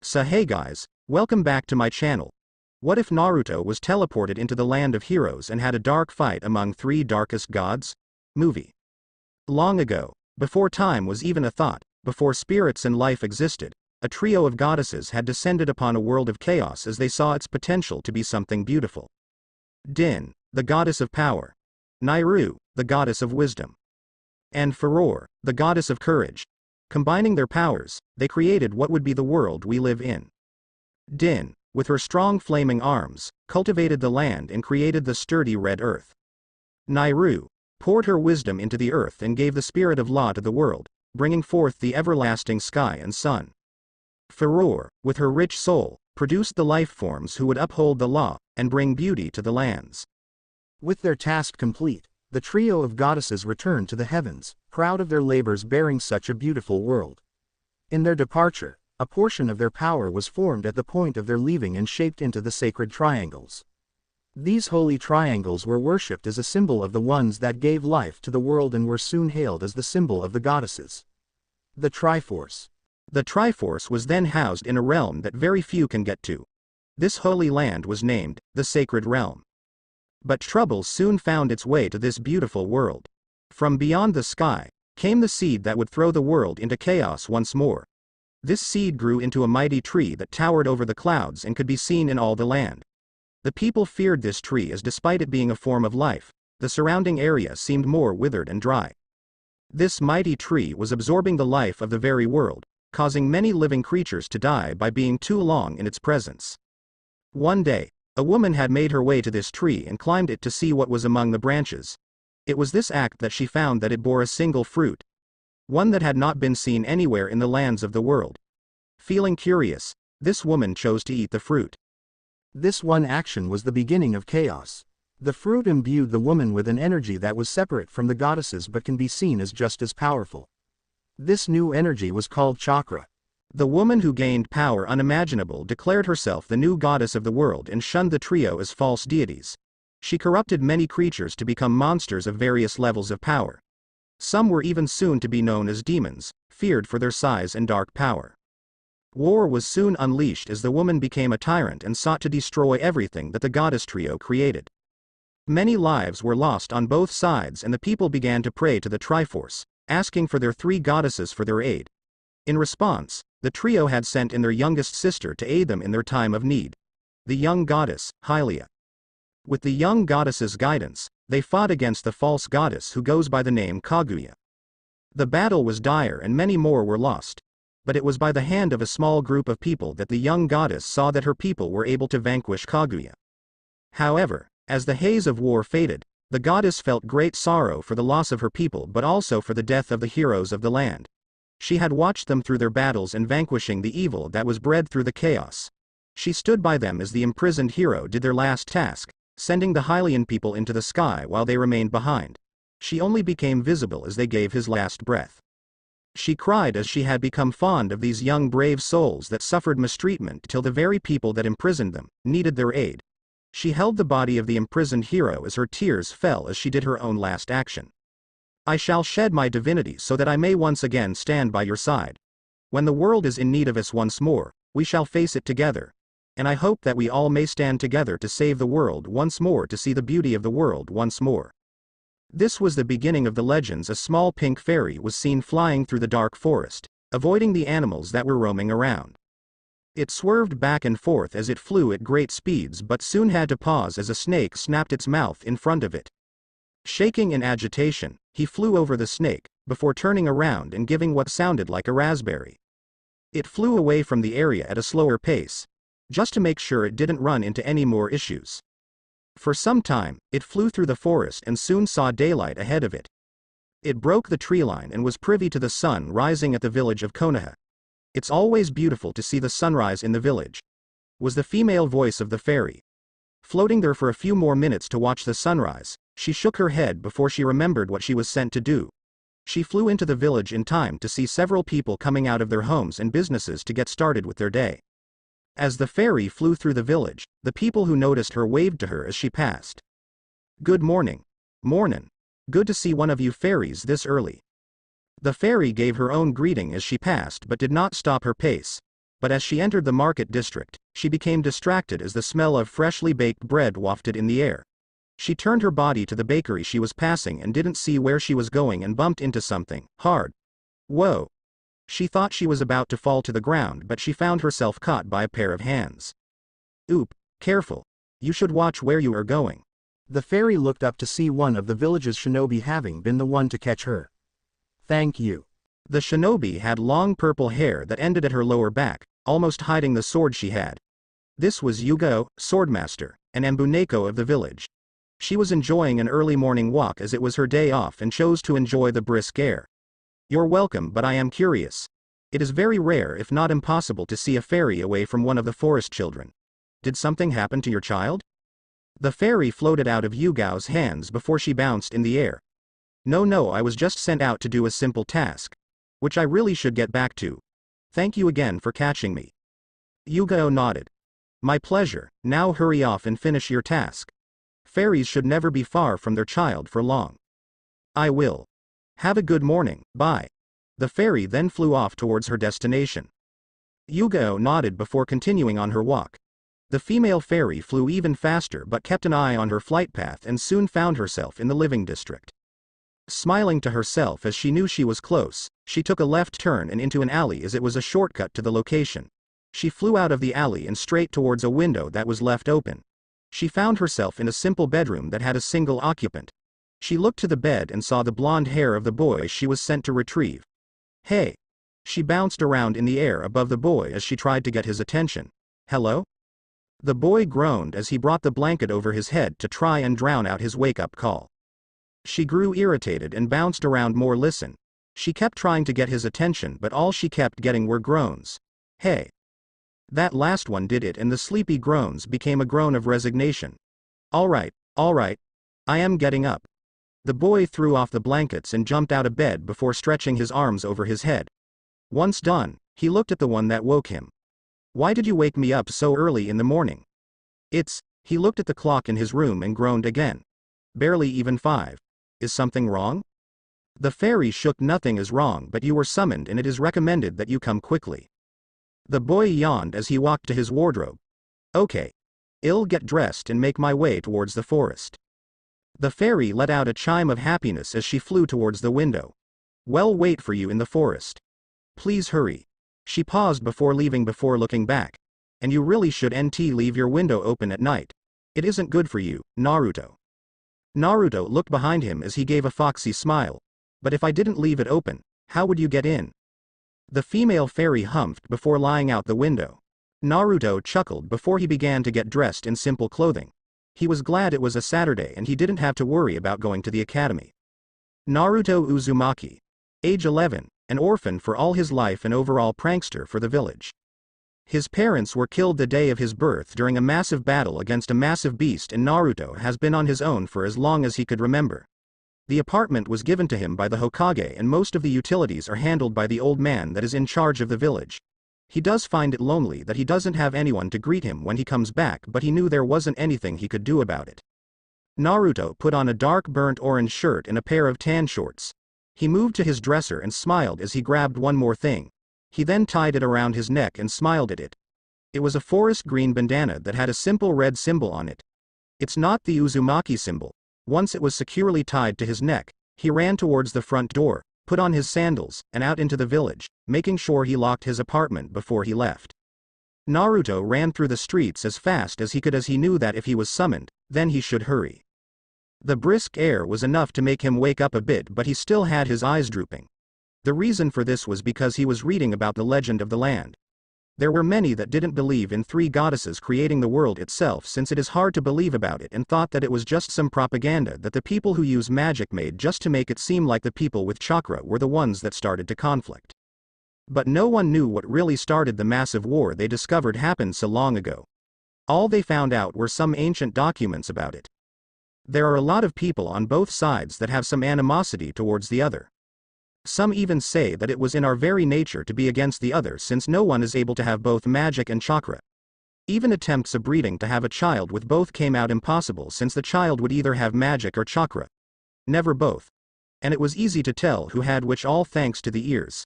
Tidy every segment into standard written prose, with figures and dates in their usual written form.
So hey guys, welcome back to my channel. What if Naruto was teleported into the land of heroes and had a dark fight among three darkest gods? Movie. Long ago, before time was even a thought, before spirits and life existed, a trio of goddesses had descended upon a world of chaos as they saw its potential to be something beautiful. Din, the goddess of power. Naru, the goddess of wisdom. And Furor, the goddess of courage. Combining their powers, they created what would be the world we live in. Din, with her strong flaming arms, cultivated the land and created the sturdy red earth. Naru poured her wisdom into the earth and gave the spirit of law to the world, bringing forth the everlasting sky and sun. Furor, with her rich soul, produced the life forms who would uphold the law and bring beauty to the lands. With their task complete, the trio of goddesses returned to the heavens, proud of their labors bearing such a beautiful world. In their departure, a portion of their power was formed at the point of their leaving and shaped into the sacred triangles. These holy triangles were worshipped as a symbol of the ones that gave life to the world and were soon hailed as the symbol of the goddesses. The Triforce. The Triforce was then housed in a realm that very few can get to. This holy land was named the Sacred Realm. But trouble soon found its way to this beautiful world. From beyond the sky came the seed that would throw the world into chaos once more. This seed grew into a mighty tree that towered over the clouds and could be seen in all the land. The people feared this tree as despite it being a form of life, the surrounding area seemed more withered and dry. This mighty tree was absorbing the life of the very world, causing many living creatures to die by being too long in its presence. One day, a woman had made her way to this tree and climbed it to see what was among the branches. It was this act that she found that it bore a single fruit. One that had not been seen anywhere in the lands of the world. Feeling curious, this woman chose to eat the fruit. This one action was the beginning of chaos. The fruit imbued the woman with an energy that was separate from the goddesses but can be seen as just as powerful. This new energy was called chakra. The woman who gained power unimaginable declared herself the new goddess of the world and shunned the trio as false deities. She corrupted many creatures to become monsters of various levels of power. Some were even soon to be known as demons, feared for their size and dark power. War was soon unleashed as the woman became a tyrant and sought to destroy everything that the goddess trio created. Many lives were lost on both sides and the people began to pray to the Triforce, asking for their three goddesses for their aid. In response, the trio had sent in their youngest sister to aid them in their time of need. The young goddess, Hylia. With the young goddess's guidance, they fought against the false goddess who goes by the name Kaguya. The battle was dire and many more were lost. But it was by the hand of a small group of people that the young goddess saw that her people were able to vanquish Kaguya. However, as the haze of war faded, the goddess felt great sorrow for the loss of her people but also for the death of the heroes of the land. She had watched them through their battles and vanquishing the evil that was bred through the chaos. She stood by them as the imprisoned hero did their last task, sending the Hylian people into the sky while they remained behind. She only became visible as they gave his last breath. She cried as she had become fond of these young brave souls that suffered mistreatment till the very people that imprisoned them needed their aid. She held the body of the imprisoned hero as her tears fell as she did her own last action. I shall shed my divinity so that I may once again stand by your side. When the world is in need of us once more, we shall face it together. And I hope that we all may stand together to save the world once more, to see the beauty of the world once more. This was the beginning of the legends. A small pink fairy was seen flying through the dark forest, avoiding the animals that were roaming around. It swerved back and forth as it flew at great speeds but soon had to pause as a snake snapped its mouth in front of it. Shaking in agitation, he flew over the snake, before turning around and giving what sounded like a raspberry. It flew away from the area at a slower pace, just to make sure it didn't run into any more issues. For some time, it flew through the forest and soon saw daylight ahead of it. It broke the tree line and was privy to the sun rising at the village of Konoha. It's always beautiful to see the sunrise in the village, was the female voice of the fairy. Floating there for a few more minutes to watch the sunrise, she shook her head before she remembered what she was sent to do. She flew into the village in time to see several people coming out of their homes and businesses to get started with their day. As the fairy flew through the village, the people who noticed her waved to her as she passed. Good morning. Mornin'. Good to see one of you fairies this early. The fairy gave her own greeting as she passed but did not stop her pace. But as she entered the market district, she became distracted as the smell of freshly baked bread wafted in the air. She turned her body to the bakery she was passing and didn't see where she was going and bumped into something hard. Whoa! She thought she was about to fall to the ground, but she found herself caught by a pair of hands. Oop, careful. You should watch where you are going. The fairy looked up to see one of the village's shinobi having been the one to catch her. Thank you. The shinobi had long purple hair that ended at her lower back, almost hiding the sword she had. This was Yugo, swordmaster, an Ambuneko of the village. She was enjoying an early morning walk as it was her day off and chose to enjoy the brisk air. You're welcome, but I am curious. It is very rare if not impossible to see a fairy away from one of the forest children. Did something happen to your child? The fairy floated out of Yugao's hands before she bounced in the air. No, I was just sent out to do a simple task. Which I really should get back to. Thank you again for catching me. Yugao nodded. My pleasure, now hurry off and finish your task. Fairies should never be far from their child for long. I will. Have a good morning, bye. The fairy then flew off towards her destination. Yugao nodded before continuing on her walk. The female fairy flew even faster but kept an eye on her flight path and soon found herself in the living district. Smiling to herself as she knew she was close, she took a left turn and into an alley as it was a shortcut to the location. She flew out of the alley and straight towards a window that was left open. She found herself in a simple bedroom that had a single occupant. She looked to the bed and saw the blonde hair of the boy she was sent to retrieve. Hey! She bounced around in the air above the boy as she tried to get his attention. Hello? The boy groaned as he brought the blanket over his head to try and drown out his wake-up call. She grew irritated and bounced around more. Listen. She kept trying to get his attention, but all she kept getting were groans. Hey! That last one did it, and the sleepy groans became a groan of resignation. Alright, I am getting up. The boy threw off the blankets and jumped out of bed before stretching his arms over his head. Once done, he looked at the one that woke him. Why did you wake me up so early in the morning? He looked at the clock in his room and groaned again. Barely even 5. Is something wrong? The fairy shook. Nothing is wrong, but you were summoned and it is recommended that you come quickly. The boy yawned as he walked to his wardrobe. Okay. I'll get dressed and make my way towards the forest. The fairy let out a chime of happiness as she flew towards the window. Well, wait for you in the forest. Please hurry. She paused before leaving before looking back. And you really should leave your window open at night. It isn't good for you, Naruto. Naruto looked behind him as he gave a foxy smile. But if I didn't leave it open, how would you get in? The female fairy humphed before lying out the window. Naruto chuckled before he began to get dressed in simple clothing. He was glad it was a Saturday and he didn't have to worry about going to the academy. Naruto Uzumaki. Age 11, an orphan for all his life and overall prankster for the village. His parents were killed the day of his birth during a massive battle against a massive beast, and Naruto has been on his own for as long as he could remember. The apartment was given to him by the Hokage and most of the utilities are handled by the old man that is in charge of the village. He does find it lonely that he doesn't have anyone to greet him when he comes back, but he knew there wasn't anything he could do about it. Naruto put on a dark burnt orange shirt and a pair of tan shorts. He moved to his dresser and smiled as he grabbed one more thing. He then tied it around his neck and smiled at it. It was a forest green bandana that had a simple red symbol on it. It's not the Uzumaki symbol. Once it was securely tied to his neck, he ran towards the front door, put on his sandals, and out into the village, making sure he locked his apartment before he left. Naruto ran through the streets as fast as he could as he knew that if he was summoned, then he should hurry. The brisk air was enough to make him wake up a bit, but he still had his eyes drooping. The reason for this was because he was reading about the legend of the land. There were many that didn't believe in 3 goddesses creating the world itself, since it is hard to believe about it, and thought that it was just some propaganda that the people who use magic made just to make it seem like the people with chakra were the ones that started to conflict. But no one knew what really started the massive war they discovered happened so long ago. All they found out were some ancient documents about it. There are a lot of people on both sides that have some animosity towards the other. Some even say that it was in our very nature to be against the other, since no one is able to have both magic and chakra. Even attempts of breeding to have a child with both came out impossible, since the child would either have magic or chakra. Never both. And it was easy to tell who had which, all thanks to the ears.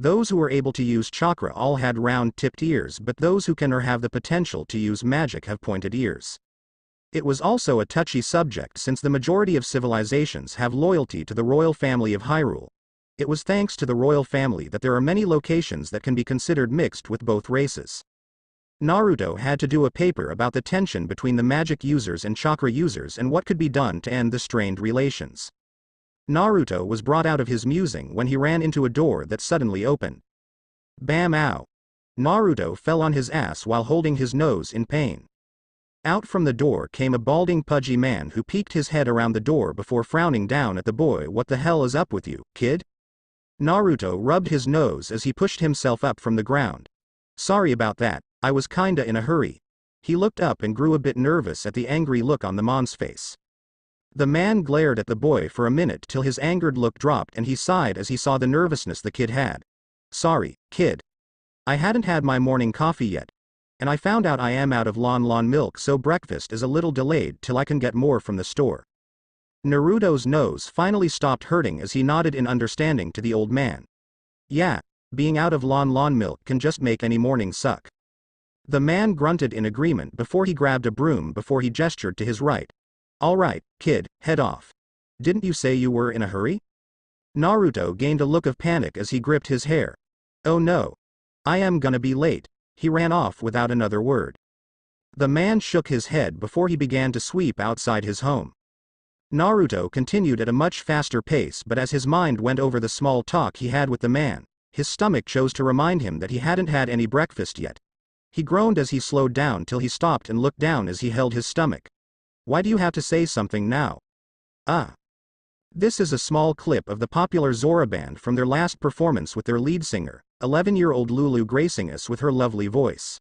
Those who were able to use chakra all had round-tipped ears, but those who can or have the potential to use magic have pointed ears. It was also a touchy subject since the majority of civilizations have loyalty to the royal family of Hyrule. It was thanks to the royal family that there are many locations that can be considered mixed with both races. Naruto had to do a paper about the tension between the magic users and chakra users and what could be done to end the strained relations. Naruto was brought out of his musing when he ran into a door that suddenly opened. Bam! Ow! Naruto fell on his ass while holding his nose in pain. Out from the door came a balding pudgy man who peeked his head around the door before frowning down at the boy. What the hell is up with you, kid? Naruto rubbed his nose as he pushed himself up from the ground. Sorry about that, I was kinda in a hurry. He looked up and grew a bit nervous at the angry look on the man's face. The man glared at the boy for a minute till his angered look dropped and he sighed as he saw the nervousness the kid had. Sorry, kid. I hadn't had my morning coffee yet. And I found out I am out of lon milk, so breakfast is a little delayed till I can get more from the store. Naruto's nose finally stopped hurting as he nodded in understanding to the old man. Yeah, being out of lon milk can just make any morning suck. The man grunted in agreement before he grabbed a broom before he gestured to his right. Alright, kid, head off. Didn't you say you were in a hurry? Naruto gained a look of panic as he gripped his hair. Oh no. I am gonna be late. He ran off without another word. The man shook his head before he began to sweep outside his home. Naruto continued at a much faster pace, but as his mind went over the small talk he had with the man, his stomach chose to remind him that he hadn't had any breakfast yet. He groaned as he slowed down till he stopped and looked down as he held his stomach. Why do you have to say something now? This is a small clip of the popular Zora band from their last performance with their lead singer, 11-year-old Lulu, gracing us with her lovely voice.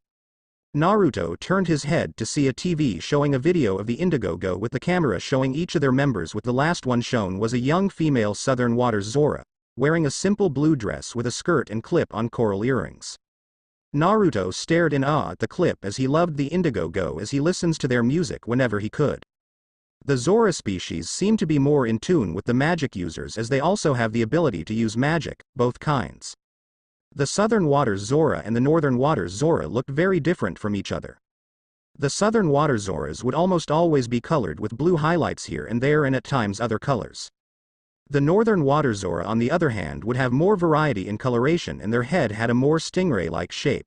Naruto turned his head to see a TV showing a video of the Indiegogo with the camera showing each of their members, with the last one shown was a young female Southern Waters Zora, wearing a simple blue dress with a skirt and clip-on coral earrings. Naruto stared in awe at the clip as he loved the Indiegogo as he listens to their music whenever he could. The Zora species seem to be more in tune with the magic users as they also have the ability to use magic, both kinds. The Southern Waters Zora and the Northern Waters Zora looked very different from each other. The Southern Waters Zoras would almost always be colored with blue highlights here and there and at times other colors. The Northern Water Zora on the other hand would have more variety in coloration and their head had a more stingray-like shape.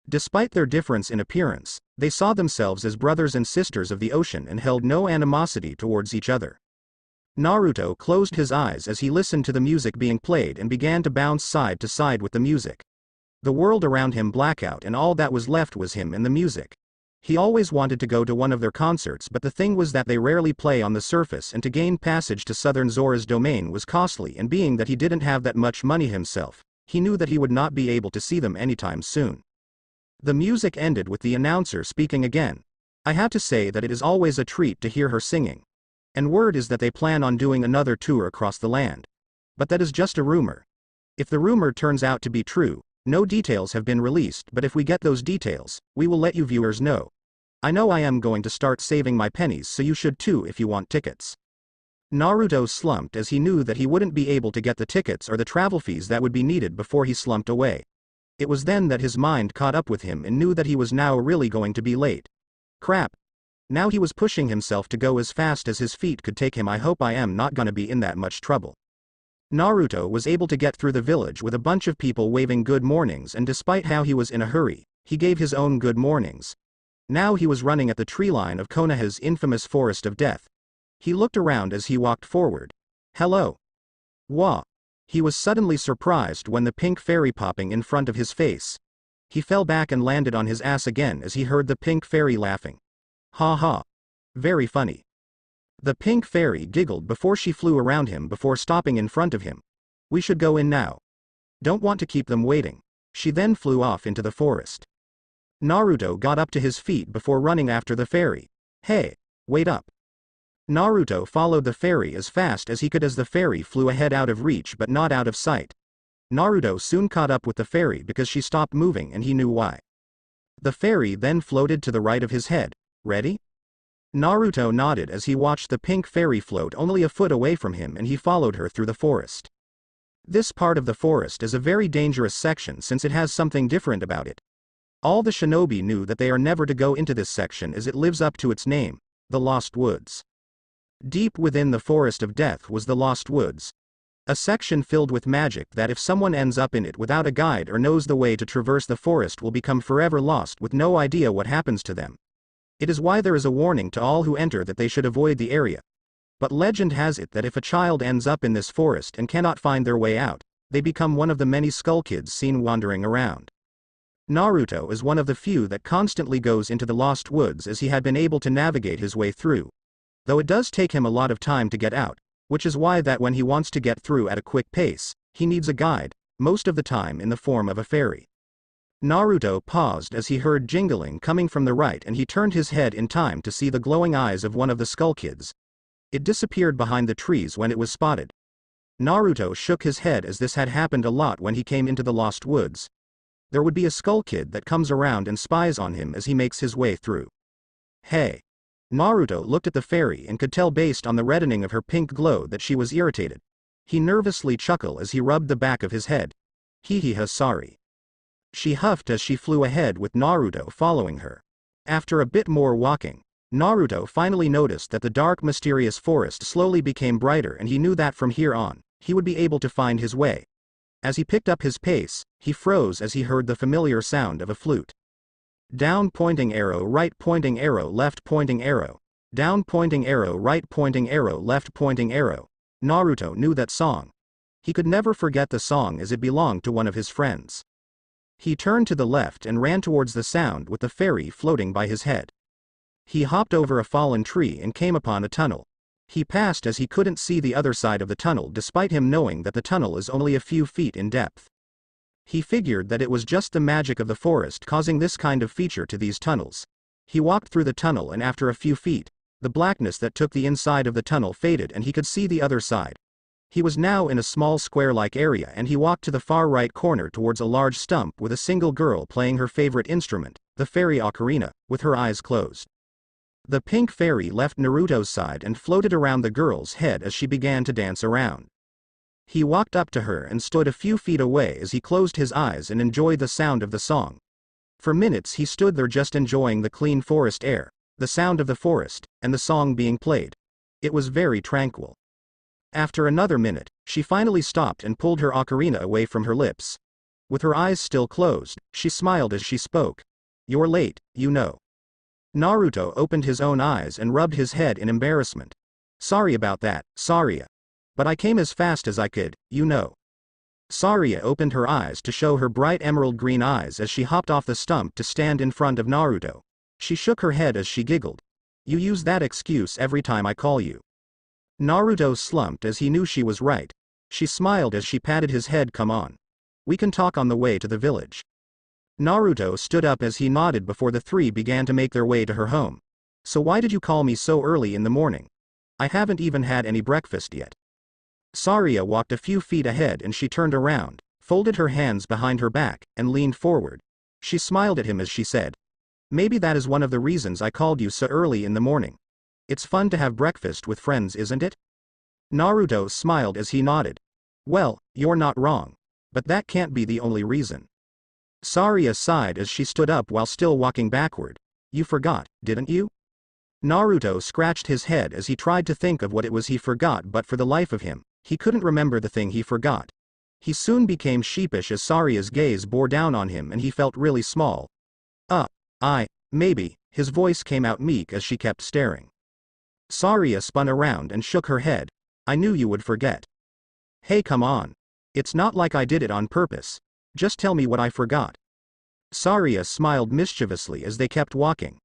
Despite their difference in appearance, they saw themselves as brothers and sisters of the ocean and held no animosity towards each other. Naruto closed his eyes as he listened to the music being played and began to bounce side to side with the music. The world around him blacked out and all that was left was him and the music. He always wanted to go to one of their concerts, but the thing was that they rarely play on the surface and to gain passage to Southern Zora's domain was costly, and being that he didn't have that much money himself, he knew that he would not be able to see them anytime soon. The music ended with the announcer speaking again. I have to say that it is always a treat to hear her singing. And word is that they plan on doing another tour across the land. But that is just a rumor. If the rumor turns out to be true, no details have been released, but if we get those details, we will let you viewers know. I know I am going to start saving my pennies, so you should too if you want tickets. Naruto slumped as he knew that he wouldn't be able to get the tickets or the travel fees that would be needed before he slumped away. It was then that his mind caught up with him and knew that he was now really going to be late. Crap. Now he was pushing himself to go as fast as his feet could take him. I hope I am not gonna be in that much trouble. Naruto was able to get through the village with a bunch of people waving good mornings, and despite how he was in a hurry, he gave his own good mornings. Now he was running at the treeline of Konoha's infamous Forest of Death. He looked around as he walked forward. Hello. Wah. He was suddenly surprised when the pink fairy popping in front of his face. He fell back and landed on his ass again as he heard the pink fairy laughing. Ha ha. Very funny. The pink fairy giggled before she flew around him before stopping in front of him. We should go in now. Don't want to keep them waiting. She then flew off into the forest. Naruto got up to his feet before running after the fairy. Hey, wait up. Naruto followed the fairy as fast as he could as the fairy flew ahead, out of reach but not out of sight. Naruto soon caught up with the fairy because she stopped moving and he knew why. The fairy then floated to the right of his head. Ready? Naruto nodded as he watched the pink fairy float only a foot away from him and he followed her through the forest. This part of the forest is a very dangerous section since it has something different about it. All the shinobi knew that they are never to go into this section as it lives up to its name, the Lost Woods. Deep within the Forest of Death was the Lost Woods, a section filled with magic that if someone ends up in it without a guide or knows the way to traverse the forest will become forever lost with no idea what happens to them. It is why there is a warning to all who enter that they should avoid the area. But legend has it that if a child ends up in this forest and cannot find their way out, they become one of the many skull kids seen wandering around. Naruto is one of the few that constantly goes into the Lost Woods as he had been able to navigate his way through. Though it does take him a lot of time to get out, which is why that when he wants to get through at a quick pace, he needs a guide, most of the time in the form of a fairy. Naruto paused as he heard jingling coming from the right and he turned his head in time to see the glowing eyes of one of the skull kids. It disappeared behind the trees when it was spotted. Naruto shook his head as this had happened a lot when he came into the Lost Woods. There would be a skull kid that comes around and spies on him as he makes his way through. Hey! Naruto looked at the fairy and could tell based on the reddening of her pink glow that she was irritated. He nervously chuckled as he rubbed the back of his head. Hee sorry. She huffed as she flew ahead with Naruto following her. After a bit more walking, Naruto finally noticed that the dark mysterious forest slowly became brighter and he knew that from here on, he would be able to find his way. As he picked up his pace, he froze as he heard the familiar sound of a flute. Down pointing arrow, right pointing arrow, left pointing arrow. Down pointing arrow, right pointing arrow, left pointing arrow. Naruto knew that song. He could never forget the song as it belonged to one of his friends. He turned to the left and ran towards the sound with the fairy floating by his head. He hopped over a fallen tree and came upon a tunnel. He passed as he couldn't see the other side of the tunnel despite him knowing that the tunnel is only a few feet in depth. He figured that it was just the magic of the forest causing this kind of feature to these tunnels. He walked through the tunnel and after a few feet, the blackness that took the inside of the tunnel faded and he could see the other side. He was now in a small square-like area and he walked to the far right corner towards a large stump with a single girl playing her favorite instrument, the fairy ocarina, with her eyes closed. The pink fairy left Naruto's side and floated around the girl's head as she began to dance around. He walked up to her and stood a few feet away as he closed his eyes and enjoyed the sound of the song. For minutes he stood there just enjoying the clean forest air, the sound of the forest, and the song being played. It was very tranquil. After another minute, she finally stopped and pulled her ocarina away from her lips. With her eyes still closed, she smiled as she spoke. "You're late, you know." Naruto opened his own eyes and rubbed his head in embarrassment. "Sorry about that, Saria. But I came as fast as I could, you know." Saria opened her eyes to show her bright emerald green eyes as she hopped off the stump to stand in front of Naruto. She shook her head as she giggled. "You use that excuse every time I call you." Naruto slumped as he knew she was right. She smiled as she patted his head. "Come on. We can talk on the way to the village." Naruto stood up as he nodded before the three began to make their way to her home. "So why did you call me so early in the morning? I haven't even had any breakfast yet." Saria walked a few feet ahead and she turned around, folded her hands behind her back, and leaned forward. She smiled at him as she said, "Maybe that is one of the reasons I called you so early in the morning. It's fun to have breakfast with friends, isn't it?" Naruto smiled as he nodded. "Well, you're not wrong. But that can't be the only reason." Saria sighed as she stood up while still walking backward. "You forgot, didn't you?" Naruto scratched his head as he tried to think of what it was he forgot, but for the life of him, he couldn't remember the thing he forgot. He soon became sheepish as Saria's gaze bore down on him and he felt really small. Maybe," his voice came out meek as she kept staring. Saria spun around and shook her head. "I knew you would forget." "Hey, come on. It's not like I did it on purpose. Just tell me what I forgot." Saria smiled mischievously as they kept walking.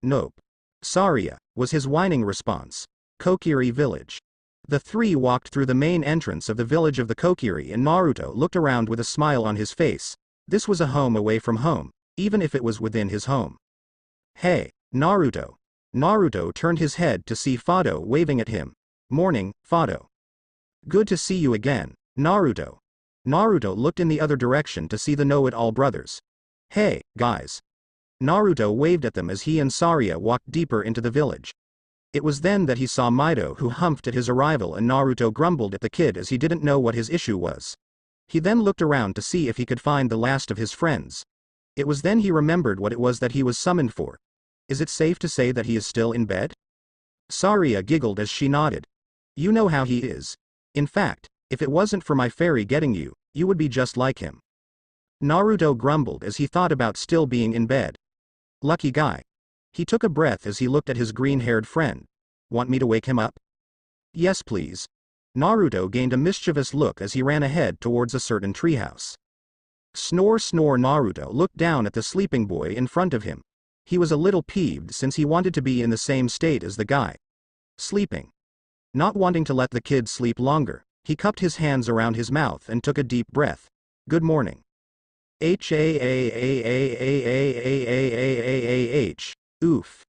Nope. Saria, was his whining response. Kokiri Village. The three walked through the main entrance of the village of the Kokiri and Naruto looked around with a smile on his face. This was a home away from home, even if it was within his home. "Hey, Naruto." Naruto turned his head to see Fado waving at him. "Morning, Fado." "Good to see you again, Naruto." Naruto looked in the other direction to see the know-it-all brothers. "Hey, guys." Naruto waved at them as he and Saria walked deeper into the village. It was then that he saw Mido, who humphed at his arrival, and Naruto grumbled at the kid as he didn't know what his issue was. He then looked around to see if he could find the last of his friends. It was then he remembered what it was that he was summoned for. Is it safe to say that he is still in bed? Saria giggled as she nodded. You know how he is. In fact, if it wasn't for my fairy getting you, you would be just like him. Naruto grumbled as he thought about still being in bed. Lucky guy. He took a breath as he looked at his green-haired friend. Want me to wake him up? Yes please. Naruto gained a mischievous look as he ran ahead towards a certain treehouse. Snore snore. Naruto looked down at the sleeping boy in front of him. He was a little peeved since he wanted to be in the same state as the guy. Sleeping. Not wanting to let the kid sleep longer, he cupped his hands around his mouth and took a deep breath. Good morning. H. Oof.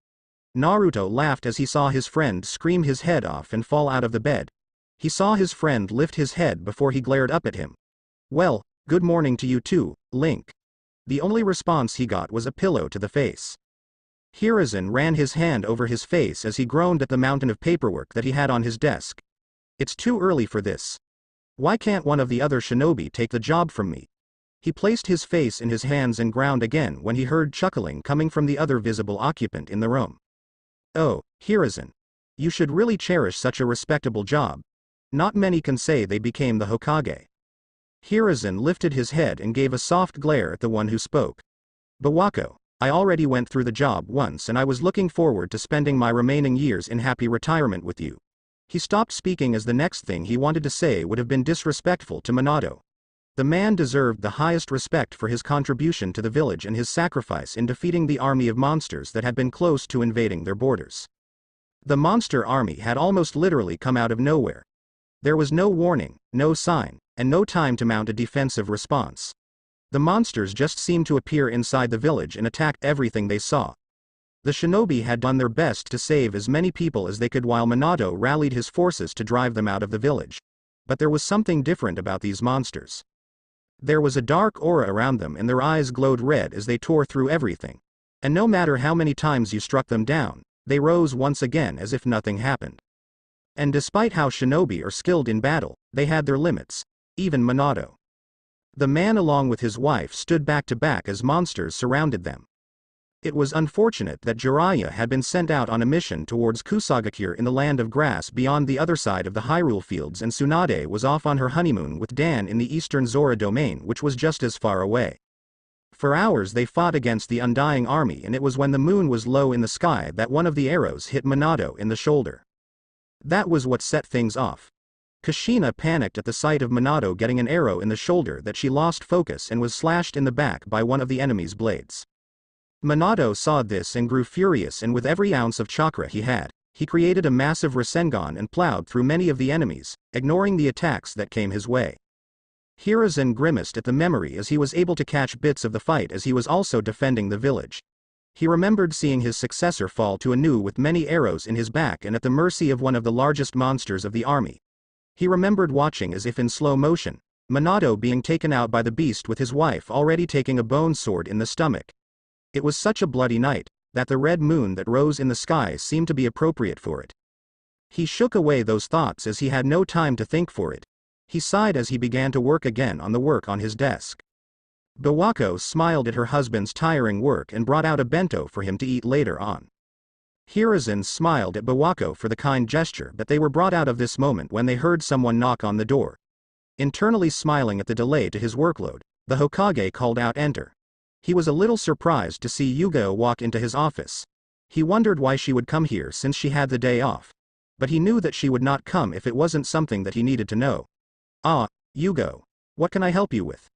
Naruto laughed as he saw his friend scream his head off and fall out of the bed. He saw his friend lift his head before he glared up at him. Well, good morning to you too, Link. The only response he got was a pillow to the face. Hiruzen ran his hand over his face as he groaned at the mountain of paperwork that he had on his desk. It's too early for this. Why can't one of the other shinobi take the job from me? He placed his face in his hands and ground again when he heard chuckling coming from the other visible occupant in the room. Oh, Hiruzen. You should really cherish such a respectable job. Not many can say they became the Hokage. Hiruzen lifted his head and gave a soft glare at the one who spoke. Bawako, I already went through the job once and I was looking forward to spending my remaining years in happy retirement with you. He stopped speaking as the next thing he wanted to say would have been disrespectful to Minato. The man deserved the highest respect for his contribution to the village and his sacrifice in defeating the army of monsters that had been close to invading their borders. The monster army had almost literally come out of nowhere. There was no warning, no sign, and no time to mount a defensive response. The monsters just seemed to appear inside the village and attack everything they saw. The shinobi had done their best to save as many people as they could while Minato rallied his forces to drive them out of the village. But there was something different about these monsters. There was a dark aura around them and their eyes glowed red as they tore through everything. And no matter how many times you struck them down, they rose once again as if nothing happened. And despite how shinobi are skilled in battle, they had their limits. Even Minato. The man along with his wife stood back to back as monsters surrounded them. It was unfortunate that Jiraiya had been sent out on a mission towards Kusagakure in the land of grass beyond the other side of the Hyrule Fields, and Tsunade was off on her honeymoon with Dan in the eastern Zora domain, which was just as far away. For hours they fought against the undying army, and it was when the moon was low in the sky that one of the arrows hit Minato in the shoulder. That was what set things off. Kushina panicked at the sight of Minato getting an arrow in the shoulder that she lost focus and was slashed in the back by one of the enemy's blades. Minato saw this and grew furious, and with every ounce of chakra he had, he created a massive Rasengan and plowed through many of the enemies, ignoring the attacks that came his way. Hiruzen grimaced at the memory as he was able to catch bits of the fight as he was also defending the village. He remembered seeing his successor fall to Anu with many arrows in his back and at the mercy of one of the largest monsters of the army. He remembered watching as if in slow motion, Minato being taken out by the beast with his wife already taking a bone sword in the stomach. It was such a bloody night, that the red moon that rose in the sky seemed to be appropriate for it. He shook away those thoughts as he had no time to think for it. He sighed as he began to work again on the work on his desk. Bawako smiled at her husband's tiring work and brought out a bento for him to eat later on. Hiruzen smiled at Bawako for the kind gesture, but they were brought out of this moment when they heard someone knock on the door. Internally smiling at the delay to his workload, the Hokage called out, "Enter." He was a little surprised to see Yugo walk into his office. He wondered why she would come here since she had the day off. But he knew that she would not come if it wasn't something that he needed to know. "Ah, Yugo. What can I help you with?"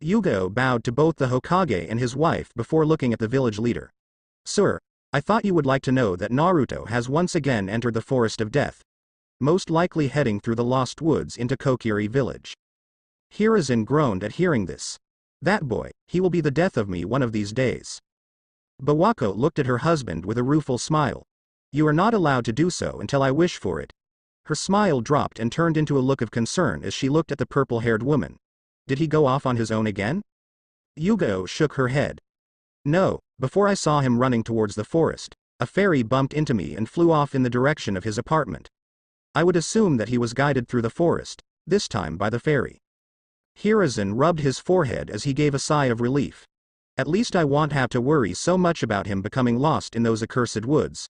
Yugo bowed to both the Hokage and his wife before looking at the village leader. "Sir, I thought you would like to know that Naruto has once again entered the Forest of Death. Most likely heading through the Lost Woods into Kokiri village." Hiruzen groaned at hearing this. "That boy, he will be the death of me one of these days." Bawako looked at her husband with a rueful smile. "You are not allowed to do so until I wish for it." Her smile dropped and turned into a look of concern as she looked at the purple-haired woman. "Did he go off on his own again?" Yugo shook her head. "No, before I saw him running towards the forest, a fairy bumped into me and flew off in the direction of his apartment. I would assume that he was guided through the forest, this time by the fairy. Hiruzen rubbed his forehead as he gave a sigh of relief. At least I won't have to worry so much about him becoming lost in those accursed woods.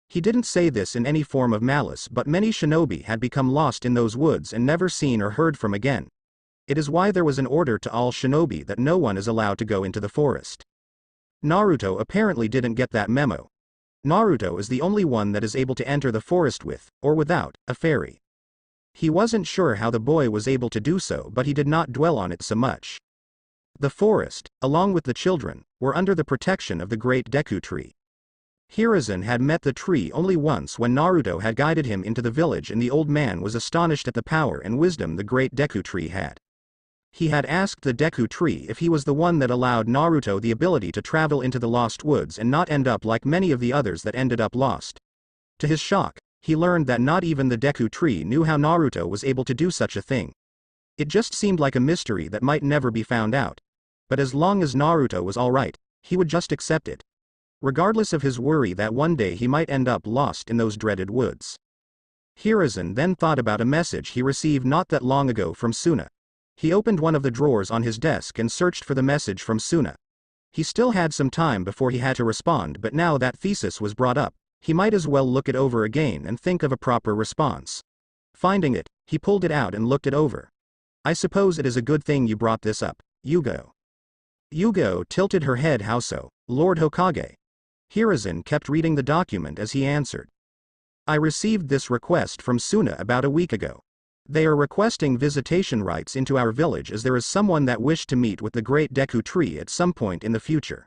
He didn't say this in any form of malice, but many shinobi had become lost in those woods and never seen or heard from again. It is why there was an order to all shinobi that no one is allowed to go into the forest. Naruto apparently didn't get that memo. Naruto is the only one that is able to enter the forest with, or without, a fairy. He wasn't sure how the boy was able to do so, but he did not dwell on it so much. The forest, along with the children, were under the protection of the great Deku tree. Hiruzen had met the tree only once when Naruto had guided him into the village, and the old man was astonished at the power and wisdom the great Deku tree had. He had asked the Deku tree if he was the one that allowed Naruto the ability to travel into the lost woods and not end up like many of the others that ended up lost. To his shock, he learned that not even the Deku tree knew how Naruto was able to do such a thing. It just seemed like a mystery that might never be found out. But as long as Naruto was alright, he would just accept it, regardless of his worry that one day he might end up lost in those dreaded woods. Hiruzen then thought about a message he received not that long ago from Suna. He opened one of the drawers on his desk and searched for the message from Suna. He still had some time before he had to respond, but now that thesis was brought up, he might as well look it over again and think of a proper response. Finding it, he pulled it out and looked it over. I suppose it is a good thing you brought this up, Yugo. Yugo tilted her head. How so, Lord Hokage? Hiruzen kept reading the document as he answered. I received this request from Suna about a week ago. They are requesting visitation rights into our village as there is someone that wished to meet with the great Deku tree at some point in the future.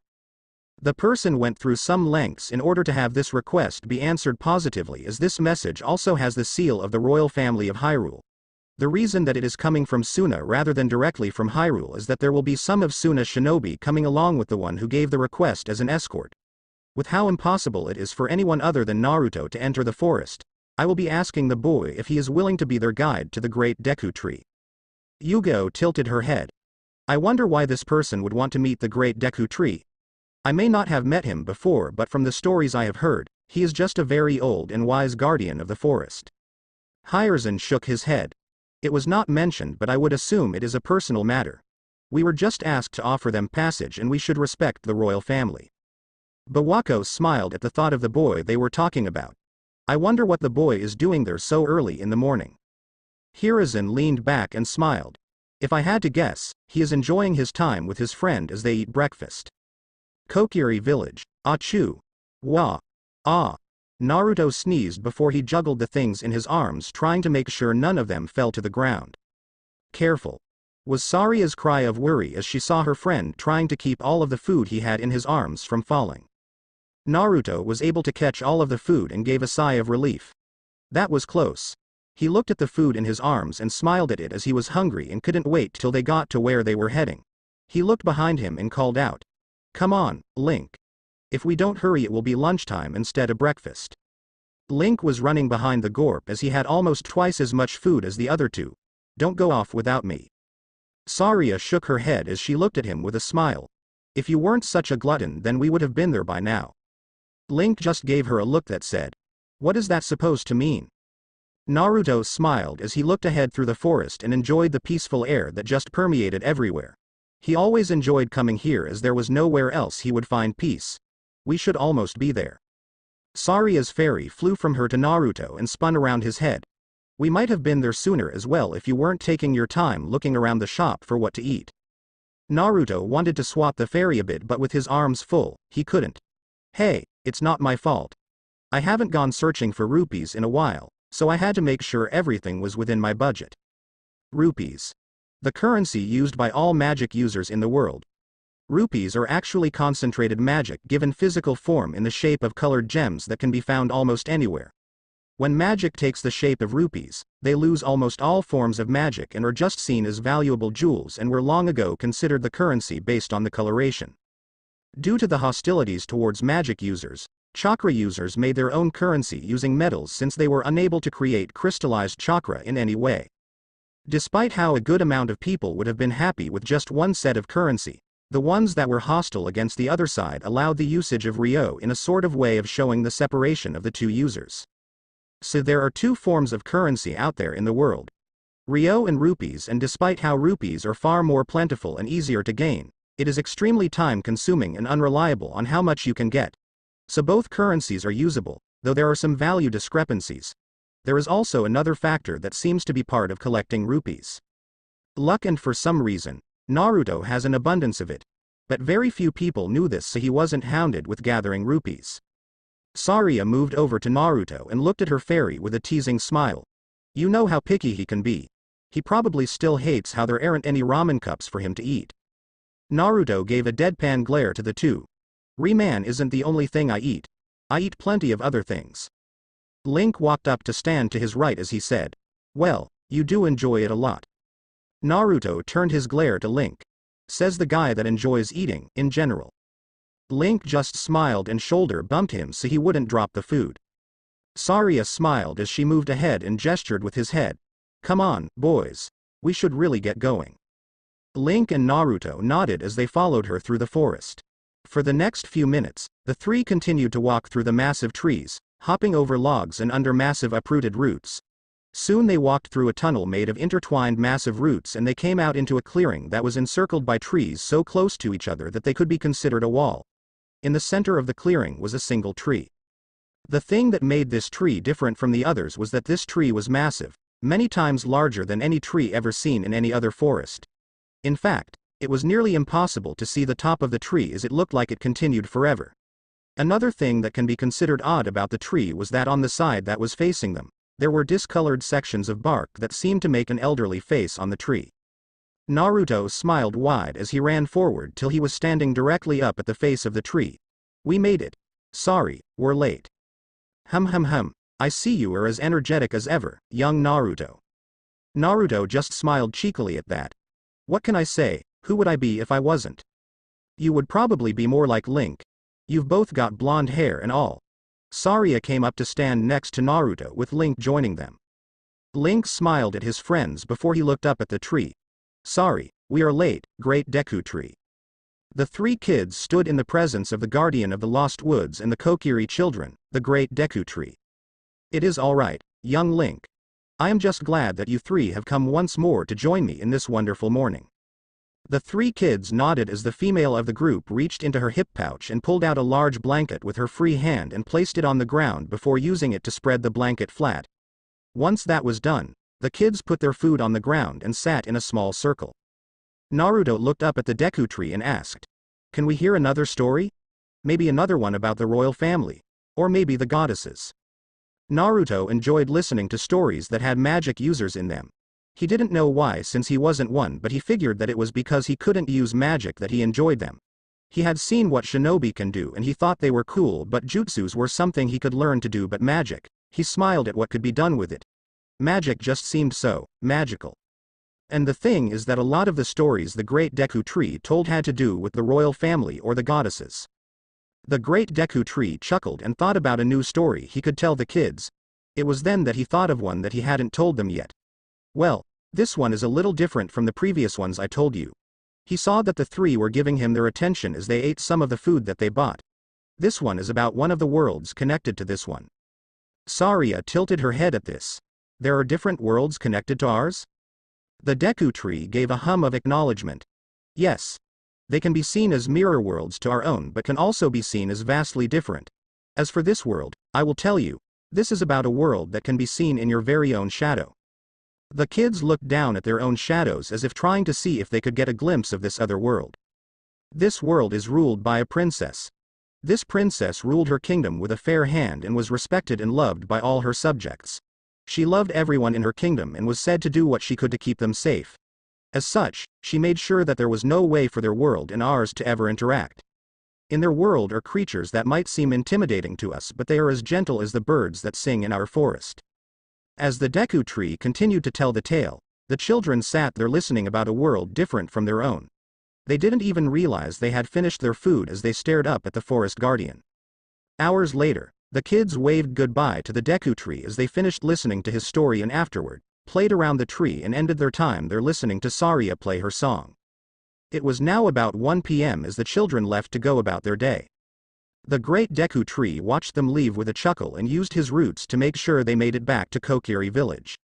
The person went through some lengths in order to have this request be answered positively, as this message also has the seal of the royal family of Hyrule. The reason that it is coming from Suna rather than directly from Hyrule is that there will be some of Suna's shinobi coming along with the one who gave the request as an escort. With how impossible it is for anyone other than Naruto to enter the forest, I will be asking the boy if he is willing to be their guide to the great Deku tree. Yugo tilted her head. I wonder why this person would want to meet the great Deku tree. I may not have met him before, but from the stories I have heard, he is just a very old and wise guardian of the forest. Hiruzen shook his head. It was not mentioned, but I would assume it is a personal matter. We were just asked to offer them passage, and we should respect the royal family. Bawako smiled at the thought of the boy they were talking about. I wonder what the boy is doing there so early in the morning. Hiruzen leaned back and smiled. If I had to guess, he is enjoying his time with his friend as they eat breakfast. Kokiri village. Achoo. Wah. Ah. Naruto sneezed before he juggled the things in his arms, trying to make sure none of them fell to the ground. Careful. Was Saria's cry of worry as she saw her friend trying to keep all of the food he had in his arms from falling. Naruto was able to catch all of the food and gave a sigh of relief. That was close. He looked at the food in his arms and smiled at it as he was hungry and couldn't wait till they got to where they were heading. He looked behind him and called out. Come on, Link. If we don't hurry it will be lunchtime instead of breakfast. Link was running behind the Gorp as he had almost twice as much food as the other two. Don't go off without me. Saria shook her head as she looked at him with a smile. If you weren't such a glutton then we would have been there by now. Link just gave her a look that said, what is that supposed to mean? Naruto smiled as he looked ahead through the forest and enjoyed the peaceful air that just permeated everywhere. He always enjoyed coming here as there was nowhere else he would find peace. We should almost be there. Saria's fairy flew from her to Naruto and spun around his head. We might have been there sooner as well if you weren't taking your time looking around the shop for what to eat. Naruto wanted to swat the fairy a bit, but with his arms full, he couldn't. Hey, it's not my fault. I haven't gone searching for rupees in a while, so I had to make sure everything was within my budget. Rupees. The currency used by all magic users in the world. Rupees are actually concentrated magic given physical form in the shape of colored gems that can be found almost anywhere. When magic takes the shape of rupees, they lose almost all forms of magic and are just seen as valuable jewels and were long ago considered the currency based on the coloration. Due to the hostilities towards magic users, chakra users made their own currency using metals since they were unable to create crystallized chakra in any way. Despite how a good amount of people would have been happy with just one set of currency, The ones that were hostile against the other side allowed the usage of Ryo in a sort of way of showing the separation of the two users. So there are two forms of currency out there in the world. Ryo and rupees, and despite how rupees are far more plentiful and easier to gain, it is extremely time-consuming and unreliable on how much you can get. So both currencies are usable, though there are some value discrepancies. There is also another factor that seems to be part of collecting rupees. Luck, and for some reason, Naruto has an abundance of it. But very few people knew this, so he wasn't hounded with gathering rupees. Saria moved over to Naruto and looked at her fairy with a teasing smile. You know how picky he can be. He probably still hates how there aren't any ramen cups for him to eat. Naruto gave a deadpan glare to the two. Ramen isn't the only thing I eat. I eat plenty of other things. Link walked up to stand to his right as he said, well, you do enjoy it a lot. Naruto turned his glare to Link. Says the guy that enjoys eating, in general. Link just smiled and shoulder bumped him so he wouldn't drop the food. Saria smiled as she moved ahead and gestured with his head. Come on, boys. We should really get going. Link and Naruto nodded as they followed her through the forest. For the next few minutes, the three continued to walk through the massive trees, hopping over logs and under massive uprooted roots. Soon they walked through a tunnel made of intertwined massive roots, and they came out into a clearing that was encircled by trees so close to each other that they could be considered a wall. In the center of the clearing was a single tree. The thing that made this tree different from the others was that this tree was massive, many times larger than any tree ever seen in any other forest. In fact, it was nearly impossible to see the top of the tree as it looked like it continued forever. Another thing that can be considered odd about the tree was that on the side that was facing them, there were discolored sections of bark that seemed to make an elderly face on the tree. Naruto smiled wide as he ran forward till he was standing directly up at the face of the tree. We made it. Sorry, we're late. Hum. I see you are as energetic as ever, young Naruto. Naruto just smiled cheekily at that. What can I say? Who would I be if I wasn't? You would probably be more like Link. You've both got blonde hair and all. Saria came up to stand next to Naruto with Link joining them. Link smiled at his friends before he looked up at the tree. Sorry, we are late, Great Deku Tree. The three kids stood in the presence of the guardian of the Lost Woods and the Kokiri children, the Great Deku Tree. It is all right, young Link. I am just glad that you three have come once more to join me in this wonderful morning. The three kids nodded as the female of the group reached into her hip pouch and pulled out a large blanket with her free hand and placed it on the ground before using it to spread the blanket flat. Once that was done, the kids put their food on the ground and sat in a small circle. Naruto looked up at the Deku Tree and asked, can we hear another story? Maybe another one about the royal family. Or maybe the goddesses. Naruto enjoyed listening to stories that had magic users in them. He didn't know why, since he wasn't one, but he figured that it was because he couldn't use magic that he enjoyed them. He had seen what shinobi can do and he thought they were cool, but jutsus were something he could learn to do, but magic, he smiled at what could be done with it. Magic just seemed so magical. And the thing is that a lot of the stories the Great Deku Tree told had to do with the royal family or the goddesses. The Great Deku Tree chuckled and thought about a new story he could tell the kids. It was then that he thought of one that he hadn't told them yet. Well, this one is a little different from the previous ones I told you. He saw that the three were giving him their attention as they ate some of the food that they bought. This one is about one of the worlds connected to this one. Saria tilted her head at this. There are different worlds connected to ours? The Deku Tree gave a hum of acknowledgement. Yes. They can be seen as mirror worlds to our own, but can also be seen as vastly different. As for this world, I will tell you, this is about a world that can be seen in your very own shadow. The kids looked down at their own shadows as if trying to see if they could get a glimpse of this other world. This world is ruled by a princess. This princess ruled her kingdom with a fair hand and was respected and loved by all her subjects. She loved everyone in her kingdom and was said to do what she could to keep them safe. As such, she made sure that there was no way for their world and ours to ever interact. In their world are creatures that might seem intimidating to us, but they are as gentle as the birds that sing in our forest. As the Deku Tree continued to tell the tale, the children sat there listening about a world different from their own. They didn't even realize they had finished their food as they stared up at the forest guardian. Hours later, the kids waved goodbye to the Deku Tree as they finished listening to his story and afterward, played around the tree and ended their time there listening to Saria play her song. It was now about 1 p.m. as the children left to go about their day. The great Deku Tree watched them leave with a chuckle and used his roots to make sure they made it back to Kokiri village.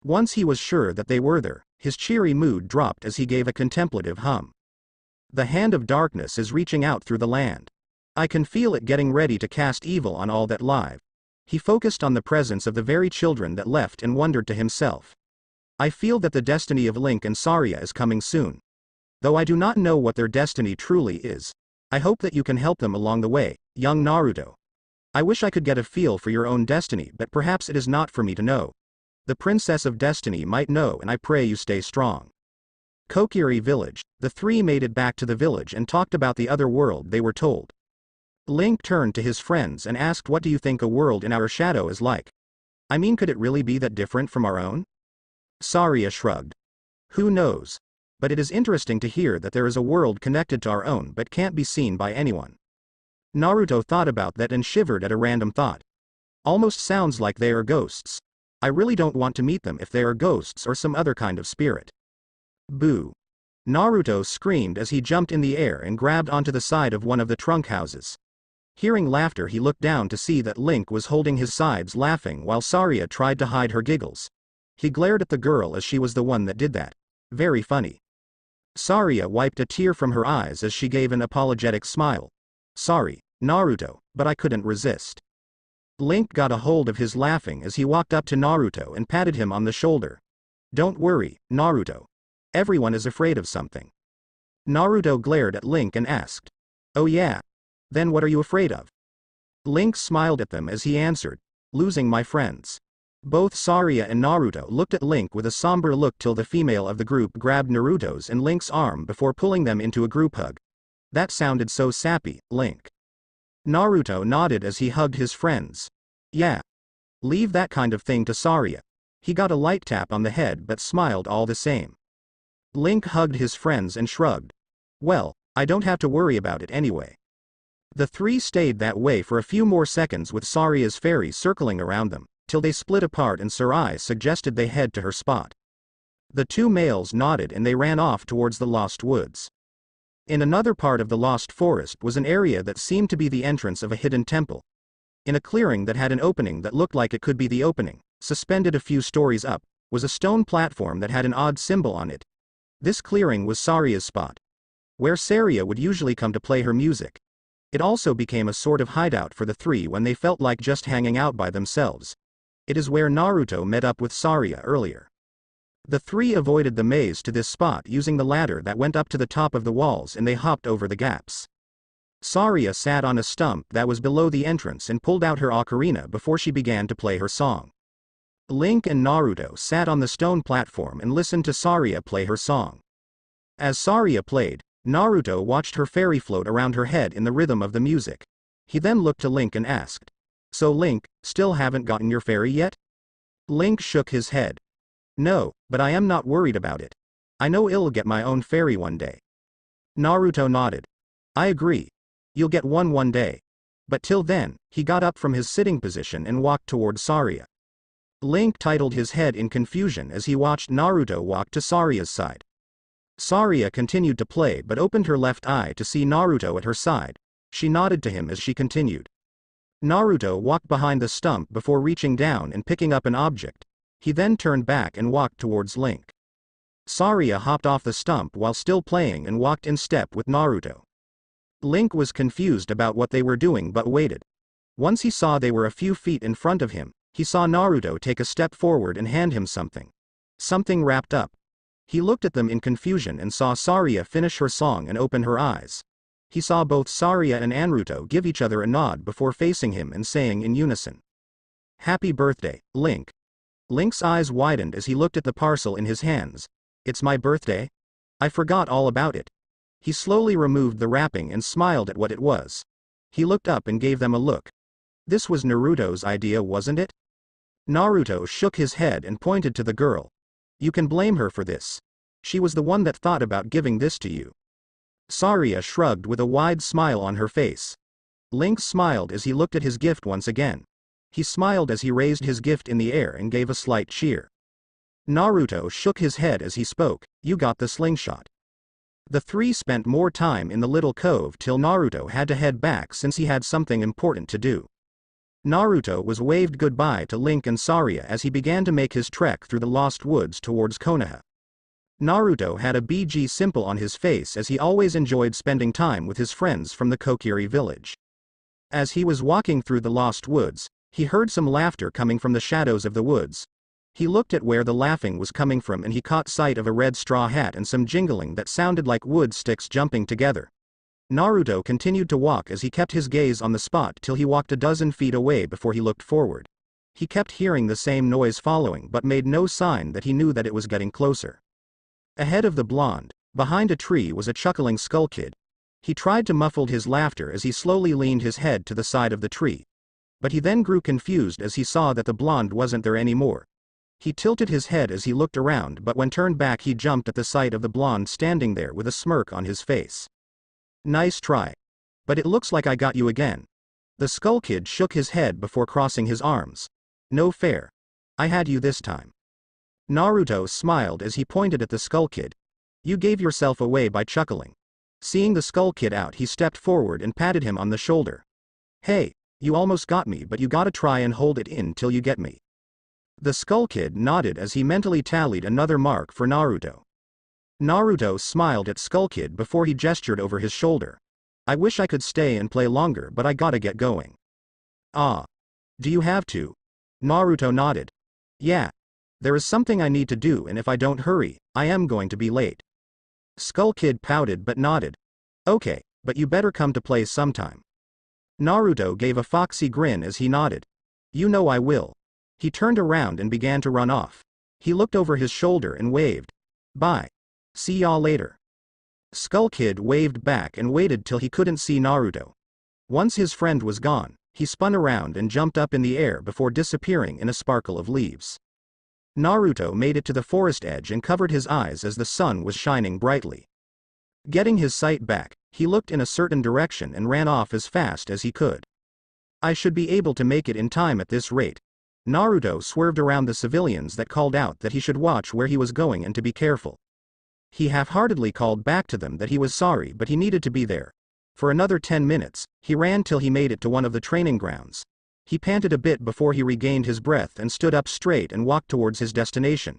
Once he was sure that they were there, his cheery mood dropped as he gave a contemplative hum. The hand of darkness is reaching out through the land. I can feel it getting ready to cast evil on all that live. He focused on the presence of the very children that left and wondered to himself. I feel that the destiny of Link and Saria is coming soon. Though I do not know what their destiny truly is, I hope that you can help them along the way, young Naruto. I wish I could get a feel for your own destiny, but perhaps it is not for me to know. The Princess of Destiny might know, and I pray you stay strong. Kokiri village. The three made it back to the village and talked about the other world they were told. Link turned to his friends and asked, what do you think a world in our shadow is like? I mean, could it really be that different from our own? Saria shrugged. Who knows? But it is interesting to hear that there is a world connected to our own but can't be seen by anyone. Naruto thought about that and shivered at a random thought. Almost sounds like they are ghosts. I really don't want to meet them if they are ghosts or some other kind of spirit. Boo! Naruto screamed as he jumped in the air and grabbed onto the side of one of the trunk houses. Hearing laughter, he looked down to see that Link was holding his sides laughing while Saria tried to hide her giggles. He glared at the girl as she was the one that did that. Very funny. Saria wiped a tear from her eyes as she gave an apologetic smile. Sorry, Naruto, but I couldn't resist. Link got a hold of his laughing as he walked up to Naruto and patted him on the shoulder. Don't worry, Naruto. Everyone is afraid of something. Naruto glared at Link and asked. Oh yeah? Then what are you afraid of? Link smiled at them as he answered. Losing my friends. Both Saria and Naruto looked at Link with a somber look till the female of the group grabbed Naruto's and Link's arm before pulling them into a group hug. That sounded so sappy, Link. Naruto nodded as he hugged his friends. Yeah. Leave that kind of thing to Saria. He got a light tap on the head but smiled all the same. Link hugged his friends and shrugged. Well, I don't have to worry about it anyway. The three stayed that way for a few more seconds with Saria's fairy circling around them, till they split apart and Sarai suggested they head to her spot. The two males nodded and they ran off towards the Lost Woods. In another part of the Lost Forest was an area that seemed to be the entrance of a hidden temple. In a clearing that had an opening that looked like it could be the opening, suspended a few stories up, was a stone platform that had an odd symbol on it. This clearing was Saria's spot, where Saria would usually come to play her music. It also became a sort of hideout for the three when they felt like just hanging out by themselves. It is where Naruto met up with Saria earlier. The three avoided the maze to this spot using the ladder that went up to the top of the walls and they hopped over the gaps. Saria sat on a stump that was below the entrance and pulled out her ocarina before she began to play her song. Link and Naruto sat on the stone platform and listened to Saria play her song. As Saria played, Naruto watched her fairy float around her head in the rhythm of the music. He then looked to Link and asked. So Link, still haven't gotten your fairy yet? Link shook his head. No, but I am not worried about it. I know I'll get my own fairy one day. Naruto nodded. I agree. You'll get one day. But till then, he got up from his sitting position and walked towards Saria. Link titled his head in confusion as he watched Naruto walk to Saria's side. Saria continued to play but opened her left eye to see Naruto at her side. She nodded to him as she continued. Naruto walked behind the stump before reaching down and picking up an object. He then turned back and walked towards Link. Saria hopped off the stump while still playing and walked in step with Naruto. Link was confused about what they were doing but waited. Once he saw they were a few feet in front of him, he saw Naruto take a step forward and hand him something. Something wrapped up. He looked at them in confusion and saw Saria finish her song and open her eyes. He saw both Saria and Naruto give each other a nod before facing him and saying in unison. Happy birthday, Link. Link's eyes widened as he looked at the parcel in his hands. It's my birthday? I forgot all about it. He slowly removed the wrapping and smiled at what it was. He looked up and gave them a look. This was Naruto's idea, wasn't it? Naruto shook his head and pointed to the girl. You can blame her for this. She was the one that thought about giving this to you. Saria shrugged with a wide smile on her face. Link smiled as he looked at his gift once again. He smiled as he raised his gift in the air and gave a slight cheer. Naruto shook his head as he spoke. You got the slingshot. The three spent more time in the little cove till Naruto had to head back since he had something important to do. Naruto was waved goodbye to Link and Saria as he began to make his trek through the lost woods towards Konoha. Naruto had a BG simple on his face as he always enjoyed spending time with his friends from the Kokiri village. As he was walking through the lost woods, he heard some laughter coming from the shadows of the woods. He looked at where the laughing was coming from and he caught sight of a red straw hat and some jingling that sounded like wood sticks jumping together. Naruto continued to walk as he kept his gaze on the spot till he walked a dozen feet away before he looked forward. He kept hearing the same noise following but made no sign that he knew that it was getting closer. Ahead of the blonde, behind a tree was a chuckling Skull Kid. He tried to muffle his laughter as he slowly leaned his head to the side of the tree. But he then grew confused as he saw that the blonde wasn't there anymore. He tilted his head as he looked around but when turned back he jumped at the sight of the blonde standing there with a smirk on his face. Nice try. But it looks like I got you again. The Skull Kid shook his head before crossing his arms. No fair. I had you this time. Naruto smiled as he pointed at the Skull Kid. You gave yourself away by chuckling. Seeing the Skull Kid out he stepped forward and patted him on the shoulder. Hey, you almost got me but you gotta try and hold it in till you get me. The Skull Kid nodded as he mentally tallied another mark for Naruto. Naruto smiled at Skull Kid before he gestured over his shoulder. I wish I could stay and play longer but I gotta get going. Ah. Do you have to? Naruto nodded. Yeah. There is something I need to do and if I don't hurry, I am going to be late. Skull Kid pouted but nodded. Okay, but you better come to play sometime. Naruto gave a foxy grin as he nodded. You know I will. He turned around and began to run off. He looked over his shoulder and waved. Bye. See y'all later. Skull Kid waved back and waited till he couldn't see Naruto. Once his friend was gone, he spun around and jumped up in the air before disappearing in a sparkle of leaves. Naruto made it to the forest edge and covered his eyes as the sun was shining brightly. Getting his sight back, he looked in a certain direction and ran off as fast as he could. I should be able to make it in time at this rate. Naruto swerved around the civilians that called out that he should watch where he was going and to be careful. He half-heartedly called back to them that he was sorry but he needed to be there. For another 10 minutes, he ran till he made it to one of the training grounds. He panted a bit before he regained his breath and stood up straight and walked towards his destination.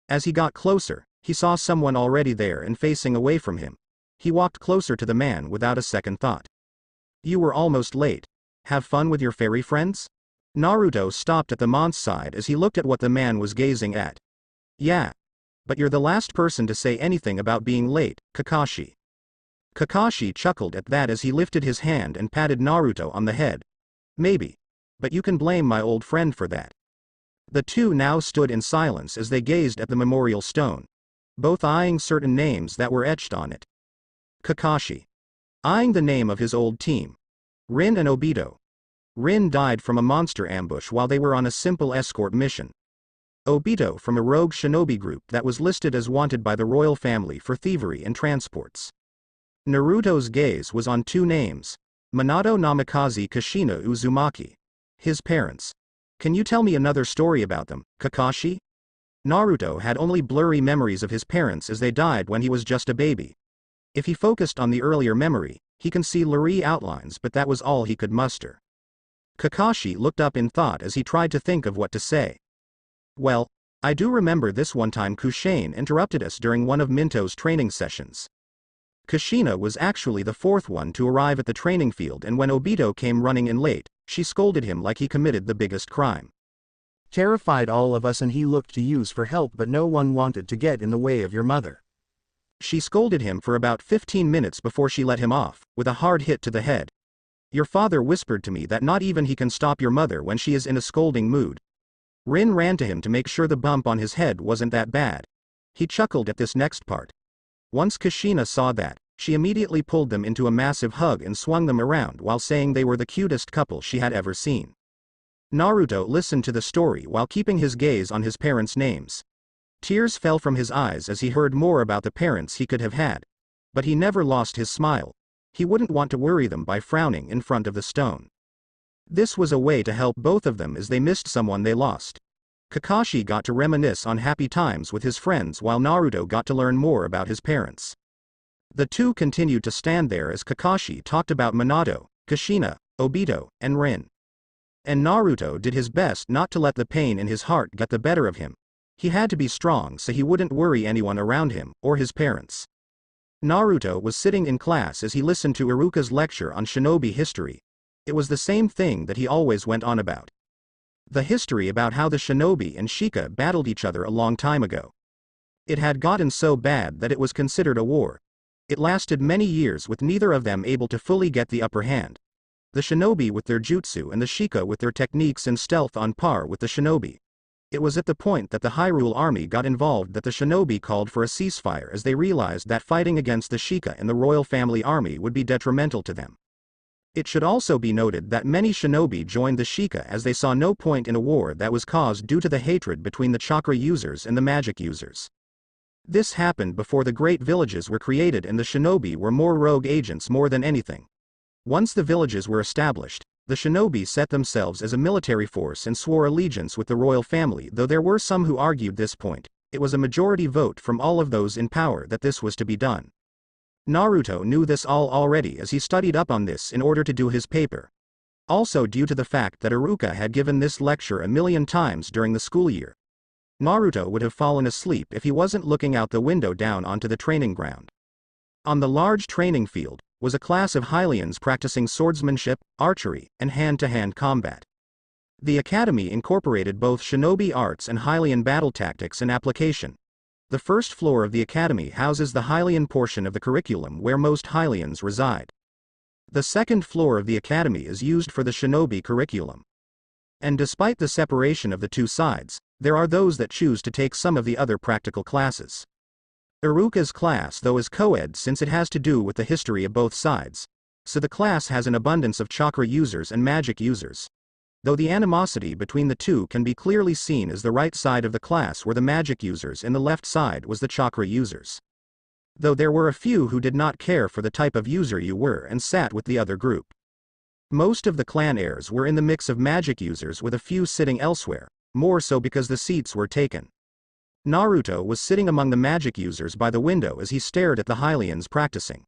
As he got closer, he saw someone already there and facing away from him. He walked closer to the man without a second thought. You were almost late. Have fun with your fairy friends? Naruto stopped at the monk's side as he looked at what the man was gazing at. Yeah. But you're the last person to say anything about being late, Kakashi. Kakashi chuckled at that as he lifted his hand and patted Naruto on the head. Maybe. But you can blame my old friend for that. The two now stood in silence as they gazed at the memorial stone, both eyeing certain names that were etched on it. Kakashi. Eyeing the name of his old team. Rin and Obito. Rin died from a monster ambush while they were on a simple escort mission. Obito from a rogue shinobi group that was listed as wanted by the royal family for thievery and transports. Naruto's gaze was on two names. Minato Namikaze Kushina Uzumaki. His parents. Can you tell me another story about them, Kakashi? Naruto had only blurry memories of his parents as they died when he was just a baby. If he focused on the earlier memory, he can see blurry outlines but that was all he could muster. Kakashi looked up in thought as he tried to think of what to say. Well, I do remember this one time Kushane interrupted us during one of Minto's training sessions. Kushina was actually the fourth one to arrive at the training field and when Obito came running in late, she scolded him like he committed the biggest crime. Terrified all of us and he looked to use for help but no one wanted to get in the way of your mother. She scolded him for about 15 minutes before she let him off, with a hard hit to the head. Your father whispered to me that not even he can stop your mother when she is in a scolding mood. Rin ran to him to make sure the bump on his head wasn't that bad. He chuckled at this next part. Once Kushina saw that, she immediately pulled them into a massive hug and swung them around while saying they were the cutest couple she had ever seen. Naruto listened to the story while keeping his gaze on his parents' names. Tears fell from his eyes as he heard more about the parents he could have had. But he never lost his smile. He wouldn't want to worry them by frowning in front of the stone. This was a way to help both of them as they missed someone they lost. Kakashi got to reminisce on happy times with his friends while Naruto got to learn more about his parents. The two continued to stand there as Kakashi talked about Minato, Kushina, Obito, and Rin. And Naruto did his best not to let the pain in his heart get the better of him. He had to be strong so he wouldn't worry anyone around him, or his parents. Naruto was sitting in class as he listened to Iruka's lecture on shinobi history. It was the same thing that he always went on about. The history about how the shinobi and Shika battled each other a long time ago. It had gotten so bad that it was considered a war. It lasted many years with neither of them able to fully get the upper hand. The shinobi with their jutsu and the Shika with their techniques and stealth on par with the shinobi. It was at the point that the Hyrule army got involved that the shinobi called for a ceasefire as they realized that fighting against the Shika and the royal family army would be detrimental to them. It should also be noted that many shinobi joined the Shika as they saw no point in a war that was caused due to the hatred between the chakra users and the magic users. This happened before the great villages were created and the shinobi were more rogue agents more than anything. Once the villages were established, the shinobi set themselves as a military force and swore allegiance with the royal family. Though there were some who argued this point, it was a majority vote from all of those in power that this was to be done. Naruto knew this all already as he studied up on this in order to do his paper. Also due to the fact that Iruka had given this lecture a million times during the school year. Naruto would have fallen asleep if he wasn't looking out the window down onto the training ground. On the large training field was a class of Hylians practicing swordsmanship, archery, and hand-to-hand combat. The academy incorporated both shinobi arts and Hylian battle tactics and application. The first floor of the academy houses the Hylian portion of the curriculum where most Hylians reside. The second floor of the academy is used for the shinobi curriculum. And despite the separation of the two sides, there are those that choose to take some of the other practical classes. Iruka's class though is co-ed since it has to do with the history of both sides, so the class has an abundance of chakra users and magic users. Though the animosity between the two can be clearly seen as the right side of the class were the magic users and the left side was the chakra users. Though there were a few who did not care for the type of user you were and sat with the other group. Most of the clan heirs were in the mix of magic users with a few sitting elsewhere, more so because the seats were taken. Naruto was sitting among the magic users by the window as he stared at the Hylians practicing.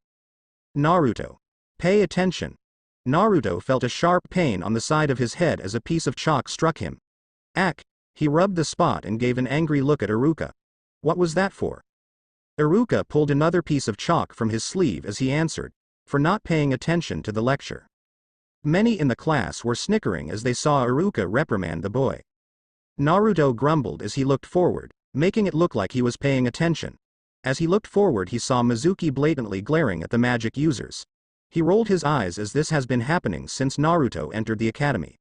Naruto. Pay attention. Naruto felt a sharp pain on the side of his head as a piece of chalk struck him. Ack! He rubbed the spot and gave an angry look at Iruka. What was that for? Iruka pulled another piece of chalk from his sleeve as he answered, for not paying attention to the lecture. Many in the class were snickering as they saw Iruka reprimand the boy. Naruto grumbled as he looked forward, making it look like he was paying attention. As he looked forward he saw Mizuki blatantly glaring at the magic users. He rolled his eyes as this has been happening since Naruto entered the academy.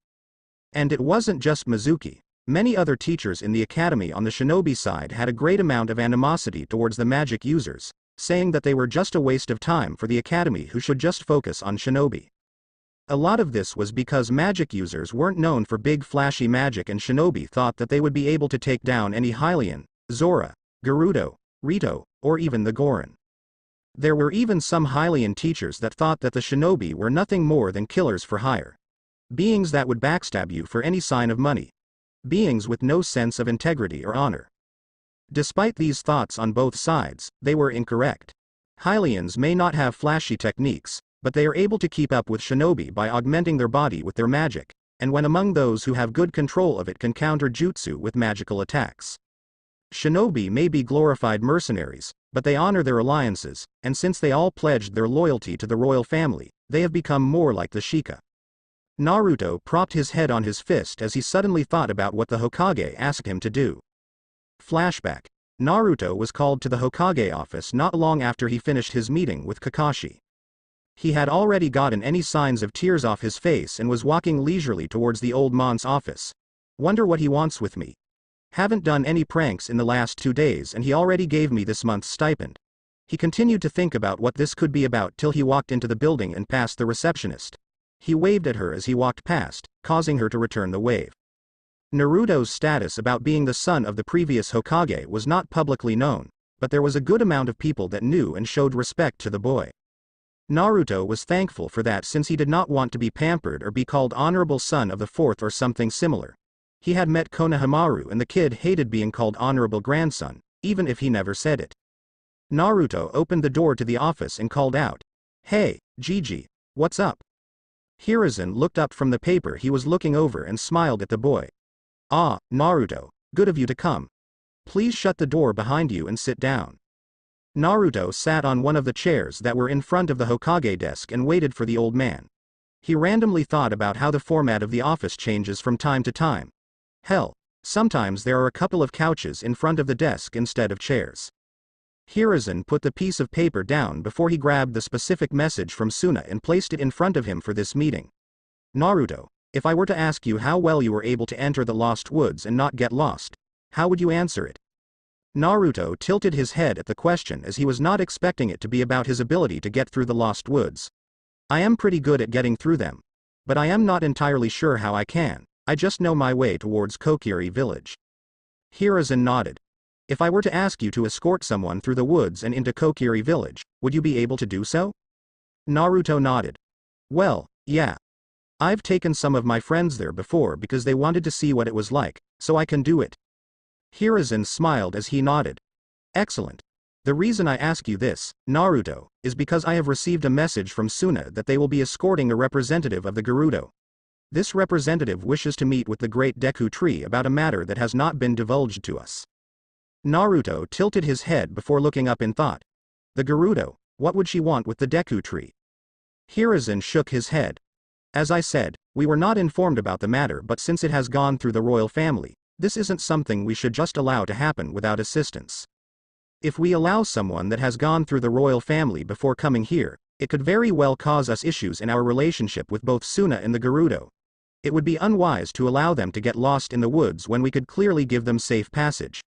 And it wasn't just Mizuki. Many other teachers in the academy on the shinobi side had a great amount of animosity towards the magic users, saying that they were just a waste of time for the academy who should just focus on shinobi. A lot of this was because magic users weren't known for big flashy magic and shinobi thought that they would be able to take down any Hylian, Zora, Gerudo, Rito, or even the Goron. There were even some Hylian teachers that thought that the shinobi were nothing more than killers for hire. Beings that would backstab you for any sign of money. Beings with no sense of integrity or honor. Despite these thoughts on both sides, they were incorrect. Hylians may not have flashy techniques, but they are able to keep up with shinobi by augmenting their body with their magic, and when among those who have good control of it can counter jutsu with magical attacks. Shinobi may be glorified mercenaries, but they honor their alliances, and since they all pledged their loyalty to the royal family, they have become more like the Shika. Naruto propped his head on his fist as he suddenly thought about what the Hokage asked him to do. Flashback. Naruto was called to the Hokage office not long after he finished his meeting with Kakashi. He had already gotten any signs of tears off his face and was walking leisurely towards the old man's office. Wonder what he wants with me. Haven't done any pranks in the last 2 days and he already gave me this month's stipend. He continued to think about what this could be about till he walked into the building and passed the receptionist. He waved at her as he walked past, causing her to return the wave. Naruto's status about being the son of the previous Hokage was not publicly known, but there was a good amount of people that knew and showed respect to the boy. Naruto was thankful for that since he did not want to be pampered or be called honorable son of the fourth or something similar. He had met Konohamaru and the kid hated being called honorable grandson, even if he never said it. Naruto opened the door to the office and called out. Hey, Gigi, what's up? Hiruzen looked up from the paper he was looking over and smiled at the boy. Ah, Naruto, good of you to come. Please shut the door behind you and sit down. Naruto sat on one of the chairs that were in front of the Hokage desk and waited for the old man. He randomly thought about how the format of the office changes from time to time. Hell, sometimes there are a couple of couches in front of the desk instead of chairs. Hiruzen put the piece of paper down before he grabbed the specific message from Suna and placed it in front of him for this meeting. Naruto, if I were to ask you how well you were able to enter the Lost Woods and not get lost, how would you answer it? Naruto tilted his head at the question as he was not expecting it to be about his ability to get through the Lost Woods. I am pretty good at getting through them. But I am not entirely sure how I can, I just know my way towards Kokiri village. Hiruzen nodded. If I were to ask you to escort someone through the woods and into Kokiri village, would you be able to do so? Naruto nodded. Well, yeah. I've taken some of my friends there before because they wanted to see what it was like, so I can do it. Hiruzen smiled as he nodded. Excellent. The reason I ask you this, Naruto, is because I have received a message from Suna that they will be escorting a representative of the Gerudo. This representative wishes to meet with the great Deku Tree about a matter that has not been divulged to us. Naruto tilted his head before looking up in thought. The Gerudo, what would she want with the Deku Tree? Hiruzen shook his head. As I said, we were not informed about the matter, but since it has gone through the royal family, this isn't something we should just allow to happen without assistance. If we allow someone that has gone through the royal family before coming here, it could very well cause us issues in our relationship with both Suna and the Gerudo. It would be unwise to allow them to get lost in the woods when we could clearly give them safe passage.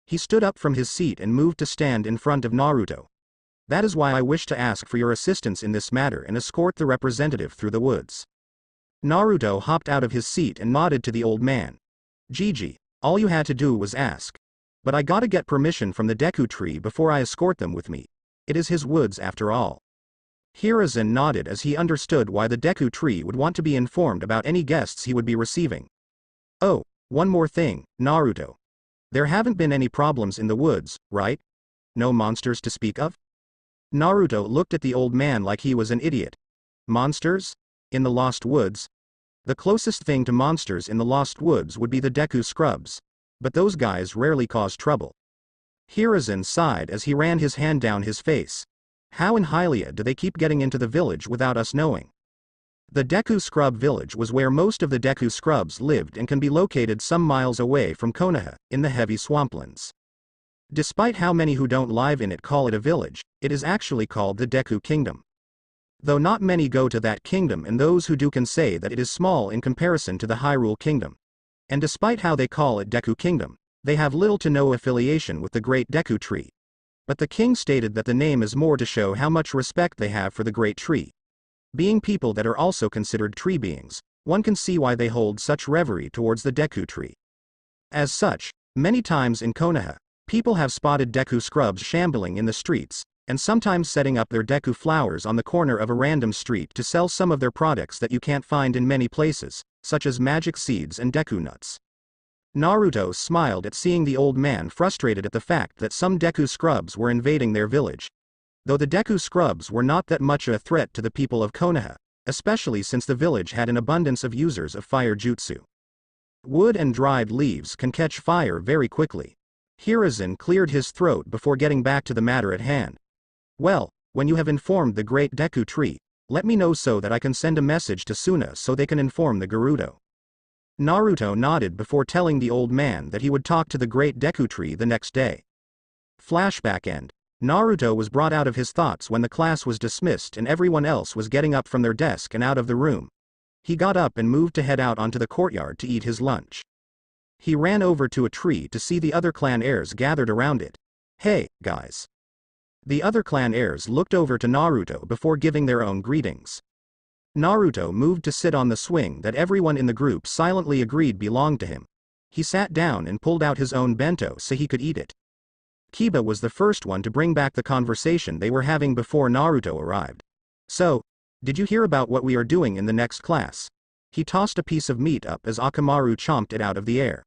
He stood up from his seat and moved to stand in front of Naruto. That is why I wish to ask for your assistance in this matter and escort the representative through the woods. Naruto hopped out of his seat and nodded to the old man. Gigi, all you had to do was ask. But I gotta get permission from the Deku Tree before I escort them with me. It is his woods after all. Hiruzen nodded as he understood why the Deku Tree would want to be informed about any guests he would be receiving. Oh, one more thing, Naruto. There haven't been any problems in the woods, right? No monsters to speak of? Naruto looked at the old man like he was an idiot. Monsters? In the Lost Woods? The closest thing to monsters in the Lost Woods would be the Deku Scrubs. But those guys rarely cause trouble. Hiruzen sighed as he ran his hand down his face. How in Hylia do they keep getting into the village without us knowing? The Deku Scrub village was where most of the Deku Scrubs lived and can be located some miles away from Konoha, in the heavy swamplands. Despite how many who don't live in it call it a village, it is actually called the Deku Kingdom. Though not many go to that kingdom, and those who do can say that it is small in comparison to the Hyrule Kingdom. And despite how they call it Deku Kingdom, they have little to no affiliation with the Great Deku Tree. But the king stated that the name is more to show how much respect they have for the Great Tree. Being people that are also considered tree beings, one can see why they hold such reverie towards the Deku Tree. As such, many times in Konoha, people have spotted Deku Scrubs shambling in the streets, and sometimes setting up their Deku flowers on the corner of a random street to sell some of their products that you can't find in many places, such as magic seeds and Deku nuts. Naruto smiled at seeing the old man frustrated at the fact that some Deku Scrubs were invading their village. Though the Deku Scrubs were not that much a threat to the people of Konoha, especially since the village had an abundance of users of fire jutsu. Wood and dried leaves can catch fire very quickly. Hiruzen cleared his throat before getting back to the matter at hand. Well, when you have informed the Great Deku Tree, let me know so that I can send a message to Suna so they can inform the Gerudo. Naruto nodded before telling the old man that he would talk to the Great Deku Tree the next day. Flashback end. Naruto was brought out of his thoughts when the class was dismissed and everyone else was getting up from their desk and out of the room. He got up and moved to head out onto the courtyard to eat his lunch. He ran over to a tree to see the other clan heirs gathered around it. Hey, guys. The other clan heirs looked over to Naruto before giving their own greetings. Naruto moved to sit on the swing that everyone in the group silently agreed belonged to him. He sat down and pulled out his own bento so he could eat it. Kiba was the first one to bring back the conversation they were having before Naruto arrived. So, did you hear about what we are doing in the next class? He tossed a piece of meat up as Akamaru chomped it out of the air.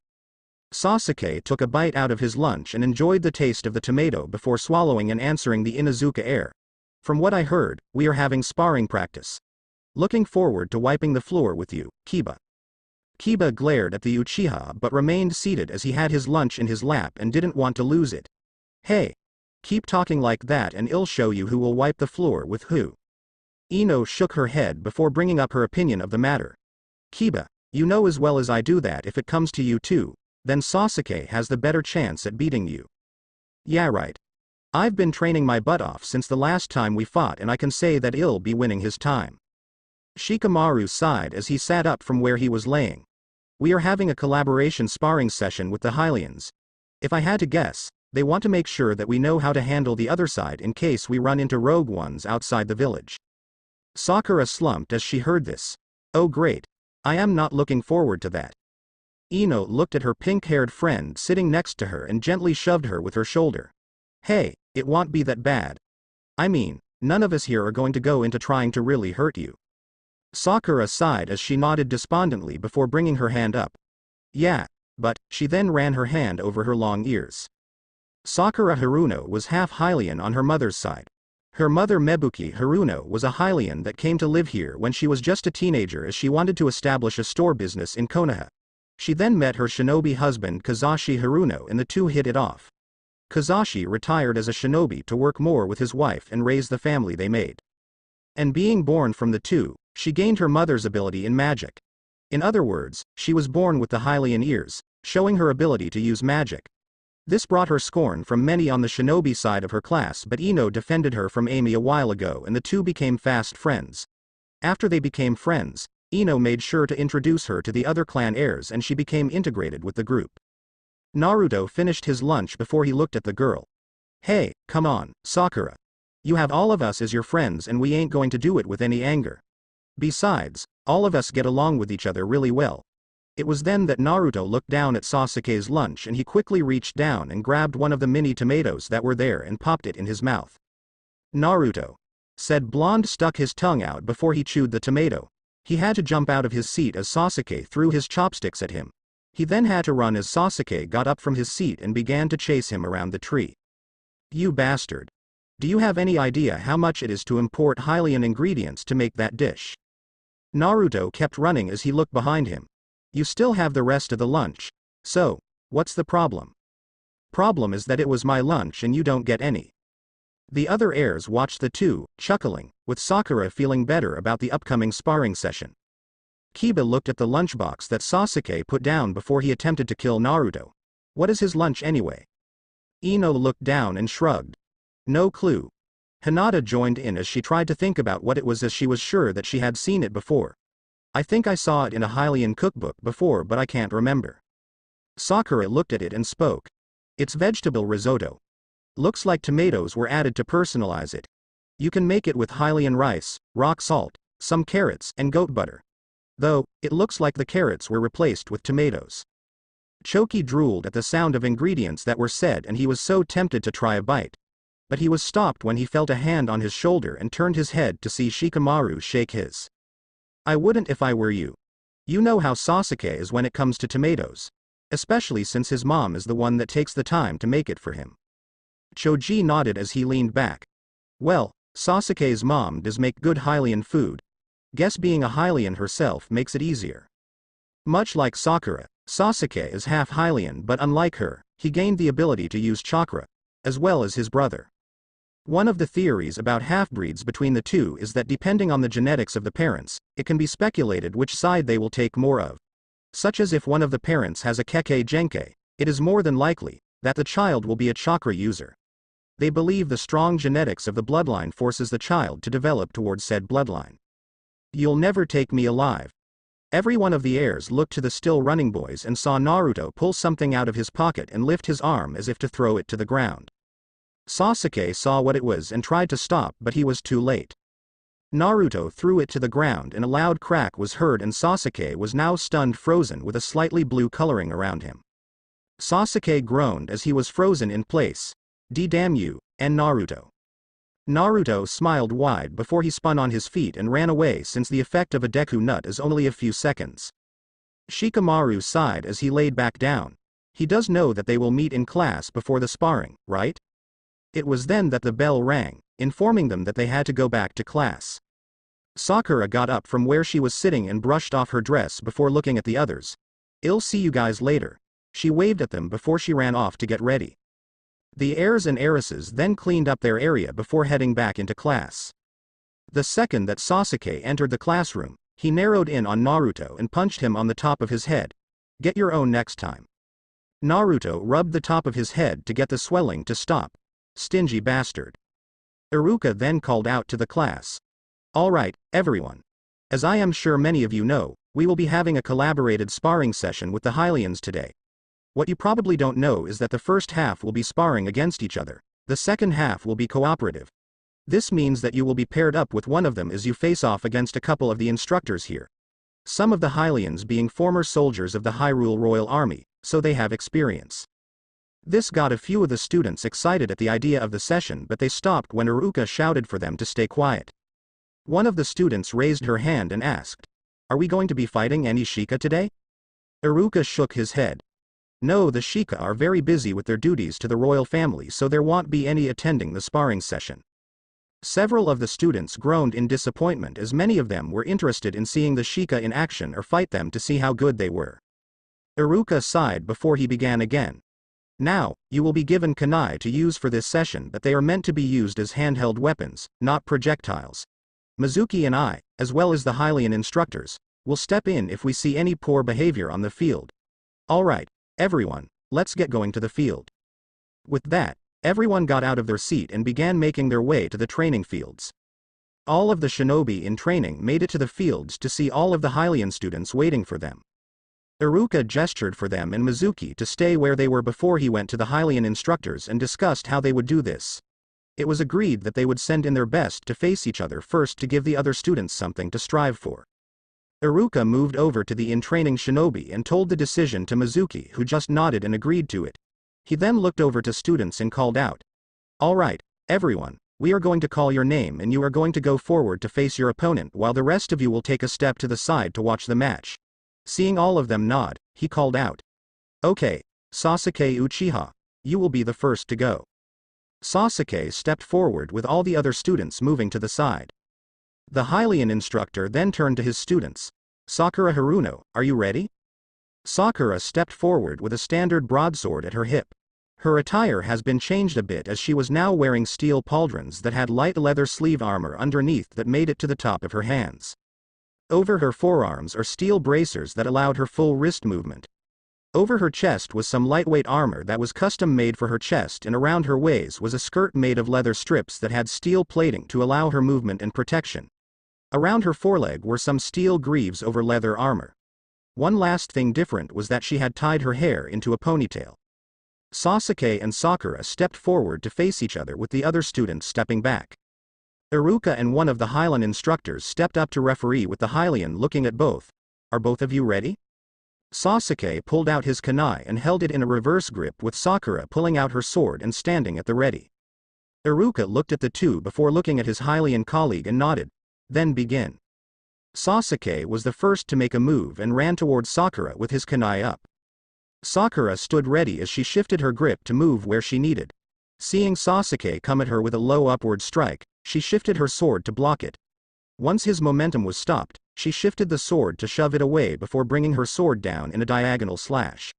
Sasuke took a bite out of his lunch and enjoyed the taste of the tomato before swallowing and answering the Inuzuka heir. From what I heard, we are having sparring practice. Looking forward to wiping the floor with you, Kiba. Kiba glared at the Uchiha but remained seated as he had his lunch in his lap and didn't want to lose it. Hey! Keep talking like that and I'll show you who will wipe the floor with who. Ino shook her head before bringing up her opinion of the matter. Kiba, you know as well as I do that if it comes to you two, then Sasuke has the better chance at beating you. Yeah right. I've been training my butt off since the last time we fought and I can say that I'll be winning his time. Shikamaru sighed as he sat up from where he was laying. We are having a collaboration sparring session with the Hylians. If I had to guess, they want to make sure that we know how to handle the other side in case we run into rogue ones outside the village. Sakura slumped as she heard this. Oh great. I am not looking forward to that. Ino looked at her pink-haired friend sitting next to her and gently shoved her with her shoulder. Hey, it won't be that bad. I mean, none of us here are going to go into trying to really hurt you. Sakura sighed as she nodded despondently before bringing her hand up. Yeah, but, she then ran her hand over her long ears. Sakura Haruno was half Hylian on her mother's side. Her mother Mebuki Haruno was a Hylian that came to live here when she was just a teenager as she wanted to establish a store business in Konoha. She then met her shinobi husband Kazashi Haruno and the two hit it off. Kazashi retired as a shinobi to work more with his wife and raise the family they made. And being born from the two, she gained her mother's ability in magic. In other words, she was born with the Hylian ears, showing her ability to use magic. This brought her scorn from many on the shinobi side of her class, but Ino defended her from Amy a while ago and the two became fast friends. After they became friends, Ino made sure to introduce her to the other clan heirs and she became integrated with the group. Naruto finished his lunch before he looked at the girl. Hey, come on, Sakura. You have all of us as your friends and we ain't going to do it with any anger. Besides, all of us get along with each other really well. It was then that Naruto looked down at Sasuke's lunch and he quickly reached down and grabbed one of the mini tomatoes that were there and popped it in his mouth. Naruto. Said Blonde stuck his tongue out before he chewed the tomato. He had to jump out of his seat as Sasuke threw his chopsticks at him. He then had to run as Sasuke got up from his seat and began to chase him around the tree. You bastard. Do you have any idea how much it is to import Hylian ingredients to make that dish? Naruto kept running as he looked behind him. You still have the rest of the lunch. So, what's the problem? Problem is that it was my lunch and you don't get any. The other heirs watched the two, chuckling, with Sakura feeling better about the upcoming sparring session. Kiba looked at the lunchbox that Sasuke put down before he attempted to kill Naruto. What is his lunch anyway? Ino looked down and shrugged. No clue. Hinata joined in as she tried to think about what it was as she was sure that she had seen it before. I think I saw it in a Hylian cookbook before but I can't remember. Sakura looked at it and spoke. It's vegetable risotto. Looks like tomatoes were added to personalize it. You can make it with Hylian rice, rock salt, some carrots and goat butter. Though, it looks like the carrots were replaced with tomatoes. Choki drooled at the sound of ingredients that were said and he was so tempted to try a bite. But he was stopped when he felt a hand on his shoulder and turned his head to see Shikamaru shake his. I wouldn't if I were you. You know how Sasuke is when it comes to tomatoes. Especially since his mom is the one that takes the time to make it for him. Choji nodded as he leaned back. Well, Sasuke's mom does make good Hylian food. Guess being a Hylian herself makes it easier. Much like Sakura, Sasuke is half Hylian but unlike her, he gained the ability to use chakra, as well as his brother. One of the theories about half-breeds between the two is that depending on the genetics of the parents, it can be speculated which side they will take more of. Such as if one of the parents has a Kekkei Genkai, it is more than likely that the child will be a chakra user. They believe the strong genetics of the bloodline forces the child to develop towards said bloodline. You'll never take me alive. Every one of the heirs looked to the still running boys and saw Naruto pull something out of his pocket and lift his arm as if to throw it to the ground. Sasuke saw what it was and tried to stop but he was too late. Naruto threw it to the ground and a loud crack was heard and Sasuke was now stunned frozen with a slightly blue coloring around him. Sasuke groaned as he was frozen in place. Damn you, and Naruto. Naruto smiled wide before he spun on his feet and ran away since the effect of a Deku nut is only a few seconds. Shikamaru sighed as he laid back down. He does know that they will meet in class before the sparring, right? It was then that the bell rang, informing them that they had to go back to class. Sakura got up from where she was sitting and brushed off her dress before looking at the others. "I'll see you guys later." She waved at them before she ran off to get ready. The heirs and heiresses then cleaned up their area before heading back into class. The second that Sasuke entered the classroom, he narrowed in on Naruto and punched him on the top of his head. "Get your own next time." Naruto rubbed the top of his head to get the swelling to stop. "Stingy bastard." Iruka then called out to the class. "All right, everyone. As I am sure many of you know, we will be having a collaborated sparring session with the Hylians today. What you probably don't know is that the first half will be sparring against each other, the second half will be cooperative. This means that you will be paired up with one of them as you face off against a couple of the instructors here. Some of the Hylians being former soldiers of the Hyrule Royal Army, so they have experience." This got a few of the students excited at the idea of the session, but they stopped when Iruka shouted for them to stay quiet. One of the students raised her hand and asked, "Are we going to be fighting any Sheikah today?" Iruka shook his head. "No, the Sheikah are very busy with their duties to the royal family, so there won't be any attending the sparring session." Several of the students groaned in disappointment as many of them were interested in seeing the Sheikah in action or fight them to see how good they were. Iruka sighed before he began again. "Now, you will be given kunai to use for this session, but they are meant to be used as handheld weapons, not projectiles. Mizuki and I, as well as the Hylian instructors, will step in if we see any poor behavior on the field. All right, everyone, let's get going to the field." With that, everyone got out of their seat and began making their way to the training fields. All of the shinobi in training made it to the fields to see all of the Hylian students waiting for them. Iruka gestured for them and Mizuki to stay where they were before he went to the Hylian instructors and discussed how they would do this. It was agreed that they would send in their best to face each other first to give the other students something to strive for. Iruka moved over to the in-training shinobi and told the decision to Mizuki, who just nodded and agreed to it. He then looked over to students and called out, "All right, everyone, we are going to call your name and you are going to go forward to face your opponent while the rest of you will take a step to the side to watch the match." Seeing all of them nod, he called out, "Okay, Sasuke Uchiha, you will be the first to go." Sasuke stepped forward with all the other students moving to the side. The Hylian instructor then turned to his students. "Sakura Haruno, are you ready?" Sakura stepped forward with a standard broadsword at her hip. Her attire has been changed a bit as she was now wearing steel pauldrons that had light leather sleeve armor underneath that made it to the top of her hands. Over her forearms are steel bracers that allowed her full wrist movement. Over her chest was some lightweight armor that was custom made for her chest, and around her waist was a skirt made of leather strips that had steel plating to allow her movement and protection. Around her foreleg were some steel greaves over leather armor. One last thing different was that she had tied her hair into a ponytail. Sasuke and Sakura stepped forward to face each other with the other students stepping back. Iruka and one of the Hylian instructors stepped up to referee with the Hylian looking at both. "Are both of you ready?" Sasuke pulled out his kunai and held it in a reverse grip with Sakura pulling out her sword and standing at the ready. Iruka looked at the two before looking at his Hylian colleague and nodded. "Then begin." Sasuke was the first to make a move and ran towards Sakura with his kunai up. Sakura stood ready as she shifted her grip to move where she needed. Seeing Sasuke come at her with a low upward strike, she shifted her sword to block it. Once his momentum was stopped, she shifted the sword to shove it away before bringing her sword down in a diagonal slash.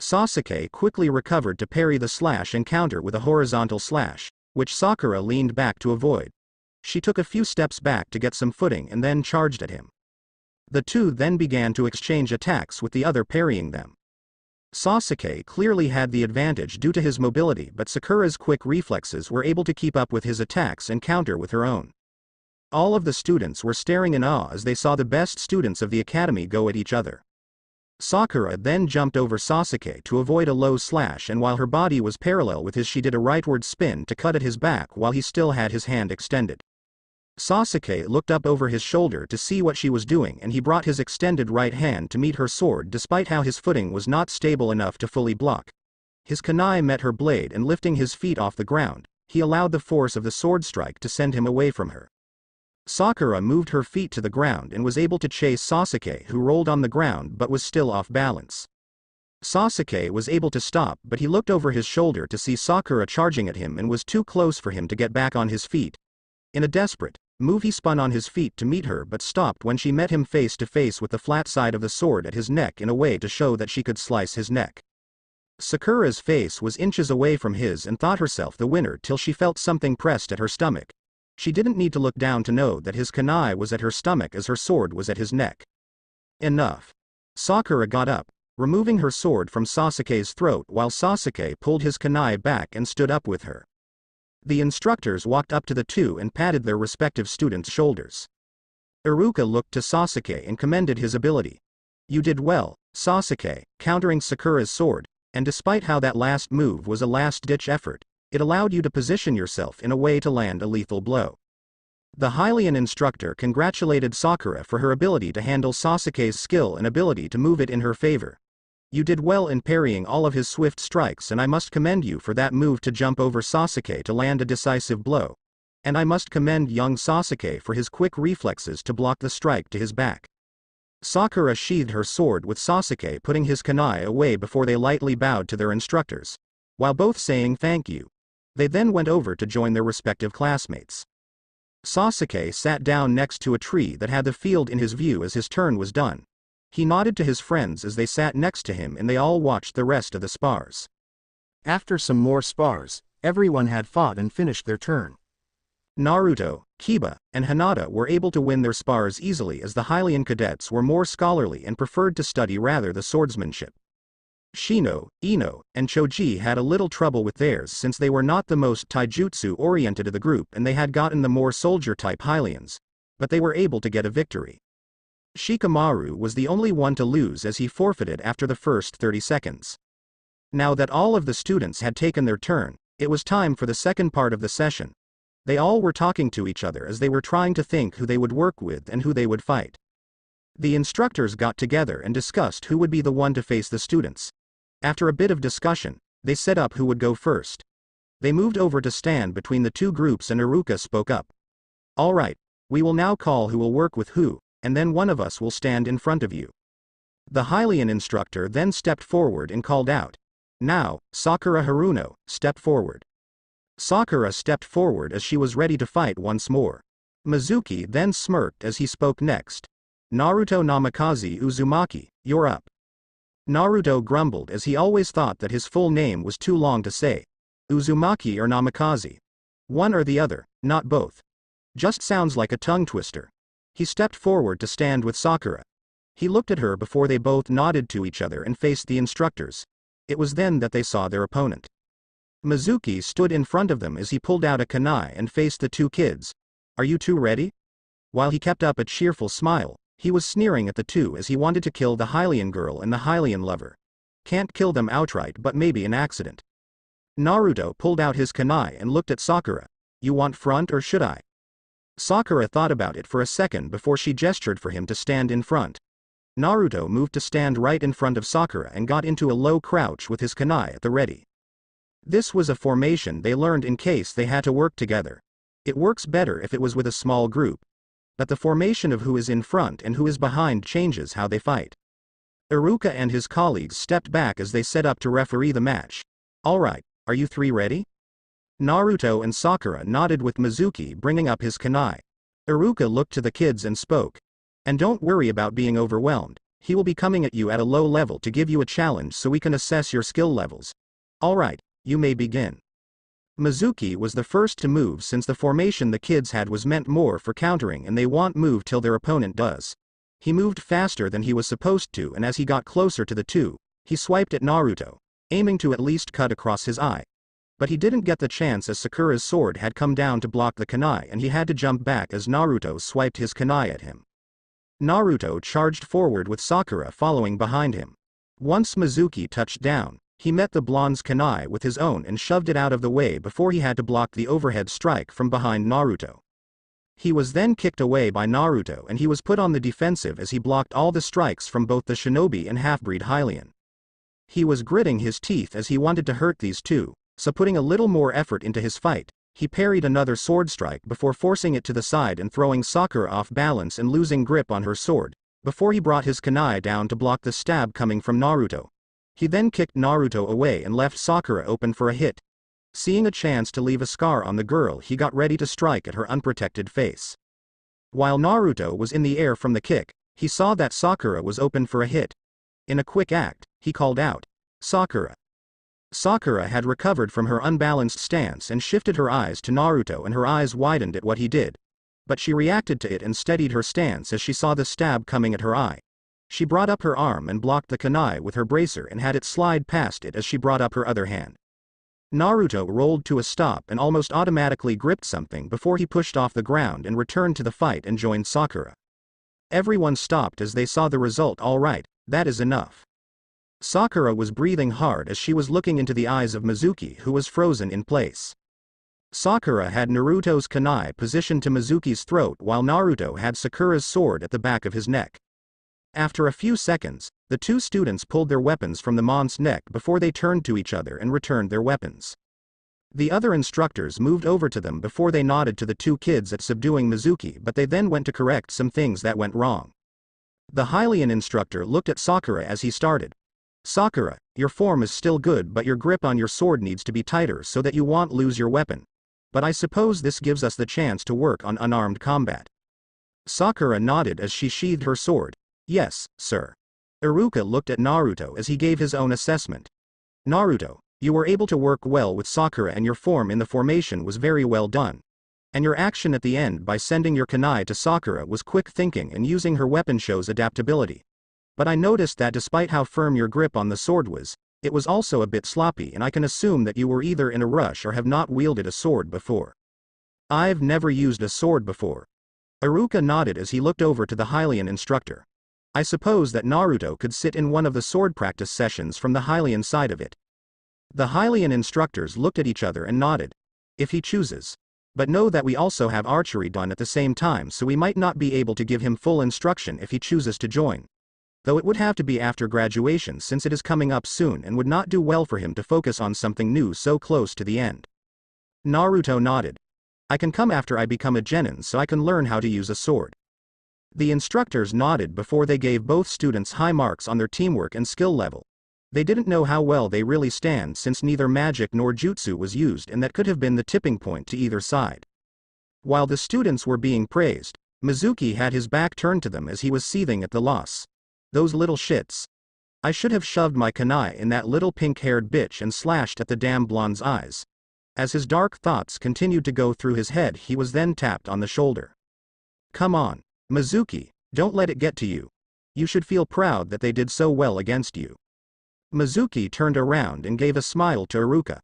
Sasuke quickly recovered to parry the slash and counter with a horizontal slash, which Sakura leaned back to avoid. She took a few steps back to get some footing and then charged at him. The two then began to exchange attacks with the other parrying them. Sasuke clearly had the advantage due to his mobility, but Sakura's quick reflexes were able to keep up with his attacks and counter with her own. All of the students were staring in awe as they saw the best students of the academy go at each other. Sakura then jumped over Sasuke to avoid a low slash, and while her body was parallel with his, she did a rightward spin to cut at his back while he still had his hand extended. Sasuke looked up over his shoulder to see what she was doing, and he brought his extended right hand to meet her sword despite how his footing was not stable enough to fully block. His kunai met her blade, and lifting his feet off the ground, he allowed the force of the sword strike to send him away from her. Sakura moved her feet to the ground and was able to chase Sasuke, who rolled on the ground but was still off balance. Sasuke was able to stop, but he looked over his shoulder to see Sakura charging at him and was too close for him to get back on his feet. In a desperate move, he spun on his feet to meet her but stopped when she met him face to face with the flat side of the sword at his neck in a way to show that she could slice his neck. Sakura's face was inches away from his and thought herself the winner till she felt something pressed at her stomach. She didn't need to look down to know that his kunai was at her stomach as her sword was at his neck. Enough. Sakura got up, removing her sword from Sasuke's throat while Sasuke pulled his kunai back and stood up with her. The instructors walked up to the two and patted their respective students' shoulders. Iruka looked to Sasuke and commended his ability. You did well, Sasuke, countering Sakura's sword, and despite how that last move was a last-ditch effort, it allowed you to position yourself in a way to land a lethal blow. The Hylian instructor congratulated Sakura for her ability to handle Sasuke's skill and ability to move it in her favor. You did well in parrying all of his swift strikes, and I must commend you for that move to jump over Sasuke to land a decisive blow. And I must commend young Sasuke for his quick reflexes to block the strike to his back. Sakura sheathed her sword with Sasuke putting his kunai away before they lightly bowed to their instructors, while both saying thank you. They then went over to join their respective classmates. Sasuke sat down next to a tree that had the field in his view as his turn was done. He nodded to his friends as they sat next to him and they all watched the rest of the spars. After some more spars, everyone had fought and finished their turn. Naruto, Kiba, and Hinata were able to win their spars easily as the Hylian cadets were more scholarly and preferred to study rather the swordsmanship. Shino, Ino, and Choji had a little trouble with theirs since they were not the most taijutsu-oriented of the group and they had gotten the more soldier-type Hylians, but they were able to get a victory. Shikamaru was the only one to lose as he forfeited after the first 30 seconds. Now that all of the students had taken their turn, it was time for the second part of the session. They all were talking to each other as they were trying to think who they would work with and who they would fight. The instructors got together and discussed who would be the one to face the students. After a bit of discussion, they set up who would go first. They moved over to stand between the two groups and Iruka spoke up. All right, we will now call who will work with who, and then one of us will stand in front of you. The Hylian instructor then stepped forward and called out. Now, Sakura Haruno, step forward. Sakura stepped forward as she was ready to fight once more. Mizuki then smirked as he spoke next. Naruto Namikaze Uzumaki, you're up. Naruto grumbled as he always thought that his full name was too long to say. Uzumaki or Namikaze. One or the other, not both. Just sounds like a tongue twister. He stepped forward to stand with Sakura. He looked at her before they both nodded to each other and faced the instructors. It was then that they saw their opponent. Mizuki stood in front of them as he pulled out a kunai and faced the two kids. Are you two ready? While he kept up a cheerful smile, he was sneering at the two as he wanted to kill the Hylian girl and the Hylian lover. Can't kill them outright but maybe an accident. Naruto pulled out his kunai and looked at Sakura. You want front or should I? Sakura thought about it for a second before she gestured for him to stand in front. Naruto moved to stand right in front of Sakura and got into a low crouch with his kunai at the ready. This was a formation they learned in case they had to work together. It works better if it was with a small group. But the formation of who is in front and who is behind changes how they fight. Iruka and his colleagues stepped back as they set up to referee the match. Alright, are you three ready? Naruto and Sakura nodded with Mizuki bringing up his kunai. Iruka looked to the kids and spoke. And don't worry about being overwhelmed, he will be coming at you at a low level to give you a challenge so we can assess your skill levels. Alright, you may begin. Mizuki was the first to move since the formation the kids had was meant more for countering and they won't move till their opponent does. He moved faster than he was supposed to and as he got closer to the two, he swiped at Naruto, aiming to at least cut across his eye. But he didn't get the chance as Sakura's sword had come down to block the kunai and he had to jump back as Naruto swiped his kunai at him. Naruto charged forward with Sakura following behind him. Once Mizuki touched down, he met the blonde's kunai with his own and shoved it out of the way before he had to block the overhead strike from behind Naruto. He was then kicked away by Naruto and he was put on the defensive as he blocked all the strikes from both the shinobi and half-breed Hylian. He was gritting his teeth as he wanted to hurt these two, so putting a little more effort into his fight, he parried another sword strike before forcing it to the side and throwing Sakura off balance and losing grip on her sword, before he brought his kunai down to block the stab coming from Naruto. He then kicked Naruto away and left Sakura open for a hit. Seeing a chance to leave a scar on the girl, he got ready to strike at her unprotected face. While Naruto was in the air from the kick, he saw that Sakura was open for a hit. In a quick act, he called out, "Sakura." Sakura had recovered from her unbalanced stance and shifted her eyes to Naruto, and her eyes widened at what he did. But she reacted to it and steadied her stance as she saw the stab coming at her eye. She brought up her arm and blocked the kunai with her bracer and had it slide past it as she brought up her other hand. Naruto rolled to a stop and almost automatically gripped something before he pushed off the ground and returned to the fight and joined Sakura. Everyone stopped as they saw the result. "All right, that is enough." Sakura was breathing hard as she was looking into the eyes of Mizuki, who was frozen in place. Sakura had Naruto's kunai positioned to Mizuki's throat while Naruto had Sakura's sword at the back of his neck. After a few seconds, the two students pulled their weapons from the mon's neck before they turned to each other and returned their weapons. The other instructors moved over to them before they nodded to the two kids at subduing Mizuki, but they then went to correct some things that went wrong. The Hylian instructor looked at Sakura as he started. "Sakura, your form is still good, but your grip on your sword needs to be tighter so that you won't lose your weapon. But I suppose this gives us the chance to work on unarmed combat." Sakura nodded as she sheathed her sword. "Yes, sir." Iruka looked at Naruto as he gave his own assessment. "Naruto, you were able to work well with Sakura and your form in the formation was very well done. And your action at the end by sending your kunai to Sakura was quick thinking, and using her weapon shows adaptability. But I noticed that despite how firm your grip on the sword was, it was also a bit sloppy, and I can assume that you were either in a rush or have not wielded a sword before." "I've never used a sword before." Iruka nodded as he looked over to the Hylian instructor. "I suppose that Naruto could sit in one of the sword practice sessions from the Hylian side of it." The Hylian instructors looked at each other and nodded. "If he chooses. But know that we also have archery done at the same time, so we might not be able to give him full instruction if he chooses to join. Though it would have to be after graduation since it is coming up soon, and would not do well for him to focus on something new so close to the end." Naruto nodded. "I can come after I become a genin so I can learn how to use a sword." The instructors nodded before they gave both students high marks on their teamwork and skill level. They didn't know how well they really stand since neither magic nor jutsu was used, and that could have been the tipping point to either side. While the students were being praised, Mizuki had his back turned to them as he was seething at the loss. "Those little shits. I should have shoved my kunai in that little pink-haired bitch and slashed at the damn blonde's eyes." As his dark thoughts continued to go through his head, he was then tapped on the shoulder. "Come on, Mizuki, don't let it get to you. You should feel proud that they did so well against you." Mizuki turned around and gave a smile to Iruka.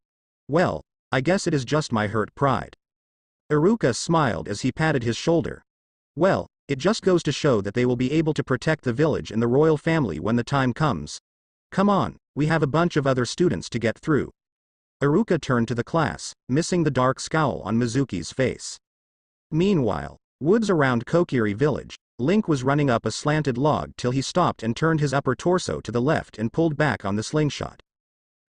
"Well, I guess it is just my hurt pride." Iruka smiled as he patted his shoulder. "Well, it just goes to show that they will be able to protect the village and the royal family when the time comes. Come on, we have a bunch of other students to get through." Iruka turned to the class, missing the dark scowl on Mizuki's face. Meanwhile, woods around Kokiri village, Link was running up a slanted log till he stopped and turned his upper torso to the left and pulled back on the slingshot.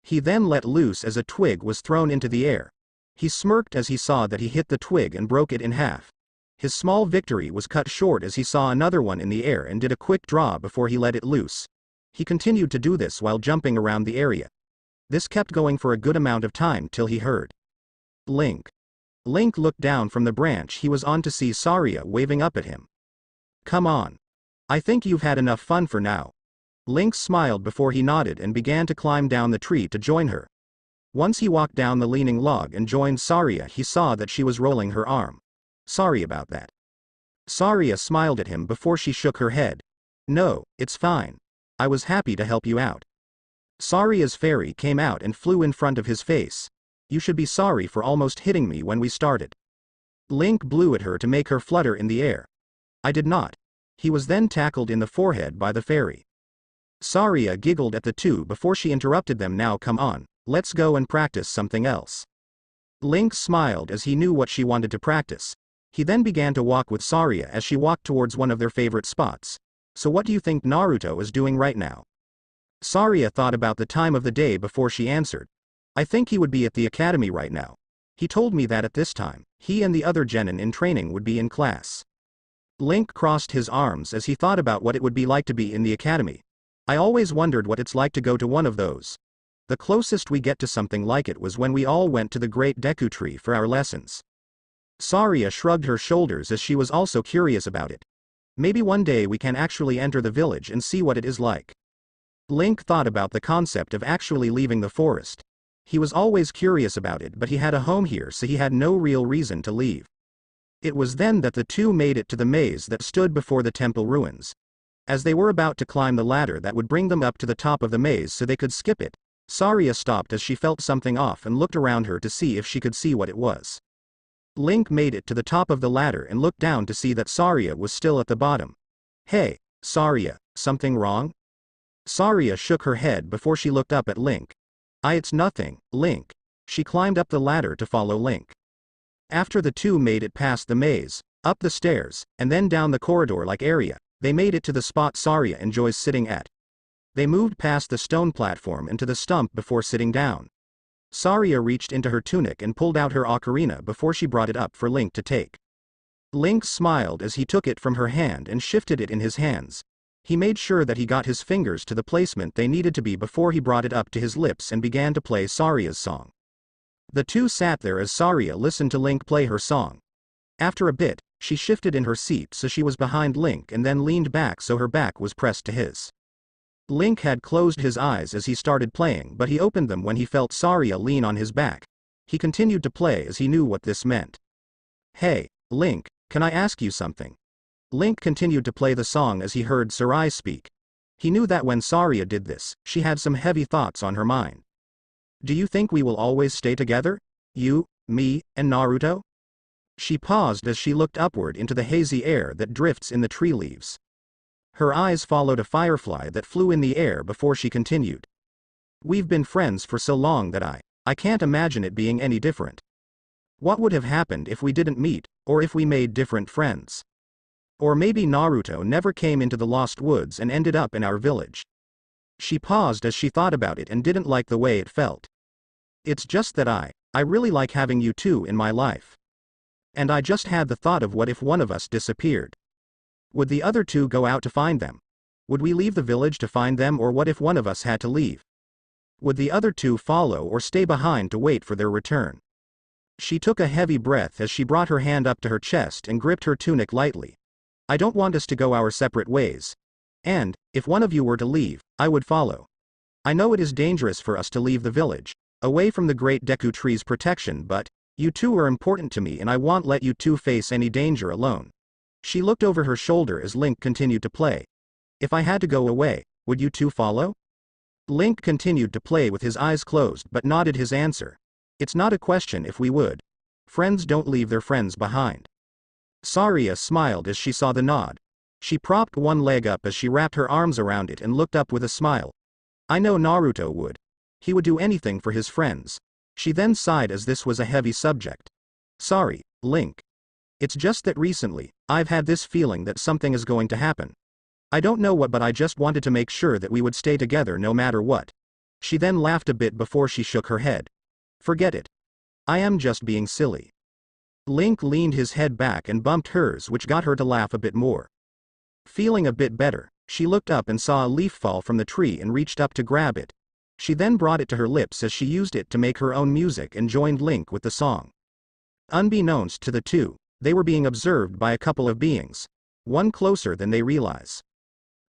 He then let loose as a twig was thrown into the air. He smirked as he saw that he hit the twig and broke it in half. His small victory was cut short as he saw another one in the air and did a quick draw before he let it loose. He continued to do this while jumping around the area. This kept going for a good amount of time till he heard Link. Link looked down from the branch he was on to see Saria waving up at him. "Come on. I think you've had enough fun for now." Link smiled before he nodded and began to climb down the tree to join her. Once he walked down the leaning log and joined Saria, he saw that she was rolling her arm. "Sorry about that." Saria smiled at him before she shook her head. "No, it's fine. I was happy to help you out." Saria's fairy came out and flew in front of his face. "You should be sorry for almost hitting me when we started." Link blew at her to make her flutter in the air. "I did not." He was then tackled in the forehead by the fairy. Saria giggled at the two before she interrupted them. "Now come on, let's go and practice something else." Link smiled as he knew what she wanted to practice. He then began to walk with Saria as she walked towards one of their favorite spots. "So what do you think Naruto is doing right now?" Saria thought about the time of the day before she answered. "I think he would be at the academy right now. He told me that at this time, he and the other genin in training would be in class." Link crossed his arms as he thought about what it would be like to be in the academy. I always wondered what it's like to go to one of those. The closest we get to something like it was when we all went to the great Deku Tree for our lessons. Saria shrugged her shoulders as she was also curious about it. Maybe one day we can actually enter the village and see what it is like. Link thought about the concept of actually leaving the forest. He was always curious about it, but he had a home here, so he had no real reason to leave. It was then that the two made it to the maze that stood before the temple ruins. As they were about to climb the ladder that would bring them up to the top of the maze so they could skip it, Saria stopped as she felt something off and looked around her to see if she could see what it was. Link made it to the top of the ladder and looked down to see that Saria was still at the bottom. Hey, Saria, something wrong? Saria shook her head before she looked up at Link. It's nothing, Link. She climbed up the ladder to follow Link. After the two made it past the maze, up the stairs, and then down the corridor-like area, they made it to the spot Saria enjoys sitting at. They moved past the stone platform and to the stump before sitting down. Saria reached into her tunic and pulled out her ocarina before she brought it up for Link to take. Link smiled as he took it from her hand and shifted it in his hands. He made sure that he got his fingers to the placement they needed to be before he brought it up to his lips and began to play Saria's song. The two sat there as Saria listened to Link play her song. After a bit, she shifted in her seat so she was behind Link and then leaned back so her back was pressed to his. Link had closed his eyes as he started playing, but he opened them when he felt Saria lean on his back. He continued to play as he knew what this meant. Hey, Link, can I ask you something? Link continued to play the song as he heard Sarai speak. He knew that when Saria did this, she had some heavy thoughts on her mind. Do you think we will always stay together? You, me, and Naruto? She paused as she looked upward into the hazy air that drifts in the tree leaves. Her eyes followed a firefly that flew in the air before she continued. We've been friends for so long that I can't imagine it being any different. What would have happened if we didn't meet, or if we made different friends? Or maybe Naruto never came into the Lost Woods and ended up in our village. She paused as she thought about it and didn't like the way it felt. It's just that I really like having you two in my life. And I just had the thought of what if one of us disappeared? Would the other two go out to find them? Would we leave the village to find them, or what if one of us had to leave? Would the other two follow or stay behind to wait for their return? She took a heavy breath as she brought her hand up to her chest and gripped her tunic lightly. I don't want us to go our separate ways. And, if one of you were to leave, I would follow. I know it is dangerous for us to leave the village, away from the great Deku Tree's protection, but you two are important to me and I won't let you two face any danger alone. She looked over her shoulder as Link continued to play. If I had to go away, would you two follow? Link continued to play with his eyes closed but nodded his answer. It's not a question if we would. Friends don't leave their friends behind. Saria smiled as she saw the nod. She propped one leg up as she wrapped her arms around it and looked up with a smile. I know Naruto would. He would do anything for his friends. She then sighed as this was a heavy subject. Sorry, Link. It's just that recently, I've had this feeling that something is going to happen. I don't know what, but I just wanted to make sure that we would stay together no matter what. She then laughed a bit before she shook her head. Forget it. I am just being silly. Link leaned his head back and bumped hers, which got her to laugh a bit more. Feeling a bit better, she looked up and saw a leaf fall from the tree and reached up to grab it. She then brought it to her lips as she used it to make her own music and joined Link with the song. Unbeknownst to the two, they were being observed by a couple of beings. One closer than they realize.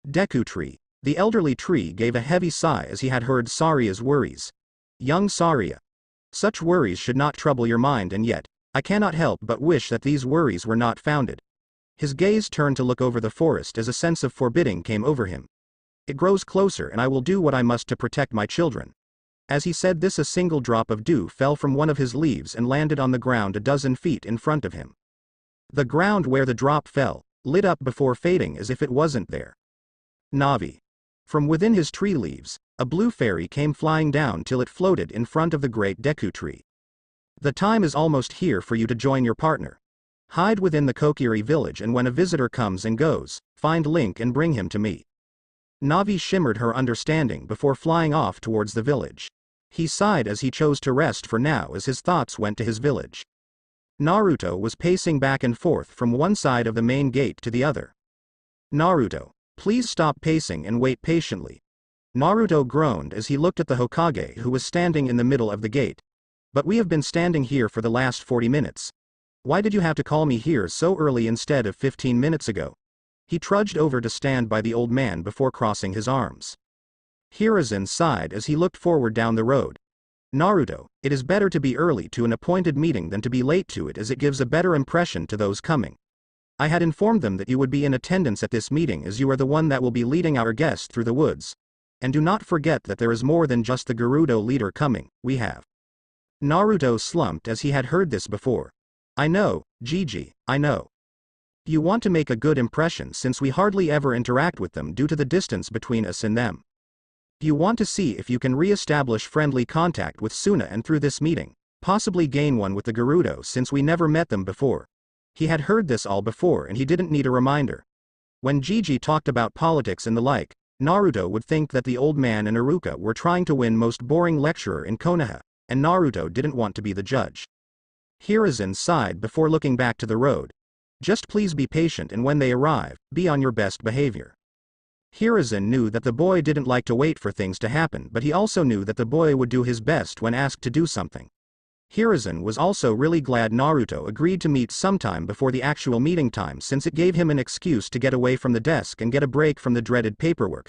Deku Tree. The elderly tree gave a heavy sigh as he had heard Saria's worries. Young Saria. Such worries should not trouble your mind, and yet, I cannot help but wish that these worries were not founded. His gaze turned to look over the forest as a sense of forbidding came over him. It grows closer and I will do what I must to protect my children. As he said this, a single drop of dew fell from one of his leaves and landed on the ground a dozen feet in front of him. The ground where the drop fell, lit up before fading as if it wasn't there. Navi. From within his tree leaves, a blue fairy came flying down till it floated in front of the great Deku Tree. The time is almost here for you to join your partner. Hide within the Kokiri village, and when a visitor comes and goes, find Link and bring him to me. Navi shimmered her understanding before flying off towards the village. He sighed as he chose to rest for now as his thoughts went to his village. Naruto was pacing back and forth from one side of the main gate to the other. Naruto, please stop pacing and wait patiently. Naruto groaned as he looked at the Hokage who was standing in the middle of the gate. But we have been standing here for the last 40 minutes. Why did you have to call me here so early instead of 15 minutes ago? He trudged over to stand by the old man before crossing his arms. Hiruzen sighed as he looked forward down the road. Naruto, it is better to be early to an appointed meeting than to be late to it, as it gives a better impression to those coming. I had informed them that you would be in attendance at this meeting, as you are the one that will be leading our guest through the woods. And do not forget that there is more than just the Gerudo leader coming, we have. Naruto slumped as he had heard this before. I know, Gigi, I know. You want to make a good impression since we hardly ever interact with them due to the distance between us and them. You want to see if you can re-establish friendly contact with Suna and through this meeting, possibly gain one with the Gerudo since we never met them before. He had heard this all before and he didn't need a reminder. When Gigi talked about politics and the like, Naruto would think that the old man and Iruka were trying to win most boring lecturer in Konoha, and Naruto didn't want to be the judge. Hiruzen sighed before looking back to the road. Just please be patient, and when they arrive, be on your best behavior. Hiruzen knew that the boy didn't like to wait for things to happen, but he also knew that the boy would do his best when asked to do something. Hiruzen was also really glad Naruto agreed to meet sometime before the actual meeting time, since it gave him an excuse to get away from the desk and get a break from the dreaded paperwork.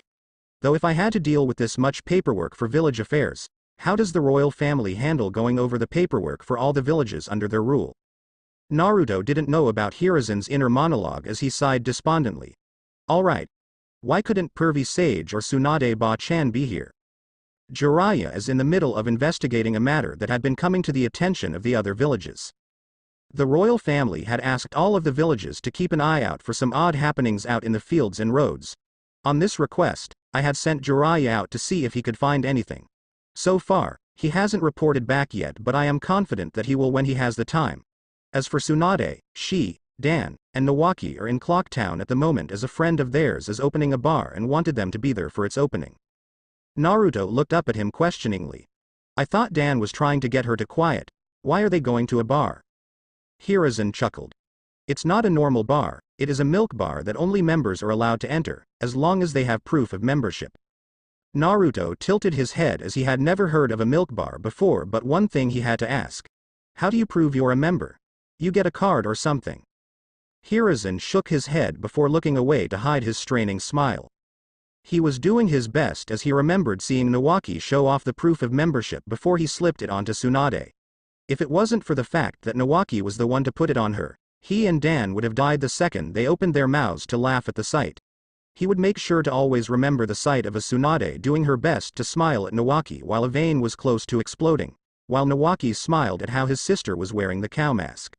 Though if I had to deal with this much paperwork for village affairs, how does the royal family handle going over the paperwork for all the villages under their rule? Naruto didn't know about Hiruzen's inner monologue as he sighed despondently. Alright. Why couldn't Pervy Sage or Tsunade Ba-chan be here? Jiraiya is in the middle of investigating a matter that had been coming to the attention of the other villages. The royal family had asked all of the villages to keep an eye out for some odd happenings out in the fields and roads. On this request, I had sent Jiraiya out to see if he could find anything. So far, he hasn't reported back yet, but I am confident that he will when he has the time. As for Tsunade, she, Dan, and Nawaki are in Clocktown at the moment, as a friend of theirs is opening a bar and wanted them to be there for its opening. Naruto looked up at him questioningly. I thought Dan was trying to get her to quiet. Why are they going to a bar? Hiruzen chuckled. It's not a normal bar, it is a milk bar that only members are allowed to enter, as long as they have proof of membership. Naruto tilted his head as he had never heard of a milk bar before, but one thing he had to ask. How do you prove you're a member? You get a card or something? Hiruzen shook his head before looking away to hide his straining smile. He was doing his best as he remembered seeing Nawaki show off the proof of membership before he slipped it onto Tsunade. If it wasn't for the fact that Nawaki was the one to put it on her, he and Dan would have died the second they opened their mouths to laugh at the sight. He would make sure to always remember the sight of a Tsunade doing her best to smile at Nawaki while a vein was close to exploding, while Nawaki smiled at how his sister was wearing the cow mask.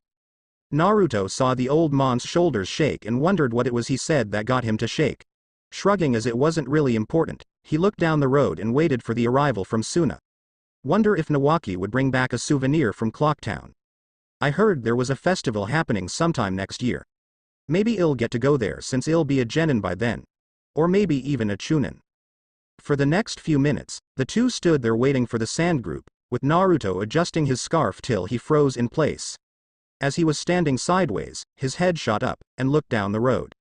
Naruto saw the old man's shoulders shake and wondered what it was he said that got him to shake. Shrugging as it wasn't really important, he looked down the road and waited for the arrival from Suna. Wonder if Nawaki would bring back a souvenir from Clocktown. I heard there was a festival happening sometime next year. Maybe I'll get to go there since I'll be a genin by then. Or maybe even a chunin. For the next few minutes, the two stood there waiting for the sand group, with Naruto adjusting his scarf till he froze in place. As he was standing sideways, his head shot up, and looked down the road.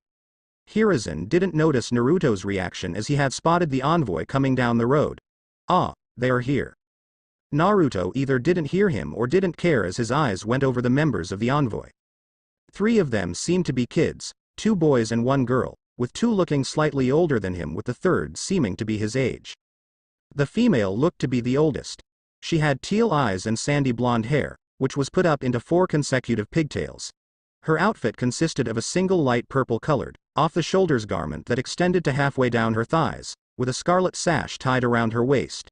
Hiruzen didn't notice Naruto's reaction as he had spotted the envoy coming down the road. Ah, they are here. Naruto either didn't hear him or didn't care as his eyes went over the members of the envoy. 3 of them seemed to be kids, 2 boys and 1 girl, with 2 looking slightly older than him, with the third seeming to be his age. The female looked to be the oldest. She had teal eyes and sandy blonde hair, which was put up into 4 consecutive pigtails. Her outfit consisted of a single light purple-colored, off-the-shoulders garment that extended to halfway down her thighs, with a scarlet sash tied around her waist.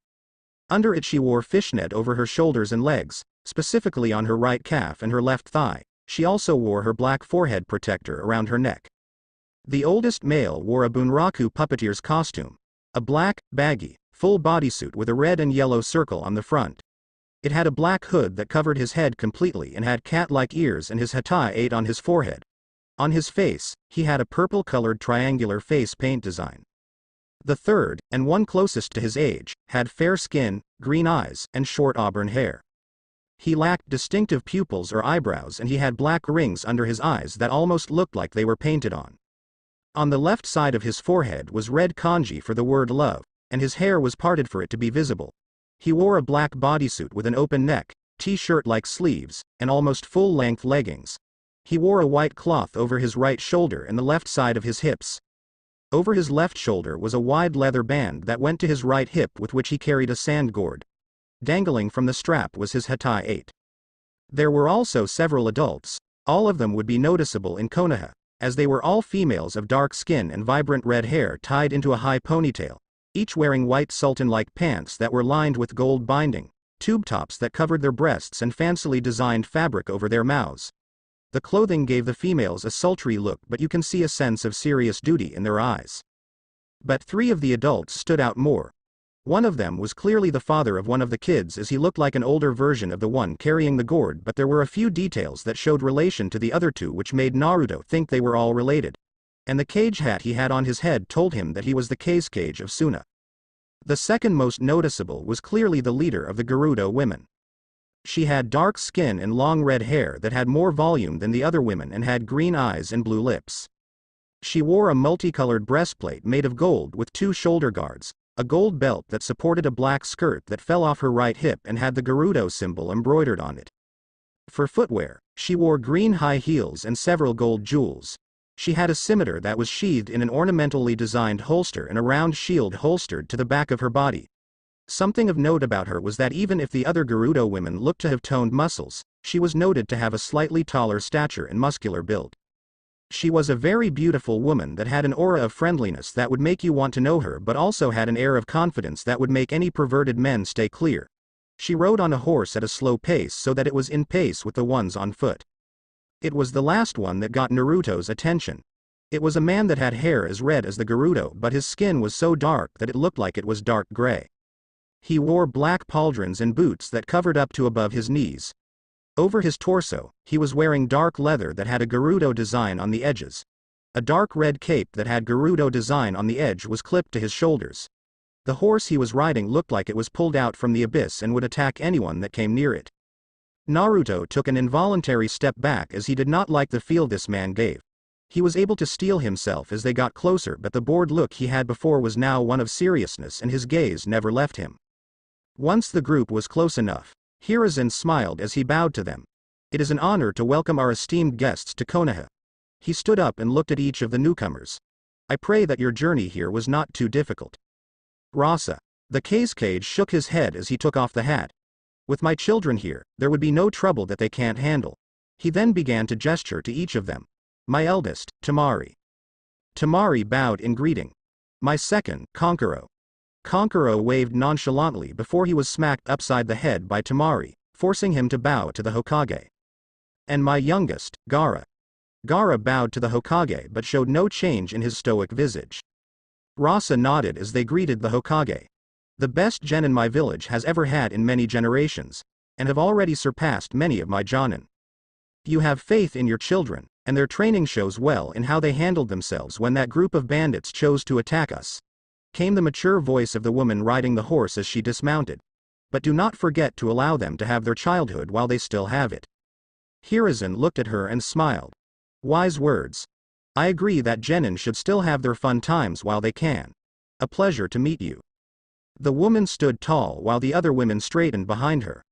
Under it she wore fishnet over her shoulders and legs, specifically on her right calf and her left thigh. She also wore her black forehead protector around her neck. The oldest male wore a Bunraku puppeteer's costume, a black, baggy, full bodysuit with a red and yellow circle on the front. It had a black hood that covered his head completely and had cat-like ears, and his hatae ate on his forehead. On his face, he had a purple-colored triangular face paint design. The third, and one closest to his age, had fair skin, green eyes, and short auburn hair. He lacked distinctive pupils or eyebrows, and he had black rings under his eyes that almost looked like they were painted on. On the left side of his forehead was red kanji for the word love, and his hair was parted for it to be visible. He wore a black bodysuit with an open neck, t-shirt-like sleeves, and almost full-length leggings. He wore a white cloth over his right shoulder and the left side of his hips. Over his left shoulder was a wide leather band that went to his right hip with which he carried a sand gourd. Dangling from the strap was his Hattai 8. There were also several adults. All of them would be noticeable in Konoha, as they were all females of dark skin and vibrant red hair tied into a high ponytail, each wearing white sultan-like pants that were lined with gold binding, tube tops that covered their breasts and fancily designed fabric over their mouths. The clothing gave the females a sultry look, but you can see a sense of serious duty in their eyes. But 3 of the adults stood out more. One of them was clearly the father of one of the kids, as he looked like an older version of the one carrying the gourd, but there were a few details that showed relation to the other 2 which made Naruto think they were all related. And the cage hat he had on his head told him that he was the cage of Suna. The second most noticeable was clearly the leader of the Gerudo women. She had dark skin and long red hair that had more volume than the other women and had green eyes and blue lips. She wore a multicolored breastplate made of gold with 2 shoulder guards, a gold belt that supported a black skirt that fell off her right hip and had the Gerudo symbol embroidered on it. For footwear, she wore green high heels and several gold jewels. She had a scimitar that was sheathed in an ornamentally designed holster and a round shield holstered to the back of her body. Something of note about her was that even if the other Gerudo women looked to have toned muscles, she was noted to have a slightly taller stature and muscular build. She was a very beautiful woman that had an aura of friendliness that would make you want to know her, but also had an air of confidence that would make any perverted men stay clear. She rode on a horse at a slow pace so that it was in pace with the ones on foot. It was the last one that got Naruto's attention. It was a man that had hair as red as the Gerudo, but his skin was so dark that it looked like it was dark gray. He wore black pauldrons and boots that covered up to above his knees. Over his torso, he was wearing dark leather that had a Gerudo design on the edges. A dark red cape that had Gerudo design on the edge was clipped to his shoulders. The horse he was riding looked like it was pulled out from the abyss and would attack anyone that came near it. Naruto took an involuntary step back as he did not like the feel this man gave. He was able to steel himself as they got closer, but the bored look he had before was now one of seriousness and his gaze never left him. Once the group was close enough, Hiruzen smiled as he bowed to them. "It is an honor to welcome our esteemed guests to Konoha." He stood up and looked at each of the newcomers. "I pray that your journey here was not too difficult." Rasa. The cage shook his head as he took off the hat. "With my children here, there would be no trouble that they can't handle." He then began to gesture to each of them. "My eldest, Temari." Temari bowed in greeting. "My second, Kankuro." Kankuro waved nonchalantly before he was smacked upside the head by Temari, forcing him to bow to the Hokage. "And my youngest, Gaara." Gaara bowed to the Hokage but showed no change in his stoic visage. Rasa nodded as they greeted the Hokage. "The best genin my village has ever had in many generations, and have already surpassed many of my jonin. You have faith in your children, and their training shows well in how they handled themselves when that group of bandits chose to attack us," came the mature voice of the woman riding the horse as she dismounted. "But do not forget to allow them to have their childhood while they still have it." Hiruzen looked at her and smiled. "Wise words. I agree that genin should still have their fun times while they can. A pleasure to meet you." The woman stood tall while the other women straightened behind her.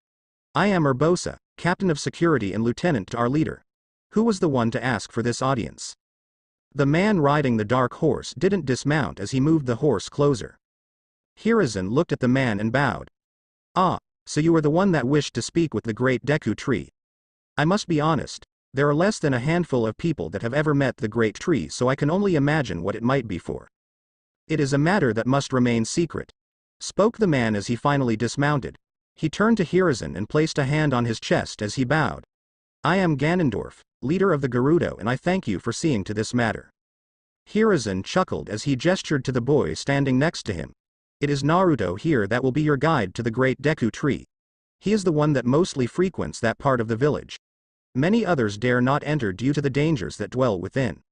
"I am Urbosa, captain of security and lieutenant to our leader." Who was the one to ask for this audience? The man riding the dark horse didn't dismount as he moved the horse closer. Hiruzen looked at the man and bowed. "Ah, so you are the one that wished to speak with the great Deku tree. I must be honest, there are less than a handful of people that have ever met the great tree, so I can only imagine what it might be for. It is a matter that must remain secret," spoke the man as he finally dismounted. He turned to Hiruzen and placed a hand on his chest as he bowed. "I am Ganondorf, leader of the Gerudo, and I thank you for seeing to this matter." Hiruzen chuckled as he gestured to the boy standing next to him. "It is Naruto here that will be your guide to the great Deku tree. He is the one that mostly frequents that part of the village. Many others dare not enter due to the dangers that dwell within."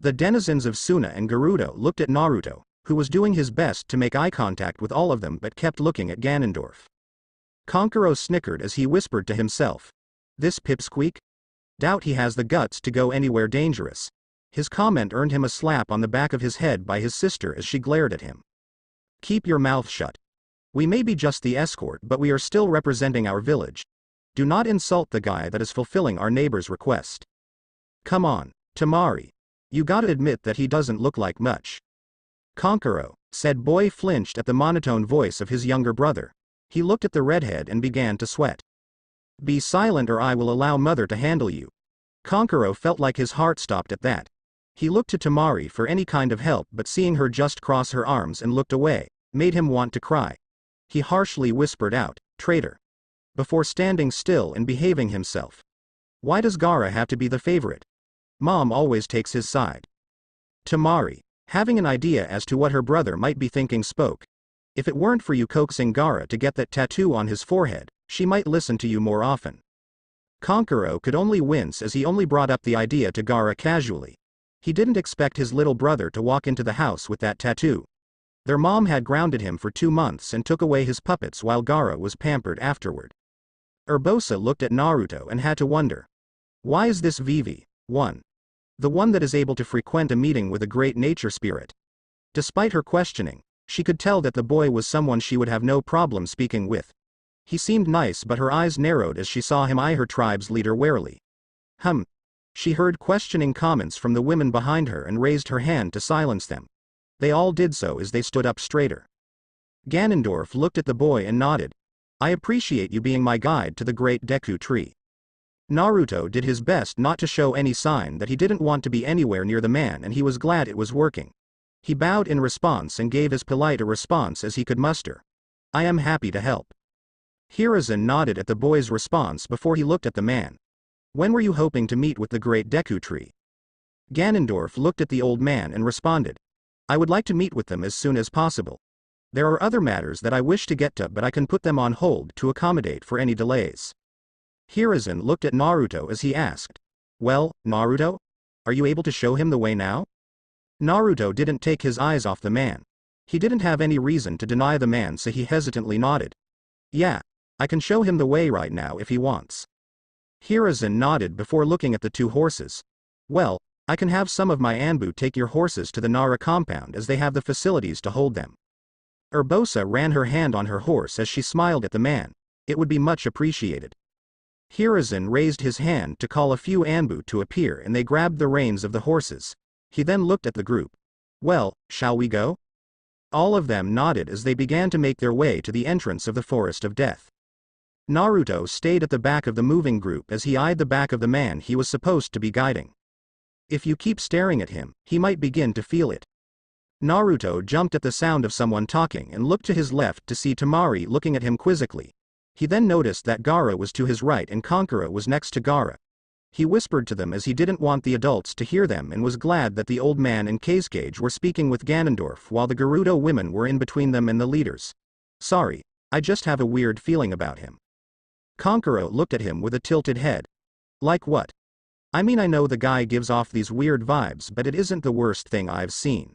The denizens of Suna and Gerudo looked at Naruto, who was doing his best to make eye contact with all of them but kept looking at Ganondorf. Kankuro snickered as he whispered to himself. "This pipsqueak? Doubt he has the guts to go anywhere dangerous." His comment earned him a slap on the back of his head by his sister as she glared at him. Keep your mouth shut. We may be just the escort, but we are still representing our village. Do not insult the guy that is fulfilling our neighbor's request. Come on, Tamari. You gotta admit that he doesn't look like much. Konkoro, said Boy flinched at the monotone voice of his younger brother. He looked at the redhead and began to sweat. Be silent or I will allow mother to handle you. Konkoro felt like his heart stopped at that. He looked to Tamari for any kind of help, but seeing her just cross her arms and looked away, made him want to cry. He harshly whispered out, traitor. Before standing still and behaving himself. Why does Gaara have to be the favorite? Mom always takes his side. Tamari, having an idea as to what her brother might be thinking, spoke. If it weren't for you coaxing Gaara to get that tattoo on his forehead, she might listen to you more often. Konkoro could only wince as he only brought up the idea to Gaara casually. He didn't expect his little brother to walk into the house with that tattoo. Their mom had grounded him for 2 months and took away his puppets while Gaara was pampered afterward. Urbosa looked at Naruto and had to wonder. Why is this Vivi, the one that is able to frequent a meeting with a great nature spirit? Despite her questioning, she could tell that the boy was someone she would have no problem speaking with. He seemed nice, but her eyes narrowed as she saw him eye her tribe's leader warily. She heard questioning comments from the women behind her and raised her hand to silence them. They all did so as they stood up straighter. Ganondorf looked at the boy and nodded. I appreciate you being my guide to the great Deku tree. Naruto did his best not to show any sign that he didn't want to be anywhere near the man, and he was glad it was working. He bowed in response and gave as polite a response as he could muster. I am happy to help. Hiruzen nodded at the boy's response before he looked at the man. When were you hoping to meet with the great Deku tree? Ganondorf looked at the old man and responded. I would like to meet with them as soon as possible. There are other matters that I wish to get to, but I can put them on hold to accommodate for any delays. Hiruzen looked at Naruto as he asked. Well, Naruto? Are you able to show him the way now? Naruto didn't take his eyes off the man. He didn't have any reason to deny the man, so he hesitantly nodded. Yeah, I can show him the way right now if he wants. Hiruzen nodded before looking at the 2 horses. Well, I can have some of my Anbu take your horses to the Nara compound as they have the facilities to hold them. Urbosa ran her hand on her horse as she smiled at the man. It would be much appreciated. Hiruzen raised his hand to call a few Anbu to appear and they grabbed the reins of the horses. He then looked at the group. Well, shall we go? All of them nodded as they began to make their way to the entrance of the Forest of Death. Naruto stayed at the back of the moving group as he eyed the back of the man he was supposed to be guiding. If you keep staring at him, he might begin to feel it. Naruto jumped at the sound of someone talking and looked to his left to see Tamari looking at him quizzically. He then noticed that Gaara was to his right and Konkoro was next to Gaara. He whispered to them as he didn't want the adults to hear them and was glad that the old man and Kazekage were speaking with Ganondorf while the Gerudo women were in between them and the leaders. Sorry, I just have a weird feeling about him. Konkoro looked at him with a tilted head. Like what? I mean, I know the guy gives off these weird vibes, but it isn't the worst thing I've seen.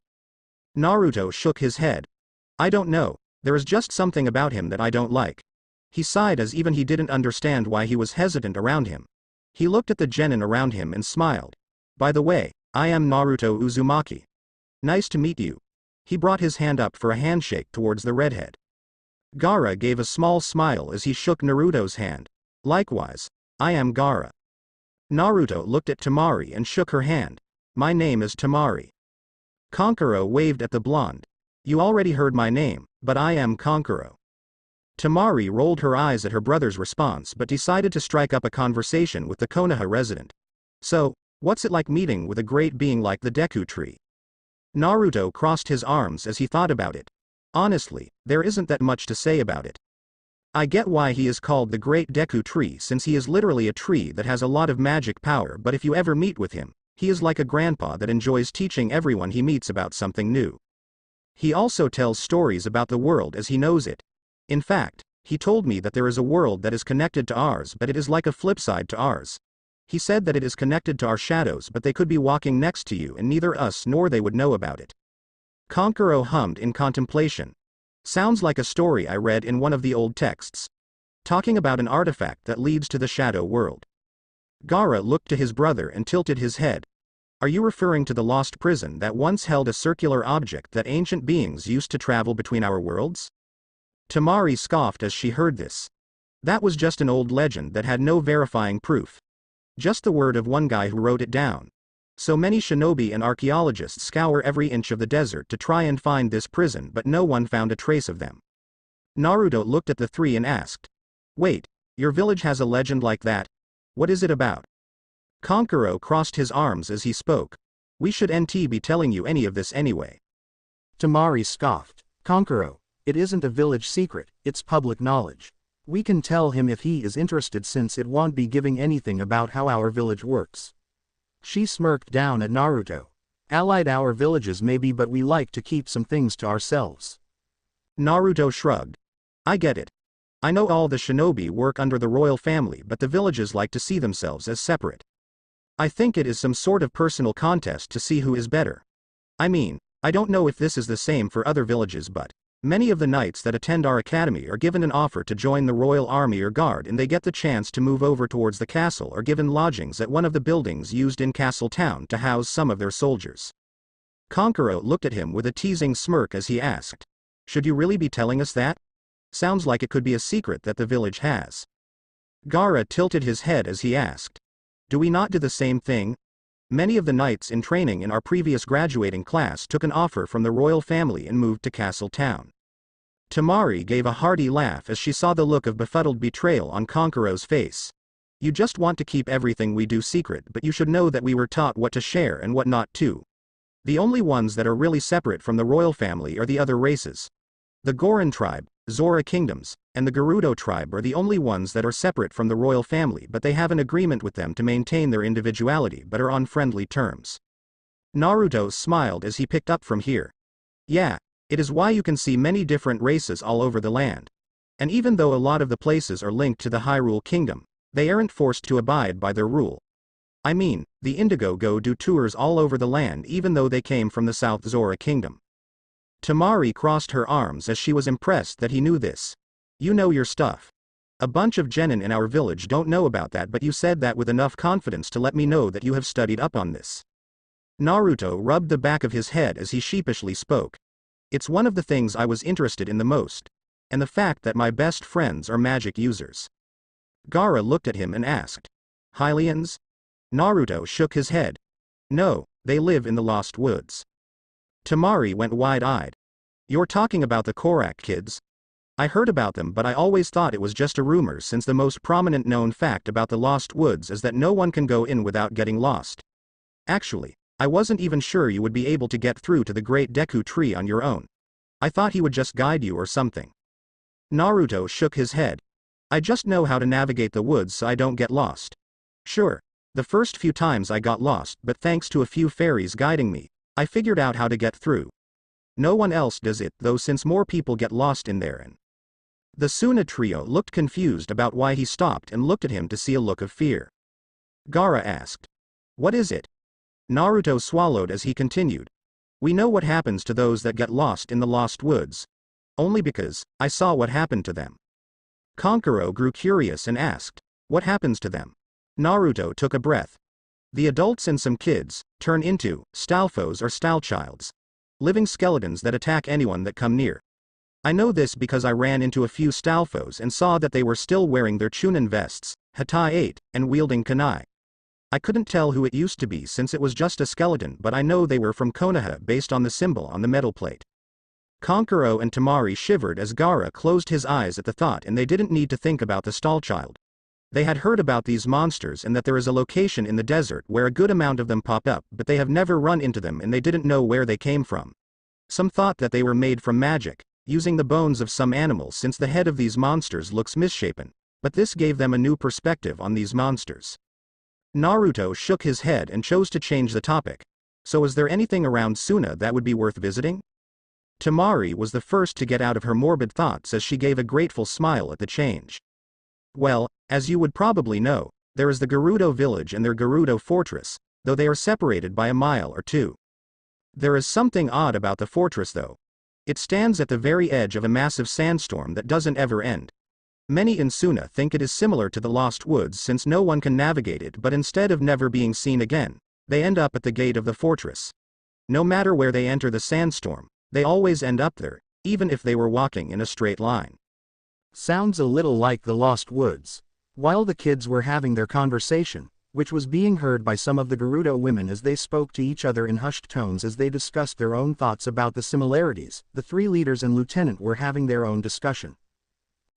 Naruto shook his head. I don't know, there is just something about him that I don't like. He sighed as even he didn't understand why he was hesitant around him. He looked at the genin around him and smiled. By the way, I am Naruto Uzumaki. Nice to meet you. He brought his hand up for a handshake towards the redhead. Gaara gave a small smile as he shook Naruto's hand. Likewise, I am Gaara. Naruto looked at Tamari and shook her hand. My name is Tamari. Konkoro waved at the blonde. You already heard my name, but I am Konkoro. Tamari rolled her eyes at her brother's response but decided to strike up a conversation with the Konoha resident. So, what's it like meeting with a great being like the Deku tree? Naruto crossed his arms as he thought about it. Honestly, there isn't that much to say about it. I get why he is called the Great Deku Tree since he is literally a tree that has a lot of magic power, but if you ever meet with him, he is like a grandpa that enjoys teaching everyone he meets about something new. He also tells stories about the world as he knows it. In fact, he told me that there is a world that is connected to ours, but it is like a flip side to ours. He said that it is connected to our shadows, but they could be walking next to you and neither us nor they would know about it. Konkoro hummed in contemplation. Sounds like a story I read in one of the old texts. Talking about an artifact that leads to the shadow world. Gaara looked to his brother and tilted his head. Are you referring to the lost prison that once held a circular object that ancient beings used to travel between our worlds? Tamari scoffed as she heard this. That was just an old legend that had no verifying proof. Just the word of one guy who wrote it down. So many shinobi and archaeologists scour every inch of the desert to try and find this prison, but no one found a trace of them. Naruto looked at the three and asked. Wait, your village has a legend like that? What is it about? Kankuro crossed his arms as he spoke. We should be telling you any of this anyway. Tamari scoffed. Kankuro, it isn't a village secret, it's public knowledge. We can tell him if he is interested since it won't be giving anything about how our village works. She smirked down at Naruto. Allied our villages maybe, but we like to keep some things to ourselves. Naruto shrugged. I get it. I know all the shinobi work under the royal family, but the villages like to see themselves as separate. I think it is some sort of personal contest to see who is better. I mean, I don't know if this is the same for other villages, but many of the knights that attend our academy are given an offer to join the royal army or guard, and they get the chance to move over towards the castle or given lodgings at one of the buildings used in Castle Town to house some of their soldiers. Kankuro looked at him with a teasing smirk as he asked. Should you really be telling us that? Sounds like it could be a secret that the village has. Gaara tilted his head as he asked. Do we not do the same thing? Many of the knights in training in our previous graduating class took an offer from the royal family and moved to Castle Town. Tamari gave a hearty laugh as she saw the look of befuddled betrayal on Kankuro's face. You just want to keep everything we do secret, but you should know that we were taught what to share and what not to. The only ones that are really separate from the royal family are the other races. The Goron tribe, Zora kingdoms, and the Gerudo tribe are the only ones that are separate from the royal family, but they have an agreement with them to maintain their individuality but are on friendly terms. Naruto smiled as he picked up from here. Yeah, it is why you can see many different races all over the land. And even though a lot of the places are linked to the Hyrule Kingdom, they aren't forced to abide by their rule. I mean, the Indigo go do tours all over the land even though they came from the South Zora Kingdom. Tamari crossed her arms as she was impressed that he knew this. You know your stuff. A bunch of genin in our village don't know about that, but you said that with enough confidence to let me know that you have studied up on this. Naruto rubbed the back of his head as he sheepishly spoke. It's one of the things I was interested in the most. And the fact that my best friends are magic users. Gaara looked at him and asked. Hylians? Naruto shook his head. No, they live in the Lost Woods. Tamari went wide-eyed. You're talking about the Korak kids? I heard about them, but I always thought it was just a rumor, since the most prominent known fact about the Lost Woods is that no one can go in without getting lost. Actually, I wasn't even sure you would be able to get through to the Great Deku Tree on your own. I thought he would just guide you or something. Naruto shook his head. I just know how to navigate the woods so I don't get lost. Sure, the first few times I got lost, but thanks to a few fairies guiding me, I figured out how to get through. No one else does it though, since more people get lost in there. And the Suna trio looked confused about why he stopped and looked at him to see a look of fear. Gaara asked. What is it? Naruto swallowed as he continued. We know what happens to those that get lost in the Lost Woods. Only because I saw what happened to them. Kankuro grew curious and asked. What happens to them? Naruto took a breath. The adults and some kids turn into stalfos or stalchilds. Living skeletons that attack anyone that come near. I know this because I ran into a few stalfos and saw that they were still wearing their chunin vests, hatai 8, and wielding kunai. I couldn't tell who it used to be since it was just a skeleton, but I know they were from Konoha based on the symbol on the metal plate. Kankuro and Tamari shivered as Gaara closed his eyes at the thought, and they didn't need to think about the Stalchild. They had heard about these monsters and that there is a location in the desert where a good amount of them pop up, but they have never run into them and they didn't know where they came from. Some thought that they were made from magic, using the bones of some animals, since the head of these monsters looks misshapen, but this gave them a new perspective on these monsters. Naruto shook his head and chose to change the topic. So is there anything around Suna that would be worth visiting? Tamari was the first to get out of her morbid thoughts as she gave a grateful smile at the change. Well, as you would probably know, there is the Gerudo village and their Gerudo fortress, though they are separated by a mile or two. There is something odd about the fortress though. It stands at the very edge of a massive sandstorm that doesn't ever end. Many in Suna think it is similar to the Lost Woods since no one can navigate it, but instead of never being seen again, they end up at the gate of the fortress. No matter where they enter the sandstorm, they always end up there, even if they were walking in a straight line. Sounds a little like the Lost Woods. While the kids were having their conversation, which was being heard by some of the Gerudo women as they spoke to each other in hushed tones as they discussed their own thoughts about the similarities, the three leaders and lieutenant were having their own discussion.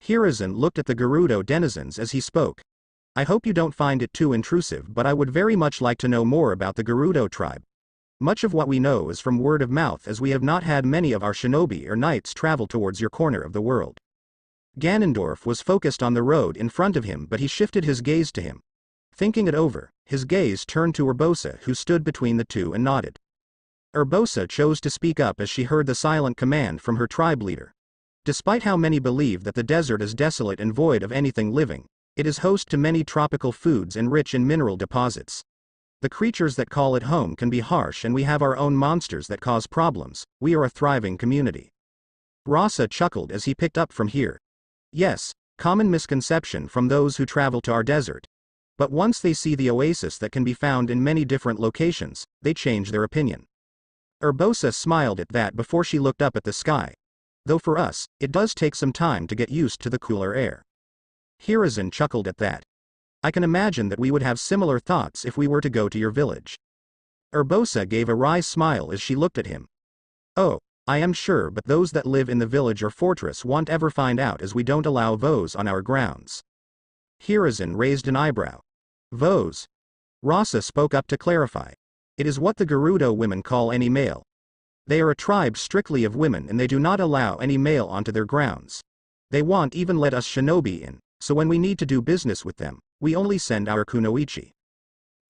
Hiruzen looked at the Gerudo denizens as he spoke. I hope you don't find it too intrusive, but I would very much like to know more about the Gerudo tribe. Much of what we know is from word of mouth, as we have not had many of our shinobi or knights travel towards your corner of the world. Ganondorf was focused on the road in front of him, but he shifted his gaze to him. Thinking it over, his gaze turned to Urbosa, who stood between the two, and nodded. Urbosa chose to speak up as she heard the silent command from her tribe leader. Despite how many believe that the desert is desolate and void of anything living, it is host to many tropical foods and rich in mineral deposits. The creatures that call it home can be harsh, and we have our own monsters that cause problems. We are a thriving community. Rasa chuckled as he picked up from here. Yes, common misconception from those who travel to our desert. But once they see the oasis that can be found in many different locations, they change their opinion. Urbosa smiled at that before she looked up at the sky. Though for us, it does take some time to get used to the cooler air. Hiruzen chuckled at that. I can imagine that we would have similar thoughts if we were to go to your village. Urbosa gave a wry smile as she looked at him. Oh, I am sure, but those that live in the village or fortress won't ever find out, as we don't allow vows on our grounds. Hiruzen raised an eyebrow. Vows? Rasa spoke up to clarify. It is what the Gerudo women call any male. They are a tribe strictly of women, and they do not allow any male onto their grounds. They won't even let us shinobi in, so when we need to do business with them, we only send our kunoichi.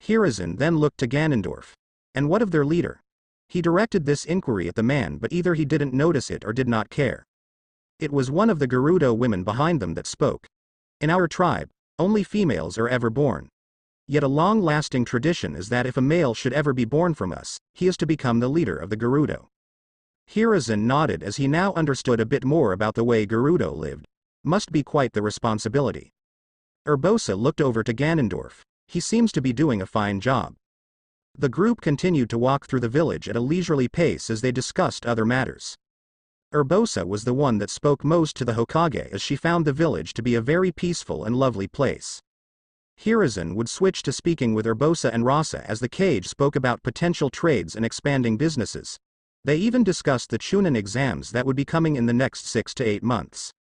Hiruzen then looked to Ganondorf. And what of their leader? He directed this inquiry at the man, but either he didn't notice it or did not care. It was one of the Gerudo women behind them that spoke. In our tribe, only females are ever born. Yet a long-lasting tradition is that if a male should ever be born from us, he is to become the leader of the Gerudo. Hiruzen nodded as he now understood a bit more about the way Gerudo lived. Must be quite the responsibility. Urbosa looked over to Ganondorf. He seems to be doing a fine job. The group continued to walk through the village at a leisurely pace as they discussed other matters. Urbosa was the one that spoke most to the Hokage, as she found the village to be a very peaceful and lovely place. Hiruzen would switch to speaking with Urbosa and Rasa as the Kage spoke about potential trades and expanding businesses. They even discussed the Chunin exams that would be coming in the next 6 to 8 months.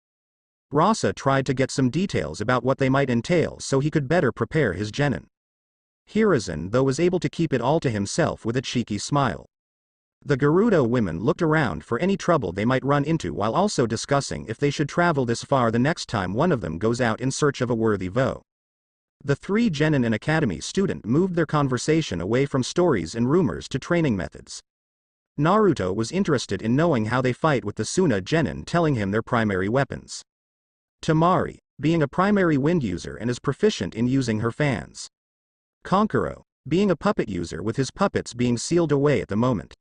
Rasa tried to get some details about what they might entail so he could better prepare his genin. Hiruzen, though, was able to keep it all to himself with a cheeky smile. The Gerudo women looked around for any trouble they might run into, while also discussing if they should travel this far the next time one of them goes out in search of a worthy vow. The three genin and academy student moved their conversation away from stories and rumors to training methods. Naruto was interested in knowing how they fight, with the Suna genin telling him their primary weapons. Tamari, being a primary wind user and is proficient in using her fans. Konkuro, being a puppet user with his puppets being sealed away at the moment.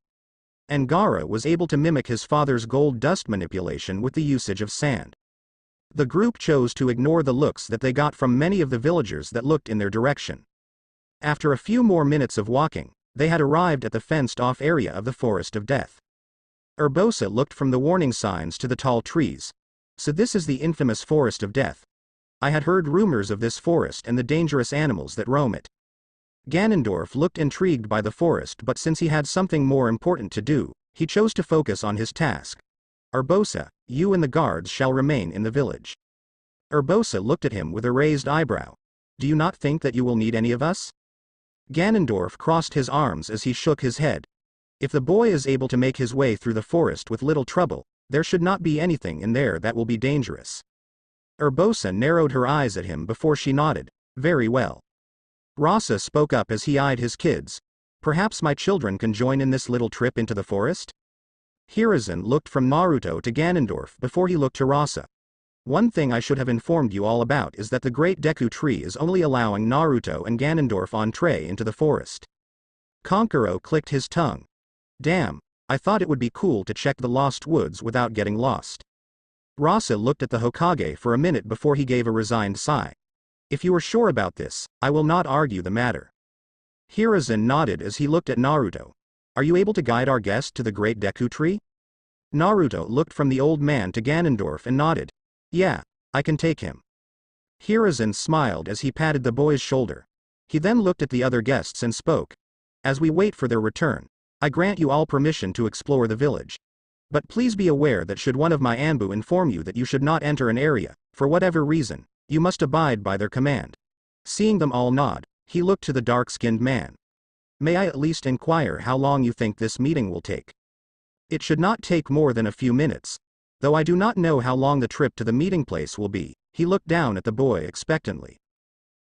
And Gaara was able to mimic his father's gold dust manipulation with the usage of sand. The group chose to ignore the looks that they got from many of the villagers that looked in their direction. After a few more minutes of walking, they had arrived at the fenced-off area of the Forest of Death. Urbosa looked from the warning signs to the tall trees. So this is the infamous Forest of Death. I had heard rumors of this forest and the dangerous animals that roam it. Ganondorf looked intrigued by the forest, but since he had something more important to do, he chose to focus on his task. Urbosa, you and the guards shall remain in the village. Urbosa looked at him with a raised eyebrow. Do you not think that you will need any of us? Ganondorf crossed his arms as he shook his head. If the boy is able to make his way through the forest with little trouble, there should not be anything in there that will be dangerous. Urbosa narrowed her eyes at him before she nodded. Very well. Rasa spoke up as he eyed his kids. Perhaps my children can join in this little trip into the forest? Hiruzen looked from Naruto to Ganondorf before he looked to Rasa. One thing I should have informed you all about is that the Great Deku Tree is only allowing Naruto and Ganondorf entree into the forest. Konkuro clicked his tongue. Damn, I thought it would be cool to check the Lost Woods without getting lost. Rasa looked at the Hokage for a minute before he gave a resigned sigh. If you are sure about this, I will not argue the matter. Hiruzen nodded as he looked at Naruto. Are you able to guide our guest to the great Deku tree? Naruto looked from the old man to Ganondorf and nodded. Yeah, I can take him. Hiruzen smiled as he patted the boy's shoulder. He then looked at the other guests and spoke. As we wait for their return, I grant you all permission to explore the village. But please be aware that should one of my Anbu inform you that you should not enter an area, for whatever reason, you must abide by their command. Seeing them all nod, he looked to the dark-skinned man. May I at least inquire how long you think this meeting will take? It should not take more than a few minutes. Though I do not know how long the trip to the meeting place will be, he looked down at the boy expectantly.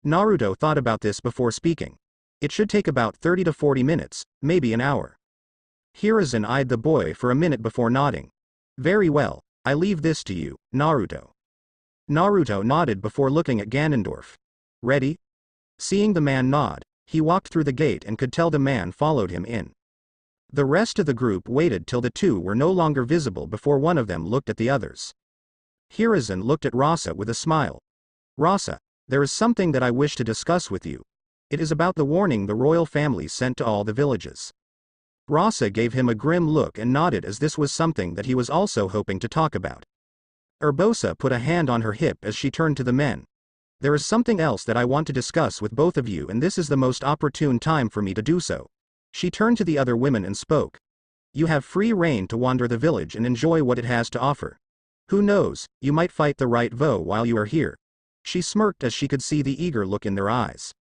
Naruto thought about this before speaking. It should take about 30 to 40 minutes, maybe an hour. Hiruzen eyed the boy for a minute before nodding. Very well, I leave this to you, Naruto. Naruto nodded before looking at Ganondorf. Ready? Seeing the man nod, he walked through the gate and could tell the man followed him in. The rest of the group waited till the two were no longer visible before one of them looked at the others. Hiruzen looked at Rasa with a smile. Rasa, there is something that I wish to discuss with you. It is about the warning the royal family sent to all the villages. Rasa gave him a grim look and nodded as this was something that he was also hoping to talk about. Urbosa put a hand on her hip as she turned to the men. There is something else that I want to discuss with both of you, and this is the most opportune time for me to do so. She turned to the other women and spoke. You have free rein to wander the village and enjoy what it has to offer. Who knows, you might fight the right foe while you are here. She smirked as she could see the eager look in their eyes.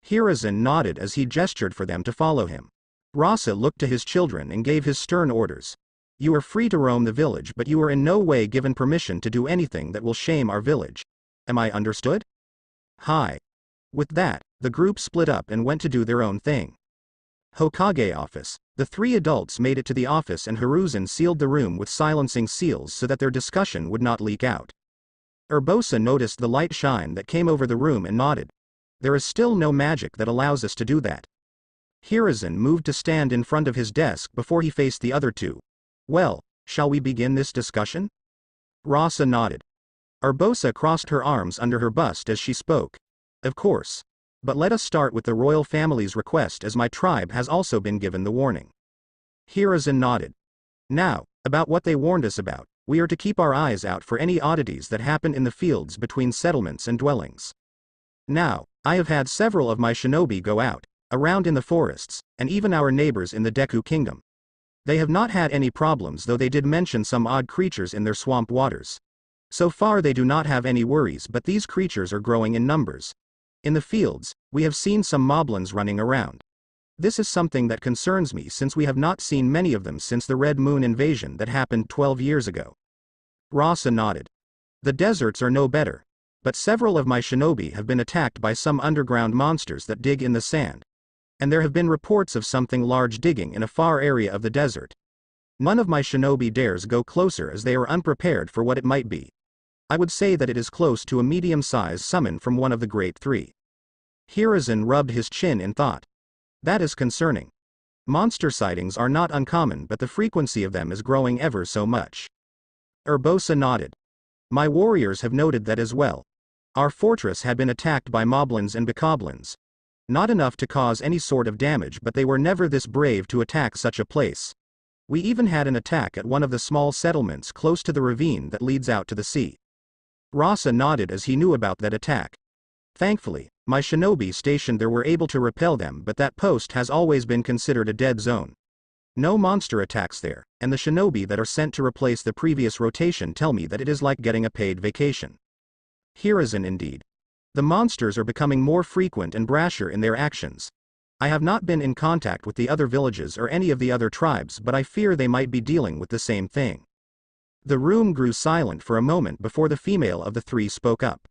Hiruzen nodded as he gestured for them to follow him. Rasa looked to his children and gave his stern orders. You are free to roam the village, but you are in no way given permission to do anything that will shame our village. Am I understood? Hi. With that, the group split up and went to do their own thing. Hokage office. The three adults made it to the office and Hiruzen sealed the room with silencing seals so that their discussion would not leak out. Urbosa noticed the light shine that came over the room and nodded. There is still no magic that allows us to do that. Hiruzen moved to stand in front of his desk before he faced the other two. Well, shall we begin this discussion? Rasa nodded. Urbosa crossed her arms under her bust as she spoke. Of course. But let us start with the royal family's request, as my tribe has also been given the warning. Hiruzen nodded. Now, about what they warned us about, we are to keep our eyes out for any oddities that happen in the fields between settlements and dwellings. Now, I have had several of my shinobi go out, around in the forests, and even our neighbors in the Deku Kingdom. They have not had any problems, though they did mention some odd creatures in their swamp waters. So far they do not have any worries, but these creatures are growing in numbers. In the fields, we have seen some moblins running around. This is something that concerns me since we have not seen many of them since the Red Moon invasion that happened 12 years ago. Rasa nodded. The deserts are no better. But several of my shinobi have been attacked by some underground monsters that dig in the sand. And there have been reports of something large digging in a far area of the desert. None of my shinobi dares go closer as they are unprepared for what it might be. I would say that it is close to a medium-sized summon from one of the Great Three. Hiruzen rubbed his chin in thought. That is concerning. Monster sightings are not uncommon, but the frequency of them is growing ever so much. Urbosa nodded. My warriors have noted that as well. Our fortress had been attacked by moblins and bokoblins. Not enough to cause any sort of damage, but they were never this brave to attack such a place. We even had an attack at one of the small settlements close to the ravine that leads out to the sea. Rasa nodded as he knew about that attack. Thankfully, my shinobi stationed there were able to repel them, but that post has always been considered a dead zone. No monster attacks there, and the shinobi that are sent to replace the previous rotation tell me that it is like getting a paid vacation. Hiruzen indeed. The monsters are becoming more frequent and brasher in their actions. I have not been in contact with the other villages or any of the other tribes, but I fear they might be dealing with the same thing. The room grew silent for a moment before the female of the three spoke up.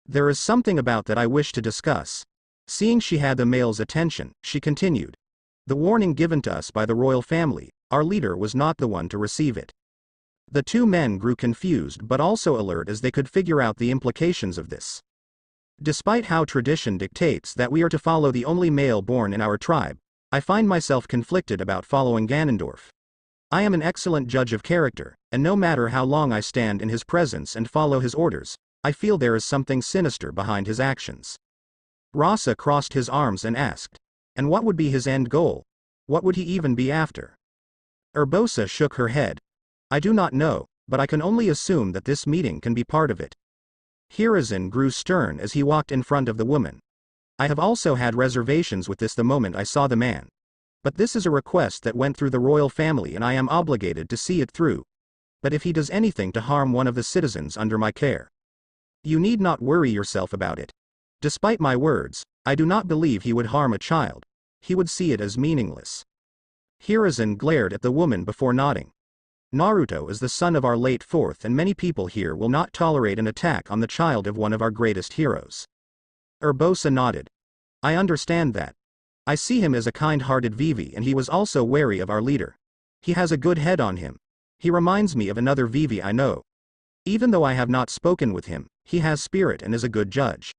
There is something about that I wish to discuss. Seeing she had the male's attention, she continued. The warning given to us by the royal family, our leader was not the one to receive it. The two men grew confused but also alert as they could figure out the implications of this. Despite how tradition dictates that we are to follow the only male born in our tribe, I find myself conflicted about following Ganondorf. I am an excellent judge of character, and no matter how long I stand in his presence and follow his orders, I feel there is something sinister behind his actions. Rasa crossed his arms and asked. And what would be his end goal? What would he even be after? Urbosa shook her head. I do not know, but I can only assume that this meeting can be part of it. Hiruzen grew stern as he walked in front of the woman. I have also had reservations with this the moment I saw the man. But this is a request that went through the royal family and I am obligated to see it through. But if he does anything to harm one of the citizens under my care, you need not worry yourself about it. Despite my words, I do not believe he would harm a child. He would see it as meaningless. Hiruzen glared at the woman before nodding. Naruto is the son of our late fourth and many people here will not tolerate an attack on the child of one of our greatest heroes. Urbosa nodded. I understand that. I see him as a kind-hearted Vivi and he was also wary of our leader. He has a good head on him. He reminds me of another Vivi I know. Even though I have not spoken with him, he has spirit and is a good judge.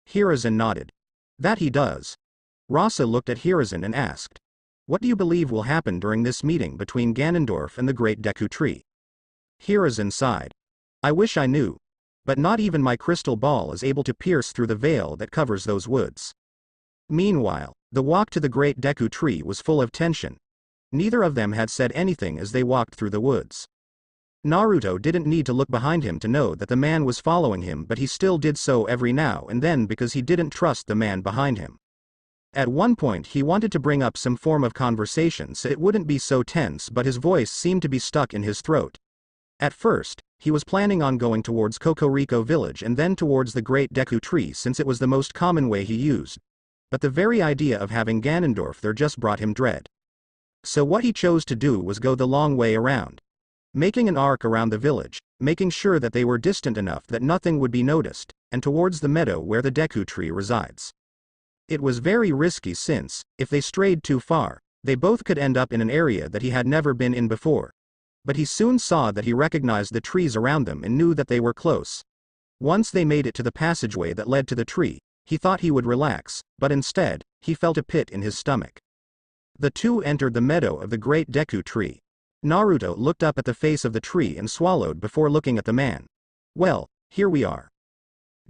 Hiruzen nodded. That he does. Rasa looked at Hiruzen and asked. What do you believe will happen during this meeting between Ganondorf and the Great Deku Tree? Hiruzen sighed. I wish I knew. But not even my crystal ball is able to pierce through the veil that covers those woods. Meanwhile, the walk to the Great Deku Tree was full of tension. Neither of them had said anything as they walked through the woods. Naruto didn't need to look behind him to know that the man was following him, but he still did so every now and then because he didn't trust the man behind him. At one point he wanted to bring up some form of conversation so it wouldn't be so tense, but his voice seemed to be stuck in his throat. At first, he was planning on going towards Kokoriko village and then towards the Great Deku Tree since it was the most common way he used. But the very idea of having Ganondorf there just brought him dread. So what he chose to do was go the long way around. Making an arc around the village, making sure that they were distant enough that nothing would be noticed, and towards the meadow where the Deku Tree resides. It was very risky since, if they strayed too far, they both could end up in an area that he had never been in before. But he soon saw that he recognized the trees around them and knew that they were close. Once they made it to the passageway that led to the tree, he thought he would relax, but instead, he felt a pit in his stomach. The two entered the meadow of the Great Deku Tree. Naruto looked up at the face of the tree and swallowed before looking at the man. Well, here we are.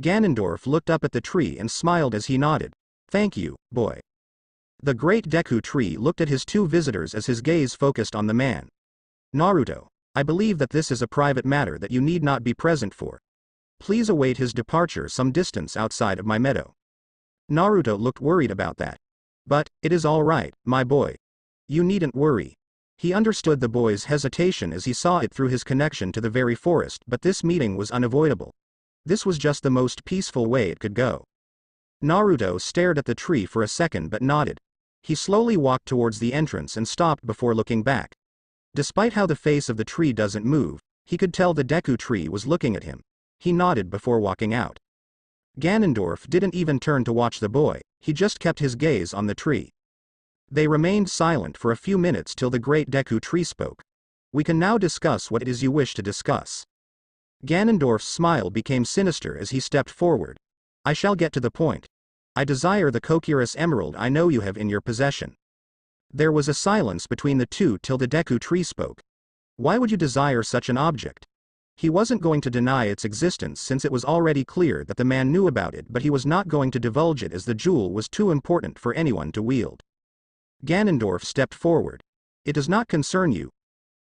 Ganondorf looked up at the tree and smiled as he nodded. Thank you, boy. The Great Deku Tree looked at his two visitors as his gaze focused on the man. Naruto, I believe that this is a private matter that you need not be present for. Please await his departure some distance outside of my meadow. Naruto looked worried about that. But, it is all right, my boy. You needn't worry. He understood the boy's hesitation as he saw it through his connection to the very forest, but this meeting was unavoidable. This was just the most peaceful way it could go. Naruto stared at the tree for a second but nodded. He slowly walked towards the entrance and stopped before looking back. Despite how the face of the tree doesn't move, he could tell the Deku Tree was looking at him. He nodded before walking out. Ganondorf didn't even turn to watch the boy, he just kept his gaze on the tree. They remained silent for a few minutes till the Great Deku Tree spoke. We can now discuss what it is you wish to discuss. Ganondorf's smile became sinister as he stepped forward. I shall get to the point. I desire the Kokirus Emerald I know you have in your possession. There was a silence between the two till the Deku Tree spoke. Why would you desire such an object? He wasn't going to deny its existence since it was already clear that the man knew about it, but he was not going to divulge it as the jewel was too important for anyone to wield. Ganondorf stepped forward. It does not concern you.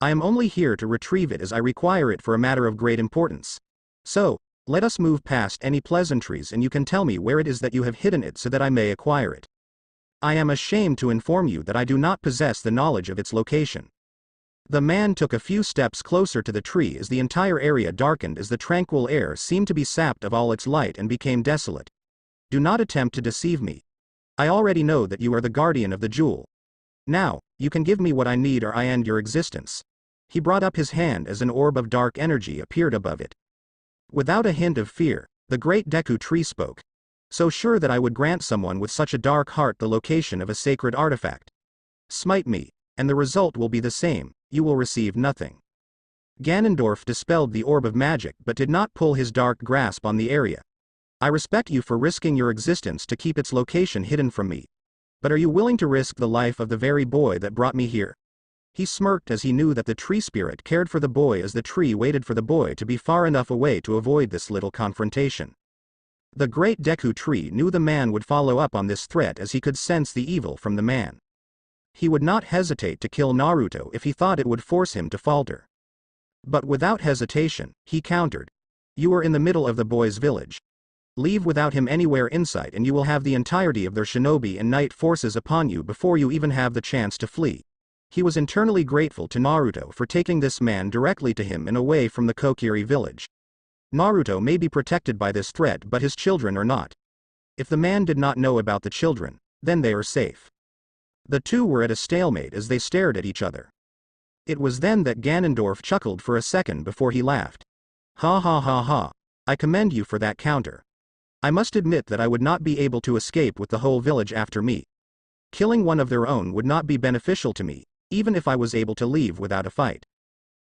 I am only here to retrieve it as I require it for a matter of great importance. So, let us move past any pleasantries and you can tell me where it is that you have hidden it so that I may acquire it. I am ashamed to inform you that I do not possess the knowledge of its location. The man took a few steps closer to the tree as the entire area darkened as the tranquil air seemed to be sapped of all its light and became desolate. Do not attempt to deceive me. I already know that you are the guardian of the jewel. Now, you can give me what I need or I end your existence. He brought up his hand as an orb of dark energy appeared above it. Without a hint of fear, the Great Deku Tree spoke. So sure that I would grant someone with such a dark heart the location of a sacred artifact. Smite me, and the result will be the same, you will receive nothing. Ganondorf dispelled the orb of magic but did not pull his dark grasp on the area. I respect you for risking your existence to keep its location hidden from me. But are you willing to risk the life of the very boy that brought me here? He smirked as he knew that the tree spirit cared for the boy as the tree waited for the boy to be far enough away to avoid this little confrontation. The great Deku Tree knew the man would follow up on this threat as he could sense the evil from the man. He would not hesitate to kill Naruto if he thought it would force him to falter. But without hesitation, he countered. You are in the middle of the boy's village. Leave without him anywhere in sight and you will have the entirety of their shinobi and knight forces upon you before you even have the chance to flee. He was internally grateful to Naruto for taking this man directly to him and away from the Kokiri village. Naruto may be protected by this threat but his children are not. If the man did not know about the children, then they are safe. The two were at a stalemate as they stared at each other. It was then that Ganondorf chuckled for a second before he laughed. Ha ha ha ha, I commend you for that counter. I must admit that I would not be able to escape with the whole village after me. Killing one of their own would not be beneficial to me, even if I was able to leave without a fight.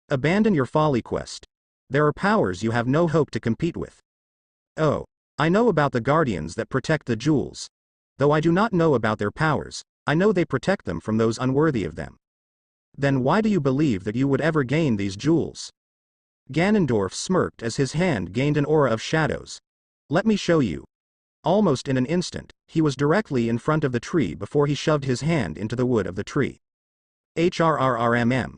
Abandon your folly quest. There are powers you have no hope to compete with. Oh, I know about the guardians that protect the jewels. Though I do not know about their powers, I know they protect them from those unworthy of them. Then why do you believe that you would ever gain these jewels? Ganondorf smirked as his hand gained an aura of shadows. Let me show you. Almost in an instant, he was directly in front of the tree before he shoved his hand into the wood of the tree. HRRRMM.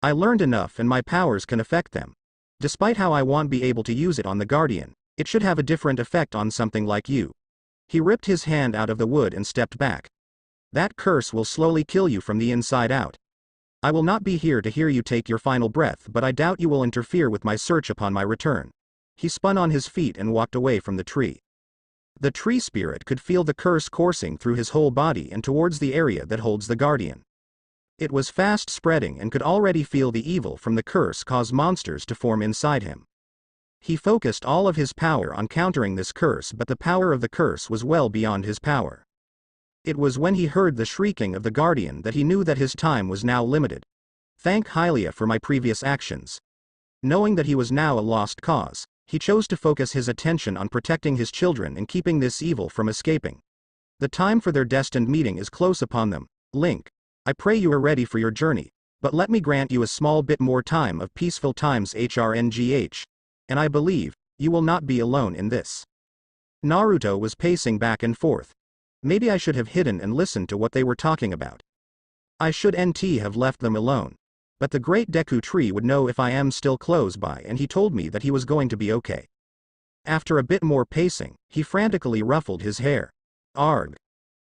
I learned enough and my powers can affect them. Despite how I won't be able to use it on the Guardian, it should have a different effect on something like you. He ripped his hand out of the wood and stepped back. That curse will slowly kill you from the inside out. I will not be here to hear you take your final breath but I doubt you will interfere with my search upon my return. He spun on his feet and walked away from the tree. The tree spirit could feel the curse coursing through his whole body and towards the area that holds the Guardian. It was fast spreading and could already feel the evil from the curse cause monsters to form inside him. He focused all of his power on countering this curse but the power of the curse was well beyond his power. It was when he heard the shrieking of the Guardian that he knew that his time was now limited. Thank Hylia for my previous actions. Knowing that he was now a lost cause, he chose to focus his attention on protecting his children and keeping this evil from escaping. The time for their destined meeting is close upon them. Link, I pray you are ready for your journey, but let me grant you a small bit more time of peaceful times HRNGH. And I believe, you will not be alone in this. Naruto was pacing back and forth. Maybe I should have hidden and listened to what they were talking about. I should have left them alone. But the great Deku Tree would know if I am still close by and he told me that he was going to be okay. After a bit more pacing, he frantically ruffled his hair. Arg.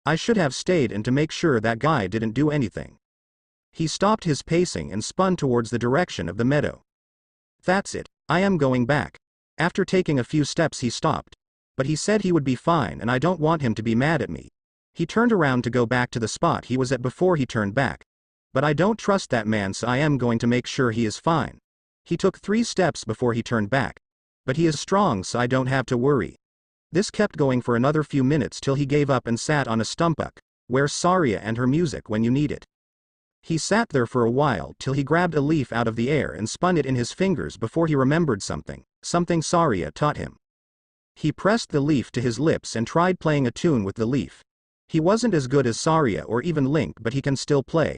I should have stayed and to make sure that guy didn't do anything. He stopped his pacing and spun towards the direction of the meadow. That's it, I am going back. After taking a few steps he stopped. But he said he would be fine and I don't want him to be mad at me. He turned around to go back to the spot he was at before he turned back. But I don't trust that man so I am going to make sure he is fine. He took 3 steps before he turned back. But he is strong so I don't have to worry. This kept going for another few minutes till he gave up and sat on a stumpuck. Where's Saria and her music when you need it? He sat there for a while till he grabbed a leaf out of the air and spun it in his fingers before he remembered something Saria taught him. He pressed the leaf to his lips and tried playing a tune with the leaf. He wasn't as good as Saria or even Link but he can still play.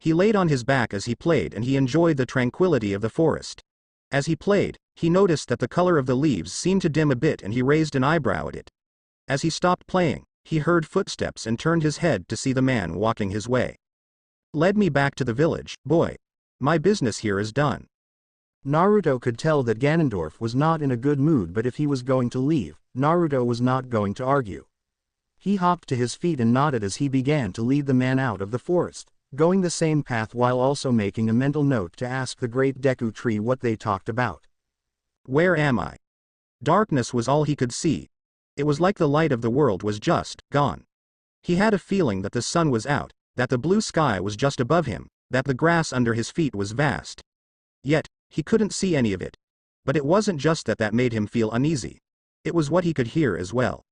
He laid on his back as he played and he enjoyed the tranquility of the forest. As he played, he noticed that the color of the leaves seemed to dim a bit and he raised an eyebrow at it. As he stopped playing, he heard footsteps and turned his head to see the man walking his way. Led me back to the village, boy. My business here is done. Naruto could tell that Ganondorf was not in a good mood but if he was going to leave, Naruto was not going to argue. He hopped to his feet and nodded as he began to lead the man out of the forest, going the same path while also making a mental note to ask the great Deku Tree what they talked about. Where am I? Darkness was all he could see. It was like the light of the world was just gone. He had a feeling that the sun was out, that the blue sky was just above him, that the grass under his feet was vast. Yet, he couldn't see any of it. But it wasn't just that made him feel uneasy. It was what he could hear as well.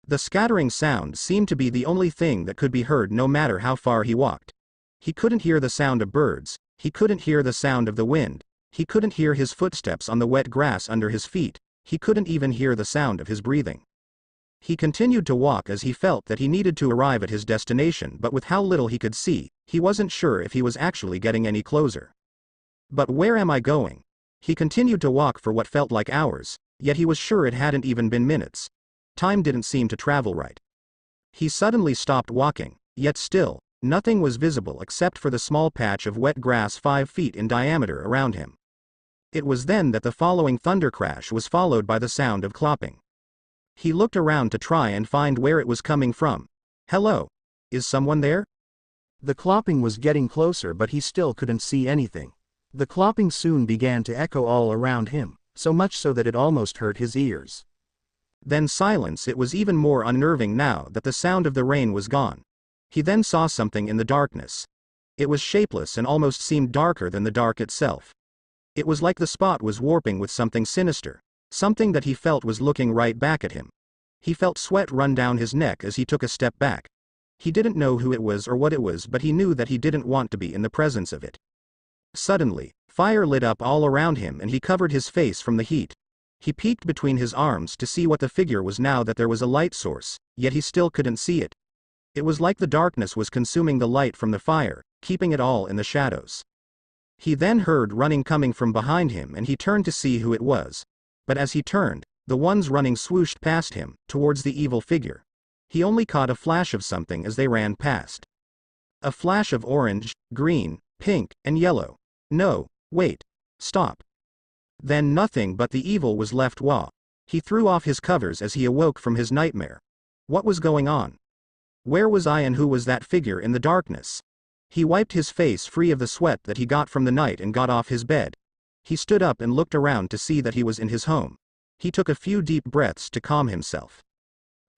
The scattering sound seemed to be the only thing that could be heard no matter how far he walked. He couldn't hear the sound of birds, he couldn't hear the sound of the wind, he couldn't hear his footsteps on the wet grass under his feet, he couldn't even hear the sound of his breathing. He continued to walk as he felt that he needed to arrive at his destination but with how little he could see, he wasn't sure if he was actually getting any closer. But where am I going? He continued to walk for what felt like hours, yet he was sure it hadn't even been minutes. time didn't seem to travel right. He suddenly stopped walking, yet still, nothing was visible except for the small patch of wet grass 5 feet in diameter around him. It was then that the following thunder crash was followed by the sound of clopping. He looked around to try and find where it was coming from. Hello? Is someone there? The clopping was getting closer, but he still couldn't see anything. The clopping soon began to echo all around him, so much so that it almost hurt his ears. Then silence. It was even more unnerving now that the sound of the rain was gone. He then saw something in the darkness. It was shapeless and almost seemed darker than the dark itself. It was like the spot was warping with something sinister, something that he felt was looking right back at him. He felt sweat run down his neck as he took a step back. He didn't know who it was or what it was, but he knew that he didn't want to be in the presence of it. Suddenly, fire lit up all around him and he covered his face from the heat. He peeked between his arms to see what the figure was now that there was a light source, yet he still couldn't see it. It was like the darkness was consuming the light from the fire, keeping it all in the shadows. He then heard running coming from behind him and he turned to see who it was. But as he turned, the ones running swooshed past him, towards the evil figure. He only caught a flash of something as they ran past. A flash of orange, green, pink, and yellow. No, wait. Stop. Then nothing but the evil was left. He threw off his covers as he awoke from his nightmare. What was going on? Where was I and who was that figure in the darkness? He wiped his face free of the sweat that he got from the night and got off his bed. He stood up and looked around to see that he was in his home. He took a few deep breaths to calm himself.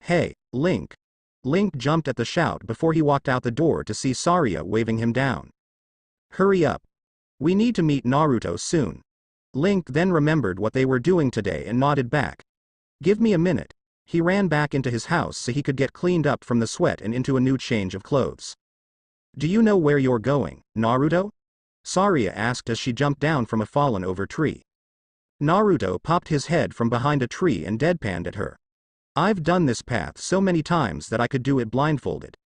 Hey, Link. Link jumped at the shout before he walked out the door to see Saria waving him down. Hurry up. We need to meet Naruto soon. Link then remembered what they were doing today and nodded back. Give me a minute. He ran back into his house so he could get cleaned up from the sweat and into a new change of clothes. Do you know where you're going, Naruto? Saria asked as she jumped down from a fallen over tree. Naruto popped his head from behind a tree and deadpanned at her. I've done this path so many times that I could do it blindfolded.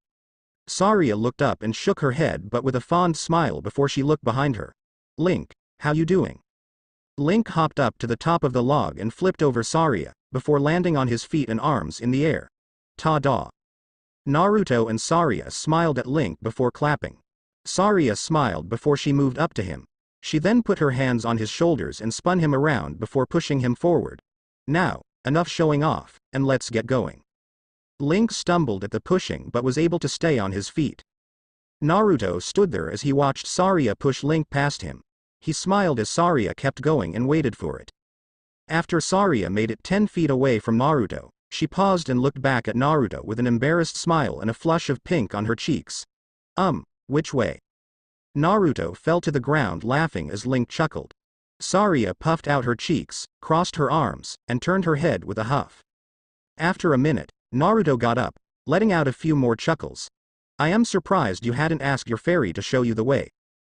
Saria looked up and shook her head but with a fond smile before she looked behind her. Link, how you doing? Link hopped up to the top of the log and flipped over Saria, before landing on his feet and arms in the air. Ta-da! Naruto and Saria smiled at Link before clapping. Saria smiled before she moved up to him. She then put her hands on his shoulders and spun him around before pushing him forward. Now, enough showing off, and let's get going. Link stumbled at the pushing but was able to stay on his feet. Naruto stood there as he watched Saria push Link past him. He smiled as Saria kept going and waited for it. After Saria made it 10 feet away from Naruto, she paused and looked back at Naruto with an embarrassed smile and a flush of pink on her cheeks. Which way? Naruto fell to the ground laughing as Link chuckled. Saria puffed out her cheeks, crossed her arms, and turned her head with a huff. After a minute, Naruto got up, letting out a few more chuckles. I am surprised you hadn't asked your fairy to show you the way.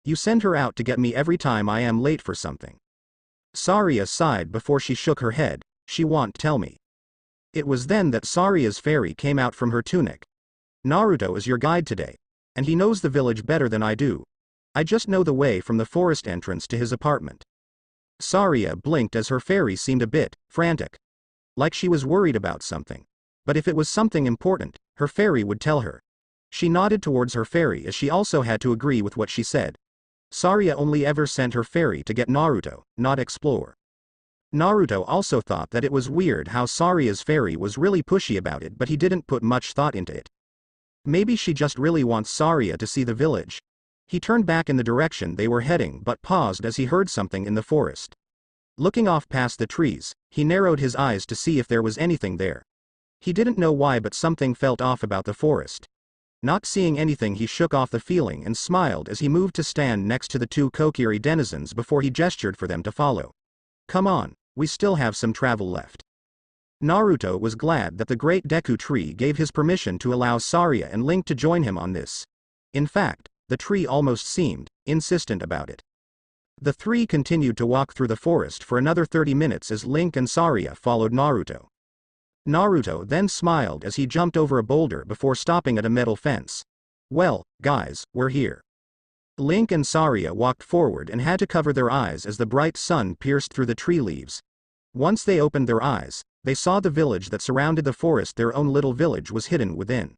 You send her out to get me every time I am late for something. Saria sighed before she shook her head. She won't tell me. It was then that Saria's fairy came out from her tunic. Naruto is your guide today, and he knows the village better than I do. I just know the way from the forest entrance to his apartment. Saria blinked as her fairy seemed a bit frantic. Like she was worried about something. But if it was something important, her fairy would tell her. She nodded towards her fairy as she also had to agree with what she said. Saria only ever sent her fairy to get Naruto, not explore. Naruto also thought that it was weird how Saria's fairy was really pushy about it, but he didn't put much thought into it. Maybe she just really wants Saria to see the village. He turned back in the direction they were heading but paused as he heard something in the forest. Looking off past the trees, he narrowed his eyes to see if there was anything there. He didn't know why, but something felt off about the forest. Not seeing anything, he shook off the feeling and smiled as he moved to stand next to the two Kokiri denizens before he gestured for them to follow. Come on, we still have some travel left. Naruto was glad that the great Deku tree gave his permission to allow Saria and Link to join him on this. In fact, the tree almost seemed insistent about it. The three continued to walk through the forest for another 30 minutes as Link and Saria followed Naruto. Naruto then smiled as he jumped over a boulder before stopping at a metal fence. Well, guys, we're here. Link and Saria walked forward and had to cover their eyes as the bright sun pierced through the tree leaves. Once they opened their eyes, they saw the village that surrounded the forest. Their own little village was hidden within.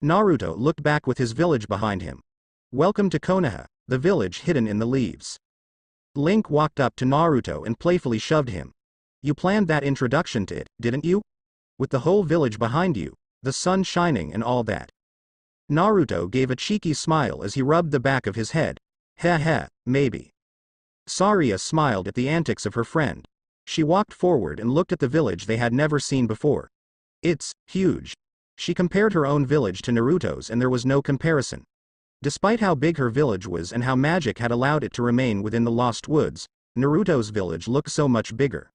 Naruto looked back with his village behind him. Welcome to Konoha, the village hidden in the leaves. Link walked up to Naruto and playfully shoved him. You planned that introduction to it, didn't you? With the whole village behind you, the sun shining and all that. Naruto gave a cheeky smile as he rubbed the back of his head. Heh heh, maybe. Saria smiled at the antics of her friend. She walked forward and looked at the village they had never seen before. It's huge. She compared her own village to Naruto's and there was no comparison. Despite how big her village was and how magic had allowed it to remain within the Lost Woods, Naruto's village looked so much bigger.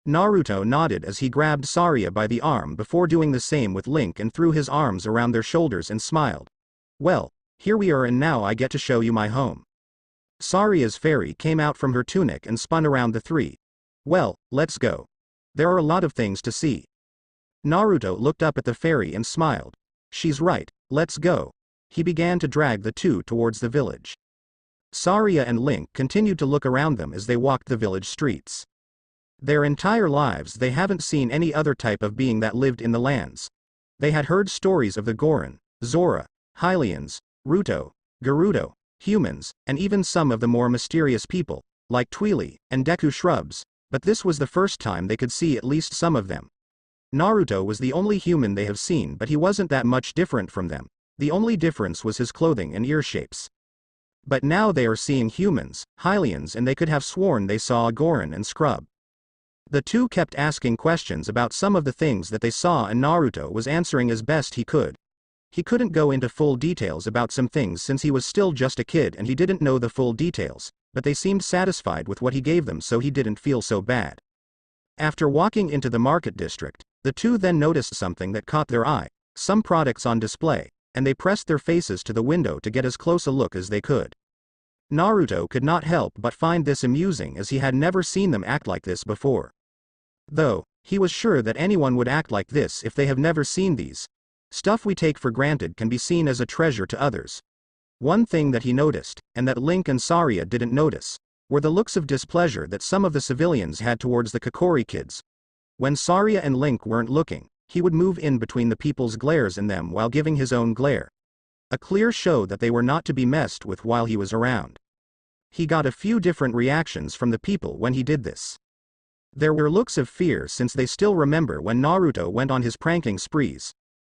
Naruto nodded as he grabbed Saria by the arm before doing the same with Link and threw his arms around their shoulders and smiled. Well, here we are and now I get to show you my home. Saria's fairy came out from her tunic and spun around the three. Well, let's go. There are a lot of things to see. Naruto looked up at the fairy and smiled. She's right, let's go. He began to drag the two towards the village. Saria and Link continued to look around them as they walked the village streets. Their entire lives they haven't seen any other type of being that lived in the lands. They had heard stories of the Goron, Zora, Hylians, Ruto, Gerudo, humans, and even some of the more mysterious people, like Tweely and Deku shrubs, but this was the first time they could see at least some of them. Naruto was the only human they have seen, but he wasn't that much different from them. The only difference was his clothing and ear shapes. But now they are seeing humans, Hylians, and they could have sworn they saw a Goron and Scrub. The two kept asking questions about some of the things that they saw and Naruto was answering as best he could. He couldn't go into full details about some things since he was still just a kid and he didn't know the full details, but they seemed satisfied with what he gave them so he didn't feel so bad. After walking into the market district, the two then noticed something that caught their eye, some products on display, and they pressed their faces to the window to get as close a look as they could. Naruto could not help but find this amusing as he had never seen them act like this before. Though, he was sure that anyone would act like this if they have never seen these. Stuff we take for granted can be seen as a treasure to others. One thing that he noticed, and that Link and Saria didn't notice, were the looks of displeasure that some of the civilians had towards the Kokori kids. When Saria and Link weren't looking, he would move in between the people's glares and them while giving his own glare. A clear show that they were not to be messed with while he was around. He got a few different reactions from the people when he did this. There were looks of fear since they still remember when Naruto went on his pranking sprees.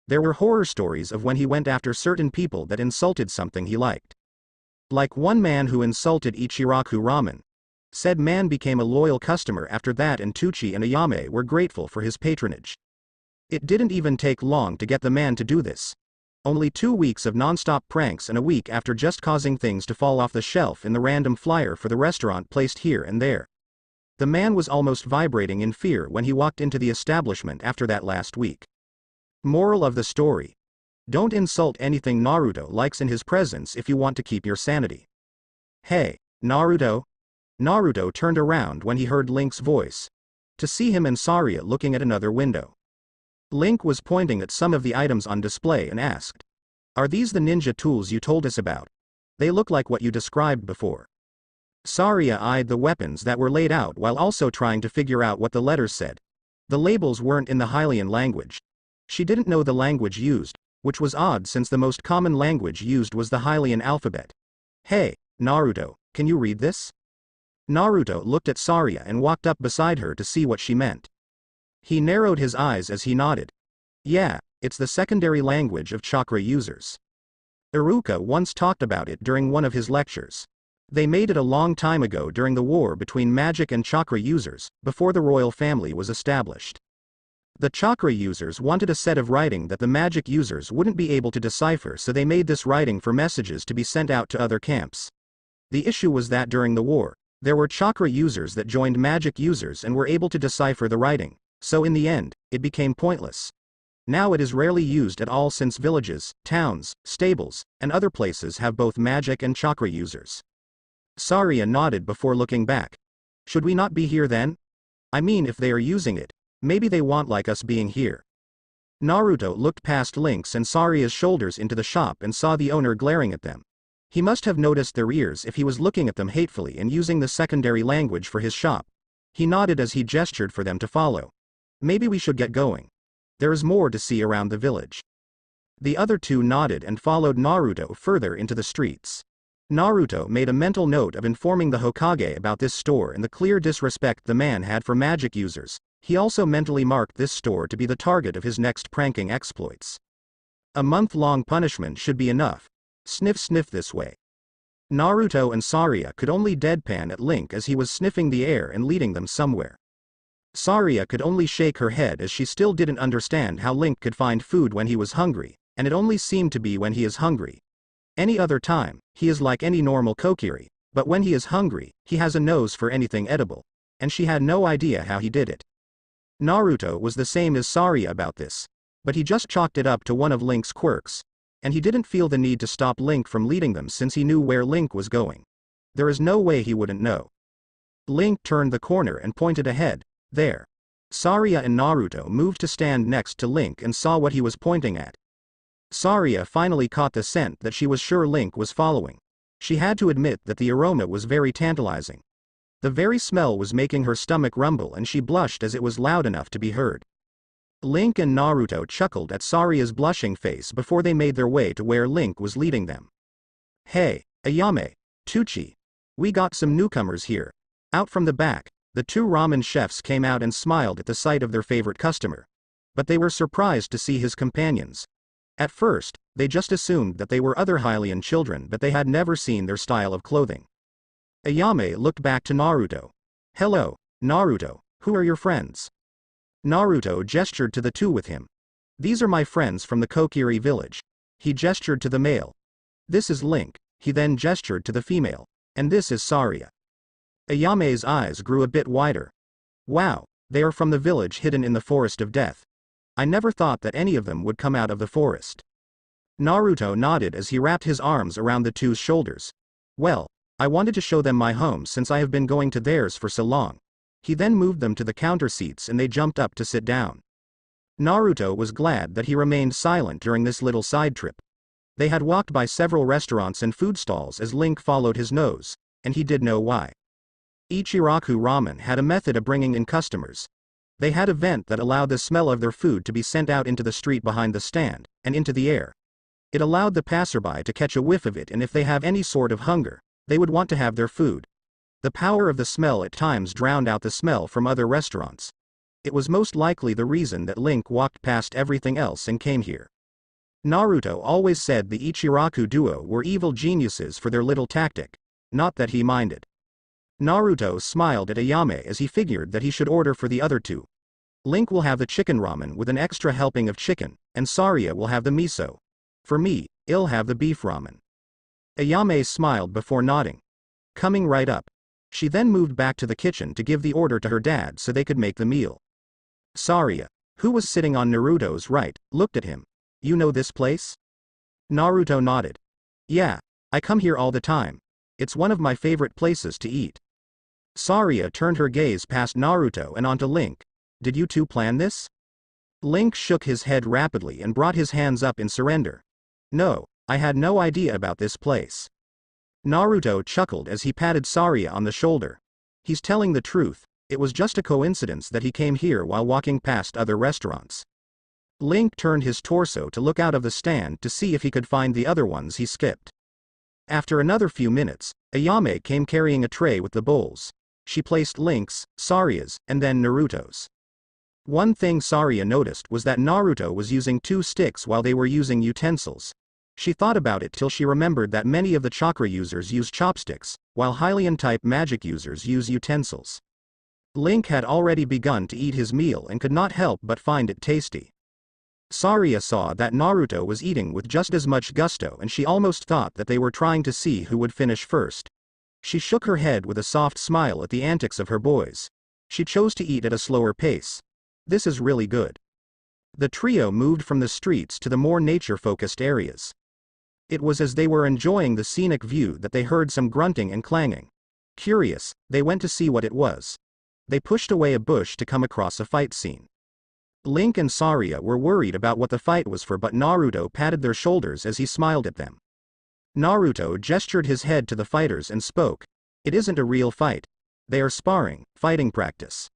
There were horror stories of when he went after certain people that insulted something he liked. Like one man who insulted Ichiraku Ramen. Said man became a loyal customer after that and Tucci and Ayame were grateful for his patronage. It didn't even take long to get the man to do this. Only 2 weeks of non-stop pranks and a week after just causing things to fall off the shelf in the random flyer for the restaurant placed here and there. The man was almost vibrating in fear when he walked into the establishment after that last week. Moral of the story. Don't insult anything Naruto likes in his presence if you want to keep your sanity. Hey, Naruto? Naruto turned around when he heard Link's voice. To see him and Saria looking at another window. Link was pointing at some of the items on display and asked. Are these the ninja tools you told us about? They look like what you described before. Saria eyed the weapons that were laid out while also trying to figure out what the letters said. The labels weren't in the Hylian language. She didn't know the language used, which was odd since the most common language used was the Hylian alphabet. Hey, Naruto, can you read this? Naruto looked at Saria and walked up beside her to see what she meant. He narrowed his eyes as he nodded. Yeah, it's the secondary language of chakra users. Iruka once talked about it during one of his lectures. They made it a long time ago during the war between magic and chakra users, before the royal family was established. The chakra users wanted a set of writing that the magic users wouldn't be able to decipher, so they made this writing for messages to be sent out to other camps. The issue was that during the war, there were chakra users that joined magic users and were able to decipher the writing, so in the end, it became pointless. Now it is rarely used at all since villages, towns, stables, and other places have both magic and chakra users. Saria nodded before looking back. Should we not be here then? I mean, if they are using it, maybe they want like us being here. Naruto looked past Link's and Saria's shoulders into the shop and saw the owner glaring at them. He must have noticed their ears if he was looking at them hatefully and using the secondary language for his shop. He nodded as he gestured for them to follow. Maybe we should get going. There is more to see around the village. The other two nodded and followed Naruto further into the streets. Naruto made a mental note of informing the Hokage about this store and the clear disrespect the man had for magic users. He also mentally marked this store to be the target of his next pranking exploits. A month-long punishment should be enough. Sniff sniff this way. Naruto and Saria could only deadpan at Link as he was sniffing the air and leading them somewhere. Saria could only shake her head as she still didn't understand how Link could find food when he was hungry, and it only seemed to be when he is hungry. Any other time, he is like any normal Kokiri, but when he is hungry, he has a nose for anything edible, and she had no idea how he did it. Naruto was the same as Saria about this, but he just chalked it up to one of Link's quirks, and he didn't feel the need to stop Link from leading them since he knew where Link was going. There is no way he wouldn't know. Link turned the corner and pointed ahead. There. Saria and Naruto moved to stand next to Link and saw what he was pointing at. Saria finally caught the scent that she was sure Link was following. She had to admit that the aroma was very tantalizing. The very smell was making her stomach rumble and she blushed as it was loud enough to be heard. Link and Naruto chuckled at Saria's blushing face before they made their way to where Link was leading them. Hey, Ayame, Tucci. We got some newcomers here. Out from the back, the two ramen chefs came out and smiled at the sight of their favorite customer. But they were surprised to see his companions. At first, they just assumed that they were other Hylian children but they had never seen their style of clothing. Ayame looked back to Naruto. Hello, Naruto, who are your friends? Naruto gestured to the two with him. These are my friends from the Kokiri village. He gestured to the male. This is Link, he then gestured to the female. And this is Saria. Ayame's eyes grew a bit wider. Wow, they are from the village hidden in the forest of death. I never thought that any of them would come out of the forest. Naruto nodded as he wrapped his arms around the two's shoulders. Well, I wanted to show them my home since I have been going to theirs for so long. He then moved them to the counter seats and they jumped up to sit down. Naruto was glad that he remained silent during this little side trip. They had walked by several restaurants and food stalls as Link followed his nose, and he did know why. Ichiraku Ramen had a method of bringing in customers. They had a vent that allowed the smell of their food to be sent out into the street behind the stand, and into the air. It allowed the passerby to catch a whiff of it and if they have any sort of hunger, they would want to have their food. The power of the smell at times drowned out the smell from other restaurants. It was most likely the reason that Link walked past everything else and came here. Naruto always said the Ichiraku duo were evil geniuses for their little tactic. Not that he minded. Naruto smiled at Ayame as he figured that he should order for the other two. Link will have the chicken ramen with an extra helping of chicken, and Saria will have the miso. For me, I'll have the beef ramen. Ayame smiled before nodding. Coming right up. She then moved back to the kitchen to give the order to her dad so they could make the meal. Saria, who was sitting on Naruto's right, looked at him. You know this place? Naruto nodded. Yeah, I come here all the time. It's one of my favorite places to eat. Saria turned her gaze past Naruto and onto Link. Did you two plan this? Link shook his head rapidly and brought his hands up in surrender. No, I had no idea about this place. Naruto chuckled as he patted Saria on the shoulder. He's telling the truth, it was just a coincidence that he came here while walking past other restaurants. Link turned his torso to look out of the stand to see if he could find the other ones he skipped. After another few minutes, Ayame came carrying a tray with the bowls. She placed Link's, Saria's, and then Naruto's. One thing Saria noticed was that Naruto was using two sticks while they were using utensils. She thought about it till she remembered that many of the chakra users use chopsticks, while Hylian-type magic users use utensils. Link had already begun to eat his meal and could not help but find it tasty. Saria saw that Naruto was eating with just as much gusto and she almost thought that they were trying to see who would finish first. She shook her head with a soft smile at the antics of her boys. She chose to eat at a slower pace. This is really good. The trio moved from the streets to the more nature-focused areas. It was as they were enjoying the scenic view that they heard some grunting and clanging. Curious, they went to see what it was. They pushed away a bush to come across a fight scene. Link and Saria were worried about what the fight was for, but Naruto patted their shoulders as he smiled at them. Naruto gestured his head to the fighters and spoke. It isn't a real fight. They are sparring, fighting practice.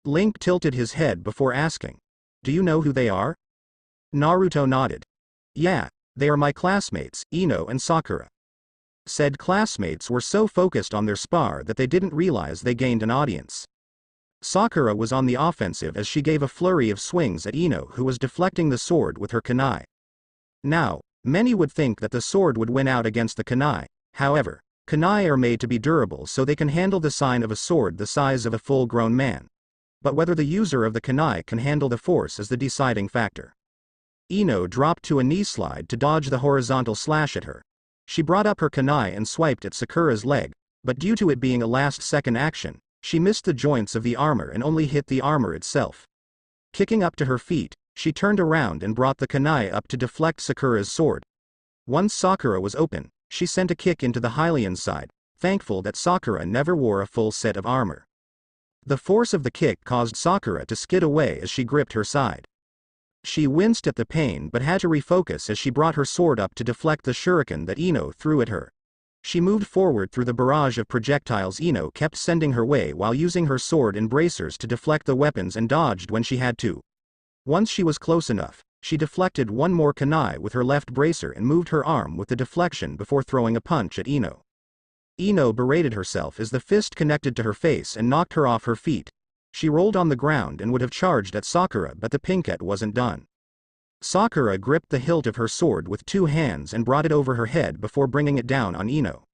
Link tilted his head before asking. Do you know who they are? Naruto nodded. Yeah, they are my classmates, Ino and Sakura. Said classmates were so focused on their spar that they didn't realize they gained an audience. Sakura was on the offensive as she gave a flurry of swings at Ino, who was deflecting the sword with her kunai. Now, many would think that the sword would win out against the kunai. However, kunai are made to be durable so they can handle the sign of a sword the size of a full-grown man. But whether the user of the kunai can handle the force is the deciding factor. Ino dropped to a knee slide to dodge the horizontal slash at her. She brought up her kunai and swiped at Sakura's leg, but due to it being a last-second action, she missed the joints of the armor and only hit the armor itself. Kicking up to her feet, she turned around and brought the kunai up to deflect Sakura's sword. Once Sakura was open, she sent a kick into the Hylian's side, thankful that Sakura never wore a full set of armor. The force of the kick caused Sakura to skid away as she gripped her side. She winced at the pain but had to refocus as she brought her sword up to deflect the shuriken that Ino threw at her. She moved forward through the barrage of projectiles Ino kept sending her way while using her sword and bracers to deflect the weapons and dodged when she had to. Once she was close enough, she deflected one more kunai with her left bracer and moved her arm with the deflection before throwing a punch at Ino. Ino berated herself as the fist connected to her face and knocked her off her feet. She rolled on the ground and would have charged at Sakura, but the pinkette wasn't done. Sakura gripped the hilt of her sword with two hands and brought it over her head before bringing it down on Ino.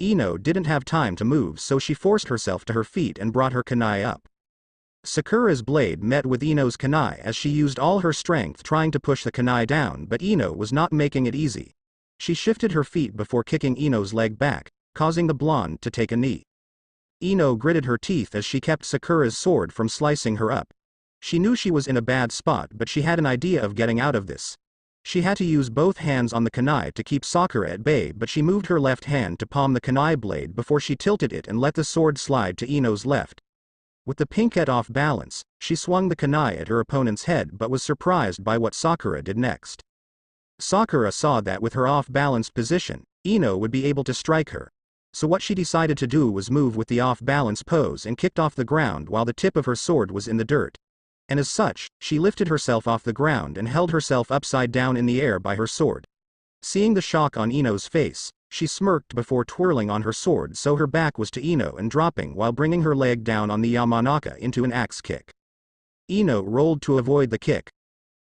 Ino didn't have time to move, so she forced herself to her feet and brought her kunai up. Sakura's blade met with Ino's kunai as she used all her strength trying to push the kunai down, but Ino was not making it easy. She shifted her feet before kicking Ino's leg back, causing the blonde to take a knee. Ino gritted her teeth as she kept Sakura's sword from slicing her up. She knew she was in a bad spot, but she had an idea of getting out of this. She had to use both hands on the kunai to keep Sakura at bay, but she moved her left hand to palm the kunai blade before she tilted it and let the sword slide to Ino's left. With the pinkette off balance, she swung the kunai at her opponent's head but was surprised by what Sakura did next. Sakura saw that with her off-balanced position, Ino would be able to strike her. So what she decided to do was move with the off-balance pose and kicked off the ground while the tip of her sword was in the dirt. And as such, she lifted herself off the ground and held herself upside down in the air by her sword. Seeing the shock on Ino's face, she smirked before twirling on her sword so her back was to Ino and dropping while bringing her leg down on the Yamanaka into an axe kick. Ino rolled to avoid the kick.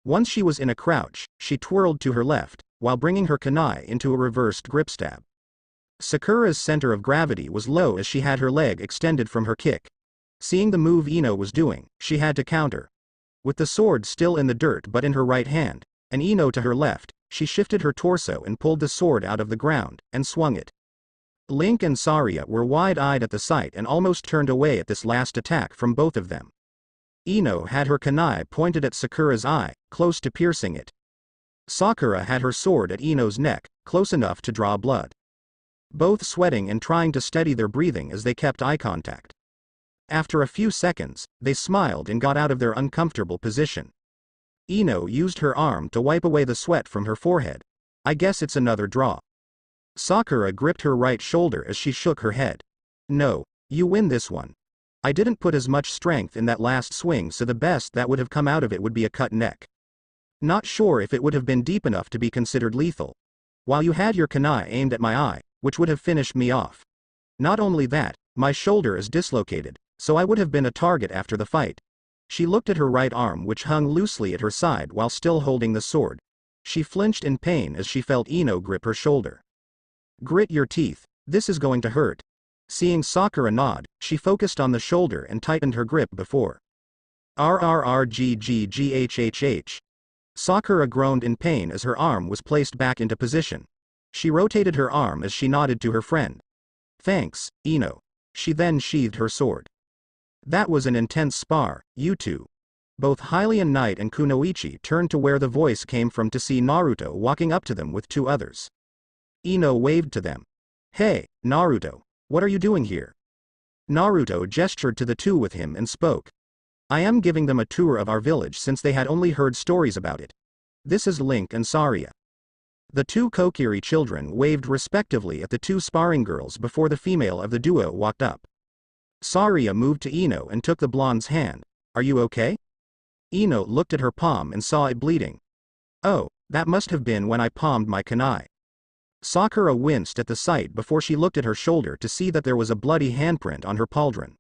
Once she was in a crouch, she twirled to her left, while bringing her kunai into a reversed grip stab. Sakura's center of gravity was low as she had her leg extended from her kick. Seeing the move Ino was doing, she had to counter. With the sword still in the dirt but in her right hand, and Ino to her left, she shifted her torso and pulled the sword out of the ground, and swung it. Link and Saria were wide-eyed at the sight and almost turned away at this last attack from both of them. Ino had her kunai pointed at Sakura's eye, close to piercing it. Sakura had her sword at Ino's neck, close enough to draw blood. Both sweating and trying to steady their breathing as they kept eye contact. After a few seconds, they smiled and got out of their uncomfortable position. Ino used her arm to wipe away the sweat from her forehead. I guess it's another draw. Sakura gripped her right shoulder as she shook her head. No, you win this one. I didn't put as much strength in that last swing, so the best that would have come out of it would be a cut neck. Not sure if it would have been deep enough to be considered lethal. While you had your kunai aimed at my eye, which would have finished me off. Not only that, my shoulder is dislocated, so I would have been a target after the fight. She looked at her right arm, which hung loosely at her side while still holding the sword. She flinched in pain as she felt Ino grip her shoulder. Grit your teeth, this is going to hurt. Seeing Sakura nod, she focused on the shoulder and tightened her grip before. RRRGGGHHH. Sakura groaned in pain as her arm was placed back into position. She rotated her arm as she nodded to her friend. Thanks, Ino. She then sheathed her sword. That was an intense spar, you two. Both Hylian Knight and Kunoichi turned to where the voice came from to see Naruto walking up to them with two others. Ino waved to them. Hey, Naruto, what are you doing here? Naruto gestured to the two with him and spoke. I am giving them a tour of our village since they had only heard stories about it. This is Link and Saria. The two Kokiri children waved respectively at the two sparring girls before the female of the duo walked up. Saria moved to Ino and took the blonde's hand, are you okay? Ino looked at her palm and saw it bleeding. Oh, that must have been when I palmed my kunai. Sakura winced at the sight before she looked at her shoulder to see that there was a bloody handprint on her pauldron.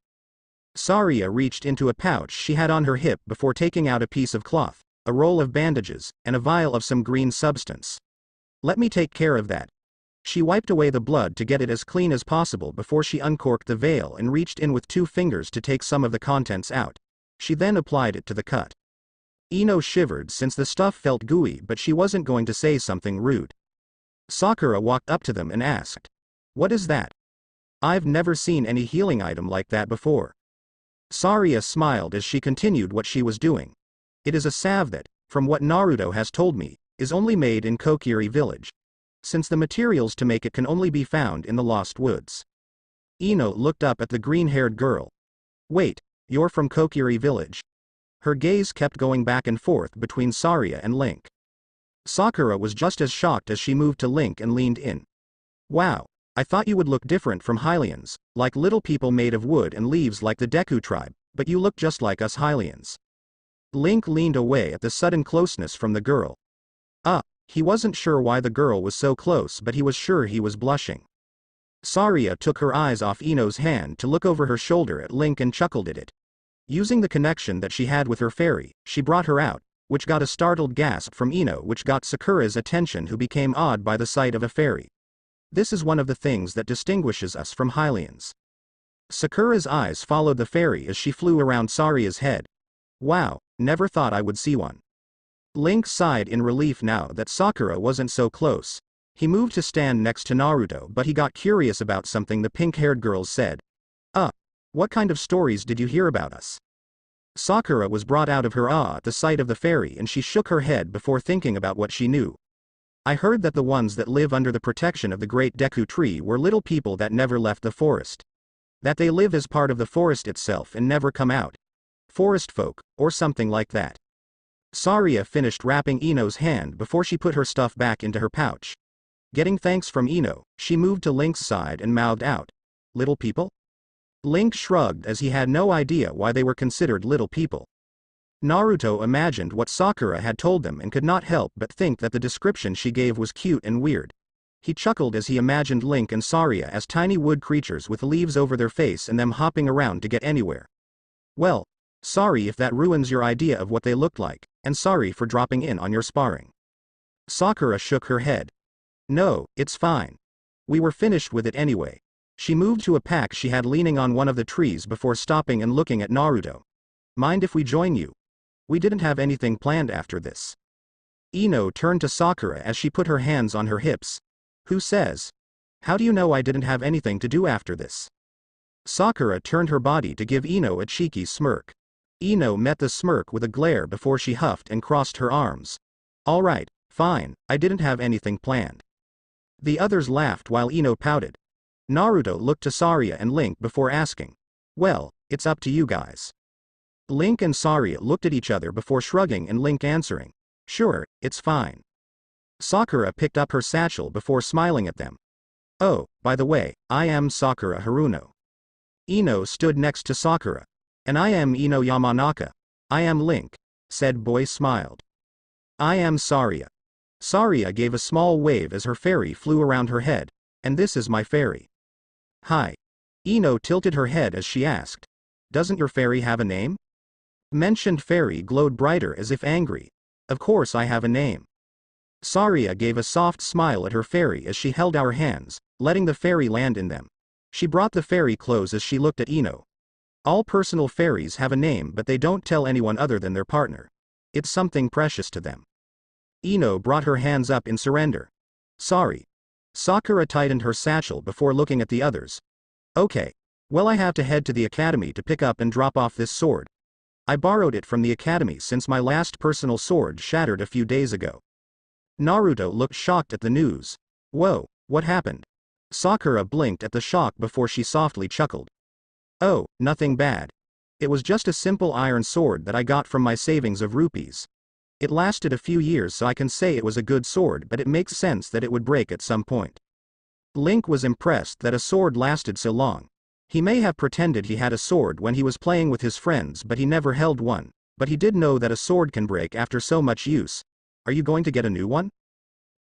Saria reached into a pouch she had on her hip before taking out a piece of cloth, a roll of bandages, and a vial of some green substance. Let me take care of that. She wiped away the blood to get it as clean as possible before she uncorked the vial and reached in with 2 fingers to take some of the contents out. She then applied it to the cut. Ino shivered since the stuff felt gooey, but she wasn't going to say something rude. Sakura walked up to them and asked, "What is that? I've never seen any healing item like that before." Saria smiled as she continued what she was doing. "It is a salve that, from what Naruto has told me, is only made in Kokiri village, since the materials to make it can only be found in the Lost Woods." Ino looked up at the green-haired girl. "Wait, you're from Kokiri village?" Her gaze kept going back and forth between Saria and Link. Sakura was just as shocked as she moved to Link and leaned in. "Wow, I thought you would look different from Hylians, like little people made of wood and leaves like the Deku tribe, but you look just like us Hylians." Link leaned away at the sudden closeness from the girl. He wasn't sure why the girl was so close, but he was sure he was blushing. Saria took her eyes off Ino's hand to look over her shoulder at Link and chuckled at it. Using the connection that she had with her fairy, she brought her out, which got a startled gasp from Ino, which got Sakura's attention, who became awed by the sight of a fairy. This is one of the things that distinguishes us from Hylians. Sakura's eyes followed the fairy as she flew around Saria's head. Wow, never thought I would see one. Link sighed in relief now that Sakura wasn't so close. He moved to stand next to Naruto, but he got curious about something the pink-haired girl said. What kind of stories did you hear about us?" Sakura was brought out of her awe at the sight of the fairy, and she shook her head before thinking about what she knew. "I heard that the ones that live under the protection of the great Deku tree were little people that never left the forest. That they live as part of the forest itself and never come out. Forest folk, or something like that." Saria finished wrapping Ino's hand before she put her stuff back into her pouch. Getting thanks from Ino, she moved to Link's side and mouthed out, "Little people?" Link shrugged as he had no idea why they were considered little people. Naruto imagined what Sakura had told them and could not help but think that the description she gave was cute and weird. He chuckled as he imagined Link and Saria as tiny wood creatures with leaves over their face and them hopping around to get anywhere. "Well, sorry if that ruins your idea of what they looked like, and sorry for dropping in on your sparring." Sakura shook her head. "No, it's fine. We were finished with it anyway." She moved to a pack she had leaning on one of the trees before stopping and looking at Naruto. "Mind if we join you? We didn't have anything planned after this." Ino turned to Sakura as she put her hands on her hips. "Who says? How do you know I didn't have anything to do after this?" Sakura turned her body to give Ino a cheeky smirk. Ino met the smirk with a glare before she huffed and crossed her arms. "All right, fine, I didn't have anything planned." The others laughed while Ino pouted. Naruto looked to Saria and Link before asking, "Well, it's up to you guys." Link and Saria looked at each other before shrugging and Link answering, "Sure, it's fine." Sakura picked up her satchel before smiling at them. "Oh, by the way, I am Sakura Haruno." Ino stood next to Sakura. "And I am Ino Yamanaka. I am Link," said boy smiled. "I am Saria." Saria gave a small wave as her fairy flew around her head. "And this is my fairy." "Hi." Ino tilted her head as she asked, "Doesn't your fairy have a name?" Mentioned fairy glowed brighter as if angry. "Of course I have a name." Saria gave a soft smile at her fairy as she held our hands, letting the fairy land in them. She brought the fairy close as she looked at Ino. "All personal fairies have a name, but they don't tell anyone other than their partner. It's something precious to them." Ino brought her hands up in surrender. "Sorry." Sakura tightened her satchel before looking at the others. "Okay. Well, I have to head to the academy to pick up and drop off this sword. I borrowed it from the academy since my last personal sword shattered a few days ago." Naruto looked shocked at the news. "Whoa, what happened?" Sakura blinked at the shock before she softly chuckled. "Oh, nothing bad. It was just a simple iron sword that I got from my savings of rupees. It lasted a few years, so I can say it was a good sword, but it makes sense that it would break at some point." Link was impressed that a sword lasted so long. He may have pretended he had a sword when he was playing with his friends, but he never held one, but he did know that a sword can break after so much use. Are you going to get a new one?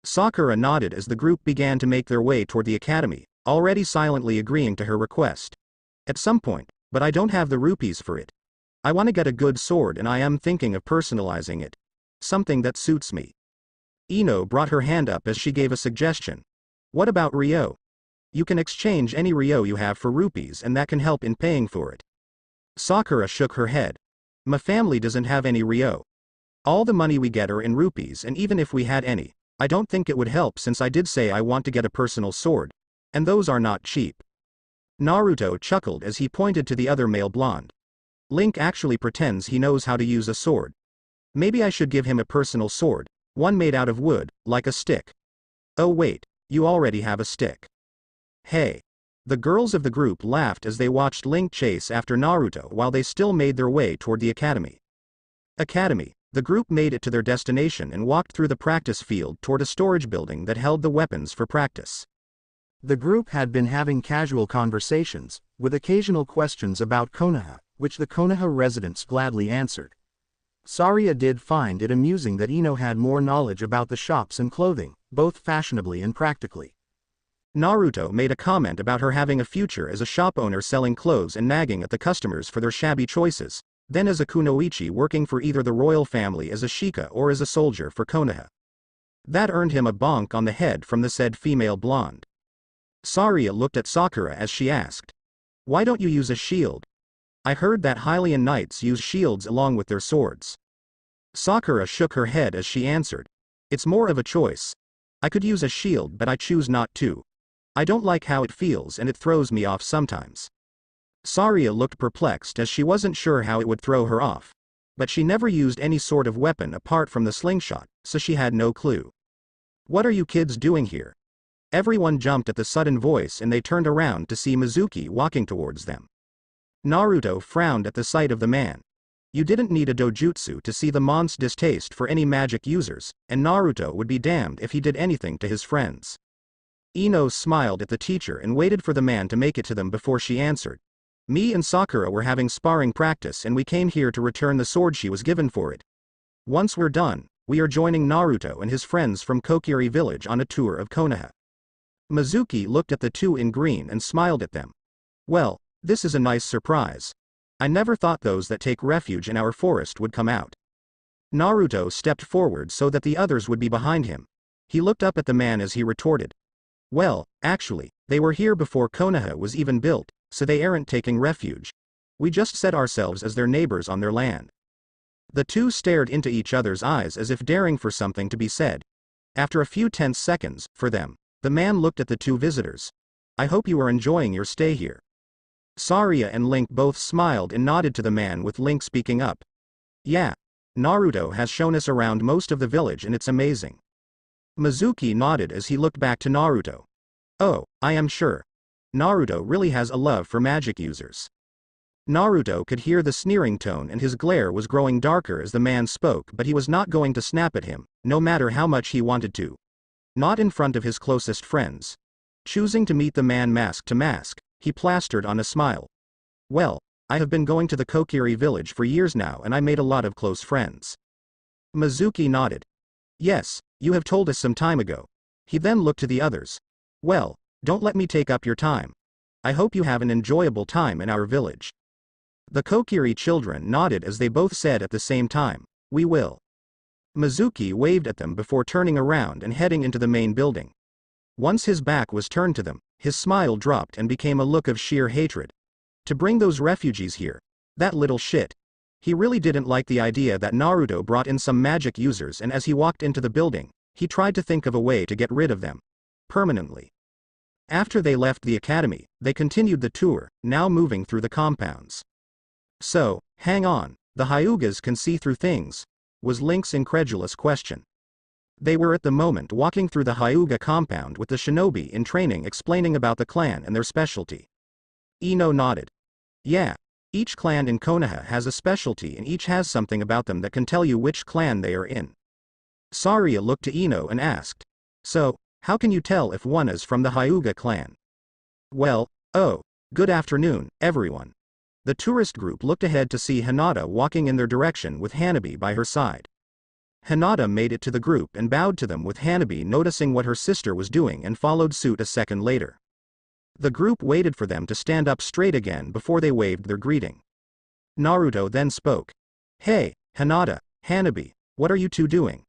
Sakura nodded as the group began to make their way toward the academy, already silently agreeing to her request. At some point, but I don't have the rupees for it. I want to get a good sword and I am thinking of personalizing it. Something that suits me. Ino brought her hand up as she gave a suggestion. What about Ryo? You can exchange any Ryo you have for rupees and that can help in paying for it. Sakura shook her head. My family doesn't have any Ryo. All the money we get are in rupees, and even if we had any, I don't think it would help since I did say I want to get a personal sword. And those are not cheap. Naruto chuckled as he pointed to the other male blonde. Link actually pretends he knows how to use a sword. Maybe I should give him a personal sword, one made out of wood, like a stick. Oh wait, you already have a stick. Hey. The girls of the group laughed as they watched Link chase after Naruto while they still made their way toward the academy. The group made it to their destination and walked through the practice field toward a storage building that held the weapons for practice. The group had been having casual conversations, with occasional questions about Konoha, which the Konoha residents gladly answered. Saria did find it amusing that Ino had more knowledge about the shops and clothing, both fashionably and practically. Naruto made a comment about her having a future as a shop owner selling clothes and nagging at the customers for their shabby choices, then as a kunoichi working for either the royal family as a shika or as a soldier for Konoha. That earned him a bonk on the head from the said female blonde. Saria looked at Sakura as she asked. Why don't you use a shield? I heard that Hylian knights use shields along with their swords. Sakura shook her head as she answered. It's more of a choice. I could use a shield but I choose not to. I don't like how it feels and it throws me off sometimes. Saria looked perplexed as she wasn't sure how it would throw her off. But she never used any sort of weapon apart from the slingshot, so she had no clue. What are you kids doing here? Everyone jumped at the sudden voice and they turned around to see Mizuki walking towards them. Naruto frowned at the sight of the man. You didn't need a dojutsu to see the mon's distaste for any magic users, and Naruto would be damned if he did anything to his friends. Ino smiled at the teacher and waited for the man to make it to them before she answered. Me and Sakura were having sparring practice and we came here to return the sword she was given for it. Once we're done, we are joining Naruto and his friends from Kokiri village on a tour of Konoha. Mizuki looked at the two in green and smiled at them. Well, this is a nice surprise. I never thought those that take refuge in our forest would come out. Naruto stepped forward so that the others would be behind him. He looked up at the man as he retorted. Well, actually, they were here before Konoha was even built, so they aren't taking refuge. We just set ourselves as their neighbors on their land. The two stared into each other's eyes as if daring for something to be said. After a few tense seconds, for them, the man looked at the two visitors. I hope you are enjoying your stay here. Saria and Link both smiled and nodded to the man, with Link speaking up. Yeah. Naruto has shown us around most of the village and it's amazing. Mizuki nodded as he looked back to Naruto. Oh, I am sure. Naruto really has a love for magic users. Naruto could hear the sneering tone and his glare was growing darker as the man spoke, but he was not going to snap at him, no matter how much he wanted to. Not in front of his closest friends. Choosing to meet the man mask to mask, he plastered on a smile. Well, I have been going to the Kokiri village for years now and I made a lot of close friends. Mizuki nodded. Yes, you have told us some time ago. He then looked to the others. Well, don't let me take up your time. I hope you have an enjoyable time in our village. The Kokiri children nodded as they both said at the same time, we will. Mizuki waved at them before turning around and heading into the main building. Once his back was turned to them, his smile dropped and became a look of sheer hatred. To bring those refugees here. That little shit. He really didn't like the idea that Naruto brought in some magic users, and as he walked into the building, he tried to think of a way to get rid of them. Permanently. After they left the academy, they continued the tour, now moving through the compounds. So, hang on, the Hyugas can see through things? Was Link's incredulous question. They were at the moment walking through the Hyuga compound with the shinobi in training explaining about the clan and their specialty. Ino nodded. Yeah. Each clan in Konoha has a specialty and each has something about them that can tell you which clan they are in. Saria looked to Ino and asked. So, how can you tell if one is from the Hyuga clan? Well, oh, Good afternoon, everyone. The tourist group looked ahead to see Hinata walking in their direction with Hanabi by her side. Hinata made it to the group and bowed to them, with Hanabi noticing what her sister was doing and followed suit a second later. The group waited for them to stand up straight again before they waved their greeting. Naruto then spoke. Hey, Hinata, Hanabi, what are you two doing?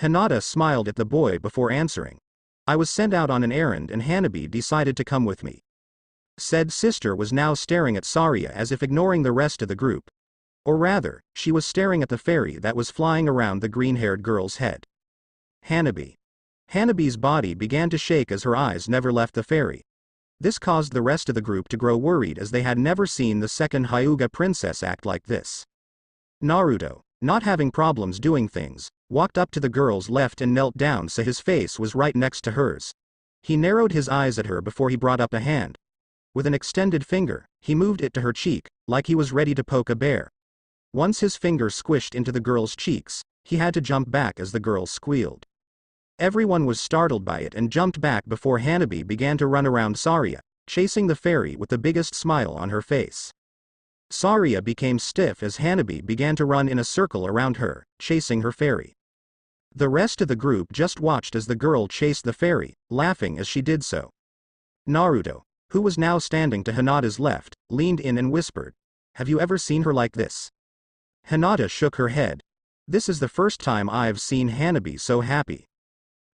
Hinata smiled at the boy before answering. I was sent out on an errand and Hanabi decided to come with me. Said sister was now staring at Saria as if ignoring the rest of the group. Or rather, she was staring at the fairy that was flying around the green-haired girl's head. Hanabi. Hanabi's body began to shake as her eyes never left the fairy. This caused the rest of the group to grow worried as they had never seen the second Hyuga princess act like this. Naruto, not having problems doing things, walked up to the girl's left and knelt down so his face was right next to hers. He narrowed his eyes at her before he brought up a hand. With an extended finger, he moved it to her cheek, like he was ready to poke a bear. Once his finger squished into the girl's cheeks, he had to jump back as the girl squealed. Everyone was startled by it and jumped back before Hanabi began to run around Saria, chasing the fairy with the biggest smile on her face. Saria became stiff as Hanabi began to run in a circle around her, chasing her fairy. The rest of the group just watched as the girl chased the fairy, laughing as she did so. Naruto, who was now standing to Hinata's left, leaned in and whispered, "Have you ever seen her like this?" Hinata shook her head. This is the first time I've seen Hanabi so happy.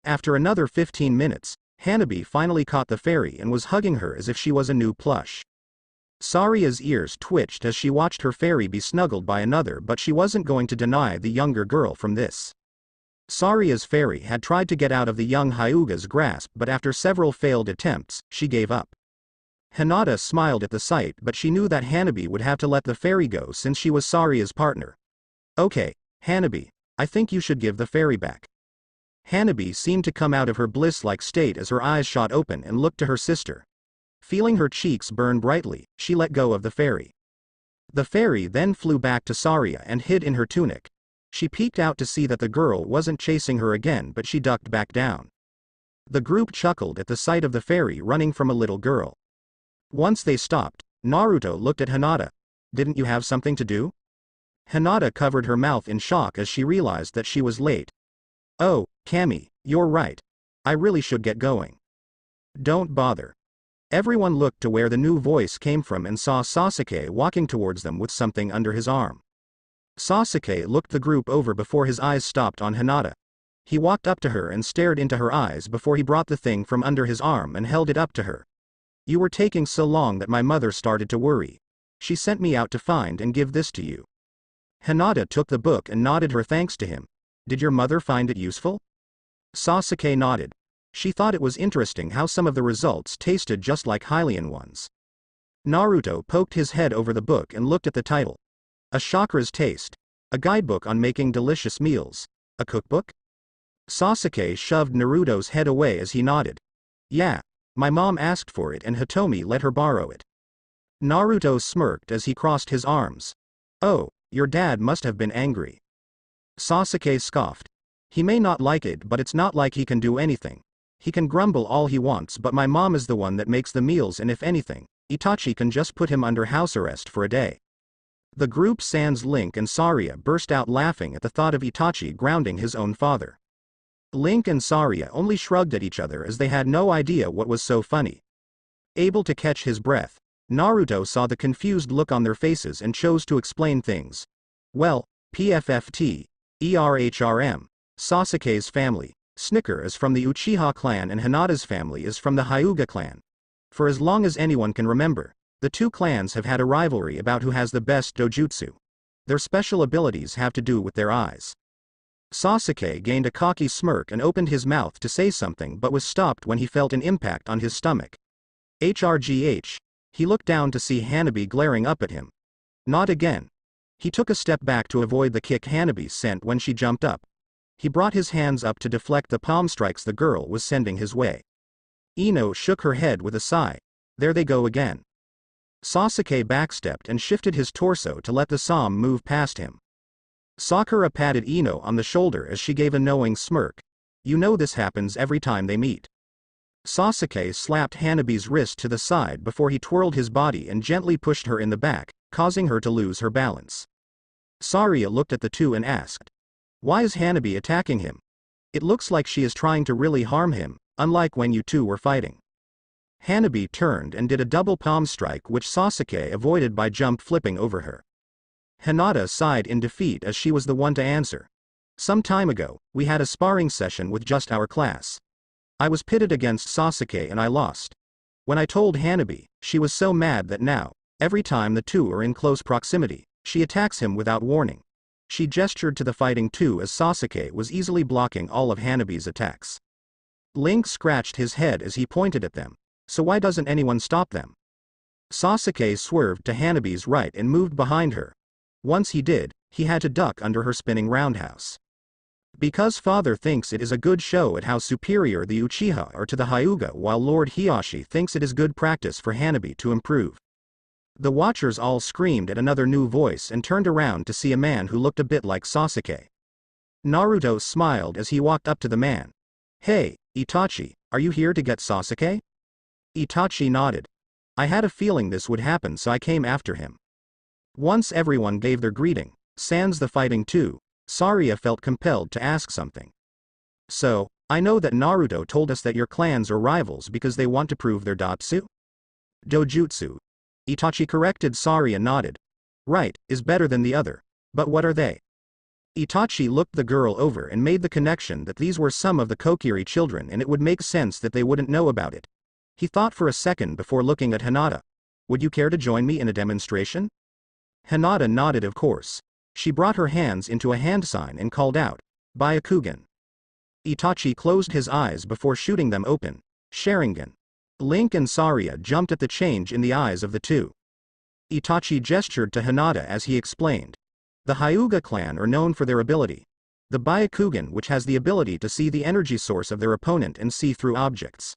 After another 15 minutes, Hanabi finally caught the fairy and was hugging her as if she was a new plush. Saria's ears twitched as she watched her fairy be snuggled by another, but she wasn't going to deny the younger girl from this. Saria's fairy had tried to get out of the young Hyuga's grasp, but after several failed attempts, she gave up. Hinata smiled at the sight, but she knew that Hanabi would have to let the fairy go since she was Saria's partner. Okay, Hanabi, I think you should give the fairy back. Hanabi seemed to come out of her bliss-like state as her eyes shot open and looked to her sister. Feeling her cheeks burn brightly, she let go of the fairy. The fairy then flew back to Saria and hid in her tunic. She peeked out to see that the girl wasn't chasing her again, but she ducked back down. The group chuckled at the sight of the fairy running from a little girl. Once they stopped, Naruto looked at Hinata. Didn't you have something to do? Hinata covered her mouth in shock as she realized that she was late. Oh, Kami, you're right. I really should get going. Don't bother. Everyone looked to where the new voice came from and saw Sasuke walking towards them with something under his arm. Sasuke looked the group over before his eyes stopped on Hinata. He walked up to her and stared into her eyes before he brought the thing from under his arm and held it up to her. You were taking so long that my mother started to worry. She sent me out to find and give this to you. Hinata took the book and nodded her thanks to him. Did your mother find it useful? Sasuke nodded. She thought it was interesting how some of the results tasted just like Hylian ones. Naruto poked his head over the book and looked at the title. A Chakra's Taste. A guidebook on making delicious meals. A cookbook? Sasuke shoved Naruto's head away as he nodded. Yeah. My mom asked for it and Hitomi let her borrow it. Naruto smirked as he crossed his arms. Oh, your dad must have been angry. Sasuke scoffed. He may not like it, but it's not like he can do anything. He can grumble all he wants, but my mom is the one that makes the meals, and if anything, Itachi can just put him under house arrest for a day. The group sans Link and Saria burst out laughing at the thought of Itachi grounding his own father. Link and Saria only shrugged at each other as they had no idea what was so funny. Able to catch his breath, Naruto saw the confused look on their faces and chose to explain things. Well, PFFT, ERHRM, Sasuke's family, Snicker is from the Uchiha clan and Hinata's family is from the Hyuga clan. For as long as anyone can remember, the two clans have had a rivalry about who has the best dojutsu. Their special abilities have to do with their eyes. Sasuke gained a cocky smirk and opened his mouth to say something but was stopped when he felt an impact on his stomach. HRGH. He looked down to see Hanabi glaring up at him. Not again. He took a step back to avoid the kick Hanabi sent when she jumped up. He brought his hands up to deflect the palm strikes the girl was sending his way. Ino shook her head with a sigh. There they go again. Sasuke backstepped and shifted his torso to let the Psalm move past him. Sakura patted Ino on the shoulder as she gave a knowing smirk. You know this happens every time they meet. Sasuke slapped Hanabi's wrist to the side before he twirled his body and gently pushed her in the back, causing her to lose her balance. Saria looked at the two and asked, "Why is Hanabi attacking him? It looks like she is trying to really harm him, unlike when you two were fighting." Hanabi turned and did a double palm strike which Sasuke avoided by jump flipping over her. Hinata sighed in defeat as she was the one to answer. "Some time ago, we had a sparring session with just our class. I was pitted against Sasuke and I lost. When I told Hanabi, she was so mad that now, every time the two are in close proximity, she attacks him without warning." She gestured to the fighting two as Sasuke was easily blocking all of Hanabi's attacks. Link scratched his head as he pointed at them. "So why doesn't anyone stop them?" Sasuke swerved to Hanabi's right and moved behind her. Once he did, he had to duck under her spinning roundhouse. "Because father thinks it is a good show at how superior the Uchiha are to the Hyuga, while Lord Hiashi thinks it is good practice for Hanabi to improve." The watchers all screamed at another new voice and turned around to see a man who looked a bit like Sasuke. Naruto smiled as he walked up to the man. "Hey, Itachi, are you here to get Sasuke?" Itachi nodded. "I had a feeling this would happen, so I came after him." Once everyone gave their greeting, sans the fighting two, Saria felt compelled to ask something. "So, I know that Naruto told us that your clans are rivals because they want to prove their dojutsu. Itachi corrected. Saria nodded. "Right, is better than the other. But what are they?" Itachi looked the girl over and made the connection that these were some of the Kokiri children and it would make sense that they wouldn't know about it. He thought for a second before looking at Hinata. "Would you care to join me in a demonstration?" Hinata nodded of course. She brought her hands into a hand sign and called out, "Byakugan." Itachi closed his eyes before shooting them open. "Sharingan." Link and Saria jumped at the change in the eyes of the two. Itachi gestured to Hinata as he explained. "The Hyuga clan are known for their ability. The Byakugan, which has the ability to see the energy source of their opponent and see through objects."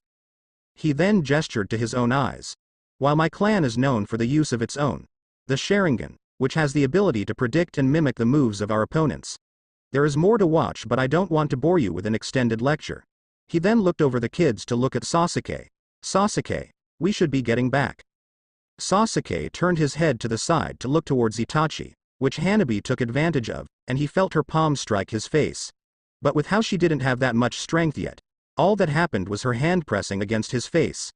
He then gestured to his own eyes. "While my clan is known for the use of its own, the Sharingan, which has the ability to predict and mimic the moves of our opponents. There is more to watch, but I don't want to bore you with an extended lecture." He then looked over the kids to look at Sasuke. "Sasuke, we should be getting back." Sasuke turned his head to the side to look towards Itachi, which Hanabi took advantage of, and he felt her palm strike his face. But with how she didn't have that much strength yet, all that happened was her hand pressing against his face.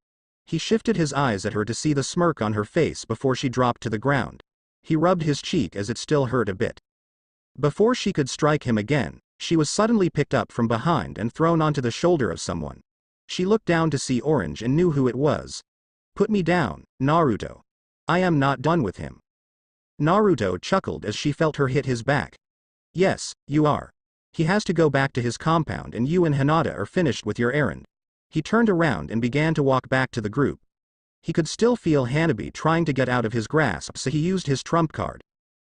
He shifted his eyes at her to see the smirk on her face before she dropped to the ground. He rubbed his cheek as it still hurt a bit. Before she could strike him again, she was suddenly picked up from behind and thrown onto the shoulder of someone. She looked down to see Orange and knew who it was. "Put me down, Naruto. I am not done with him." Naruto chuckled as she felt her hit his back. "Yes, you are. He has to go back to his compound and you and Hinata are finished with your errand." He turned around and began to walk back to the group. He could still feel Hanabi trying to get out of his grasp, so he used his trump card.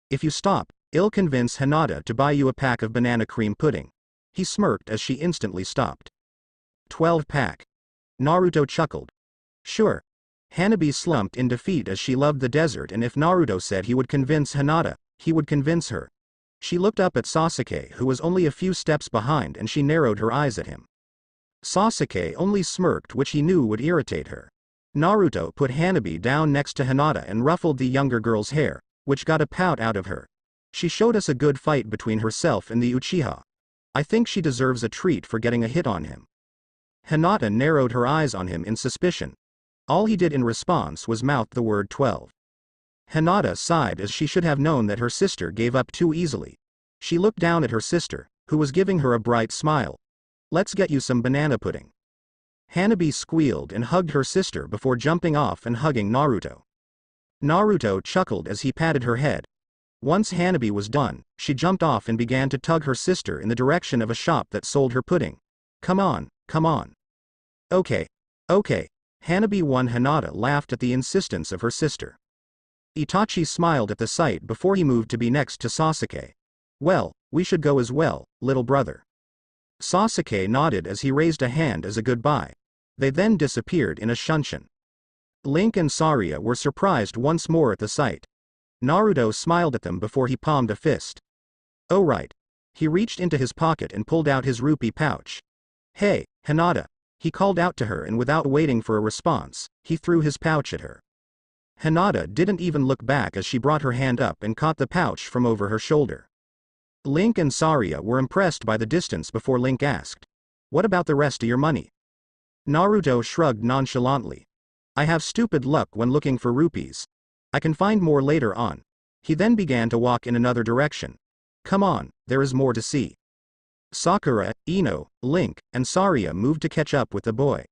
"If you stop, I'll convince Hinata to buy you a pack of banana cream pudding." He smirked as she instantly stopped. 12-pack. Naruto chuckled. "Sure." Hanabi slumped in defeat as she loved the desert, and if Naruto said he would convince Hinata, he would convince her. She looked up at Sasuke, who was only a few steps behind, and she narrowed her eyes at him. Sasuke only smirked, which he knew would irritate her. Naruto put Hanabi down next to Hinata and ruffled the younger girl's hair, which got a pout out of her. "She showed us a good fight between herself and the Uchiha. I think she deserves a treat for getting a hit on him." Hinata narrowed her eyes on him in suspicion. All he did in response was mouth the word 12. Hinata sighed as she should have known that her sister gave up too easily. She looked down at her sister, who was giving her a bright smile. "Let's get you some banana pudding." Hanabi squealed and hugged her sister before jumping off and hugging Naruto. Naruto chuckled as he patted her head. Once Hanabi was done, she jumped off and began to tug her sister in the direction of a shop that sold her pudding. Come on, come on." Okay. Hanabi won. Hinata laughed at the insistence of her sister. Itachi smiled at the sight before he moved to be next to Sasuke. "Well, we should go as well, little brother." Sasuke nodded as he raised a hand as a goodbye. They then disappeared in a shunshin. Link and Saria were surprised once more at the sight. Naruto smiled at them before he palmed a fist. "Oh right." He reached into his pocket and pulled out his rupee pouch. "Hey, Hinata." He called out to her and without waiting for a response, he threw his pouch at her. Hinata didn't even look back as she brought her hand up and caught the pouch from over her shoulder. Link and Saria were impressed by the distance before Link asked, "What about the rest of your money?" Naruto shrugged nonchalantly. "I have stupid luck when looking for rupees. I can find more later on." He then began to walk in another direction. "Come on, there is more to see." Sakura, Ino, Link, and Saria moved to catch up with the boy.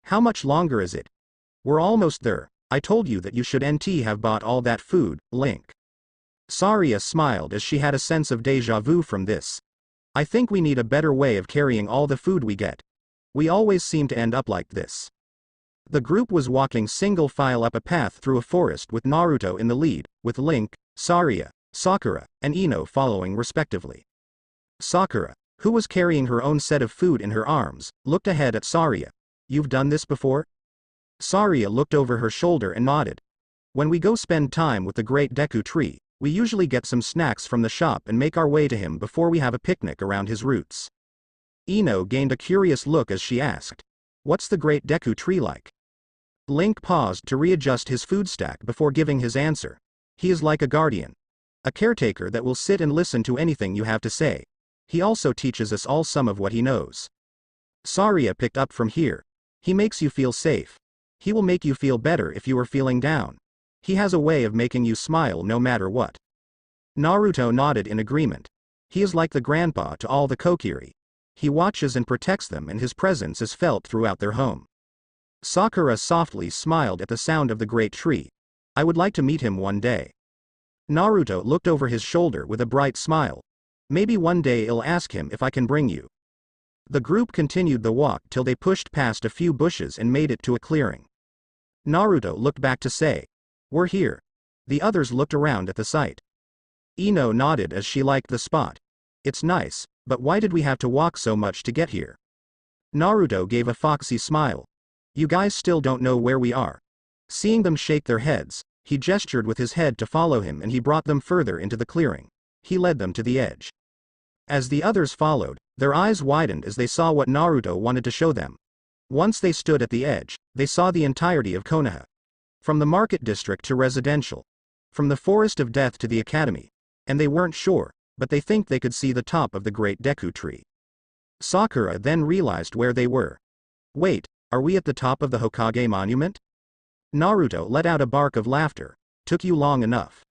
"How much longer is it?" "We're almost there. I told you that you should have bought all that food, Link." Saria smiled as she had a sense of déjà vu from this. "I think we need a better way of carrying all the food we get. We always seem to end up like this." The group was walking single file up a path through a forest with Naruto in the lead, with Link, Saria, Sakura, and Ino following respectively. Sakura, who was carrying her own set of food in her arms, looked ahead at Saria. "You've done this before?" Saria looked over her shoulder and nodded. "When we go spend time with the great Deku tree, we usually get some snacks from the shop and make our way to him before we have a picnic around his roots." Ino gained a curious look as she asked, "What's the great Deku tree like?" Link paused to readjust his food stack before giving his answer. "He is like a guardian. A caretaker that will sit and listen to anything you have to say. He also teaches us all some of what he knows." Saria picked up from here. "He makes you feel safe. He will make you feel better if you are feeling down. He has a way of making you smile no matter what." Naruto nodded in agreement. "He is like the grandpa to all the Kokiri. He watches and protects them and his presence is felt throughout their home." Sakura softly smiled at the sound of the great tree. "I would like to meet him one day." Naruto looked over his shoulder with a bright smile. "Maybe one day I'll ask him if I can bring you." The group continued the walk till they pushed past a few bushes and made it to a clearing. Naruto looked back to say, "We're here." The others looked around at the site. Ino nodded as she liked the spot. "It's nice, but why did we have to walk so much to get here?" Naruto gave a foxy smile. "You guys still don't know where we are." Seeing them shake their heads, he gestured with his head to follow him and he brought them further into the clearing. He led them to the edge. As the others followed, their eyes widened as they saw what Naruto wanted to show them. Once they stood at the edge, they saw the entirety of Konoha. From the market district to residential. From the forest of death to the academy. And they weren't sure, but they think they could see the top of the great Deku tree. Sakura then realized where they were. "Wait, are we at the top of the Hokage monument?" Naruto let out a bark of laughter. "Took you long enough."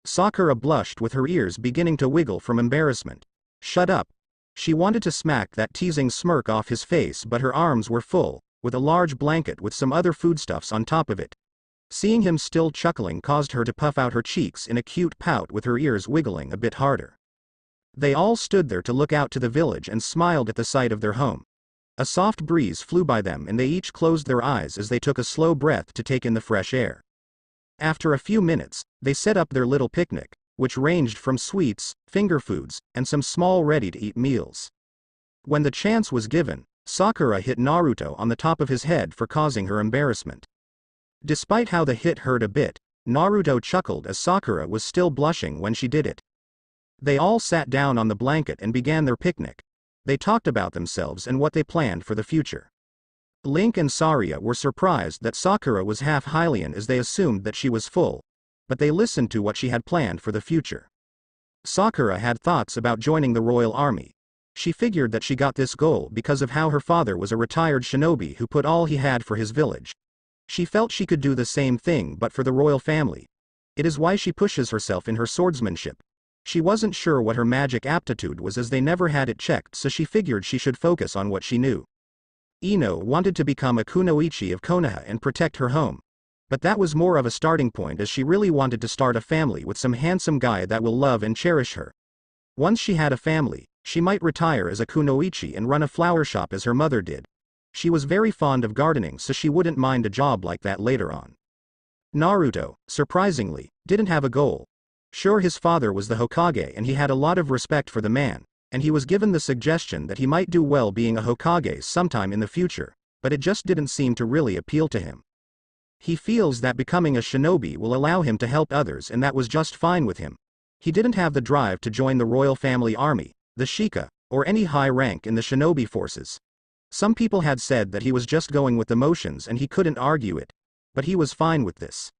Sakura blushed with her ears beginning to wiggle from embarrassment. "Shut up." She wanted to smack that teasing smirk off his face but her arms were full, with a large blanket with some other foodstuffs on top of it. Seeing him still chuckling caused her to puff out her cheeks in a cute pout with her ears wiggling a bit harder. They all stood there to look out to the village and smiled at the sight of their home. A soft breeze flew by them and they each closed their eyes as they took a slow breath to take in the fresh air. After a few minutes, they set up their little picnic, which ranged from sweets, finger foods, and some small ready-to-eat meals. When the chance was given, Sakura hit Naruto on the top of his head for causing her embarrassment. Despite how the hit hurt a bit, Naruto chuckled as Sakura was still blushing when she did it. They all sat down on the blanket and began their picnic. They talked about themselves and what they planned for the future. Link and Saria were surprised that Sakura was half Hylian as they assumed that she was full, but they listened to what she had planned for the future. Sakura had thoughts about joining the royal army. She figured that she got this goal because of how her father was a retired shinobi who put all he had for his village. She felt she could do the same thing but for the royal family. It is why she pushes herself in her swordsmanship. She wasn't sure what her magic aptitude was as they never had it checked, so she figured she should focus on what she knew. Ino wanted to become a kunoichi of Konoha and protect her home. But that was more of a starting point as she really wanted to start a family with some handsome guy that will love and cherish her. Once she had a family, she might retire as a kunoichi and run a flower shop as her mother did. She was very fond of gardening so she wouldn't mind a job like that later on. Naruto, surprisingly, didn't have a goal. Sure, his father was the Hokage and he had a lot of respect for the man, and he was given the suggestion that he might do well being a Hokage sometime in the future, but it just didn't seem to really appeal to him. He feels that becoming a shinobi will allow him to help others and that was just fine with him. He didn't have the drive to join the royal family army, the Shika, or any high rank in the shinobi forces. Some people had said that he was just going with the motions and he couldn't argue it. But he was fine with this.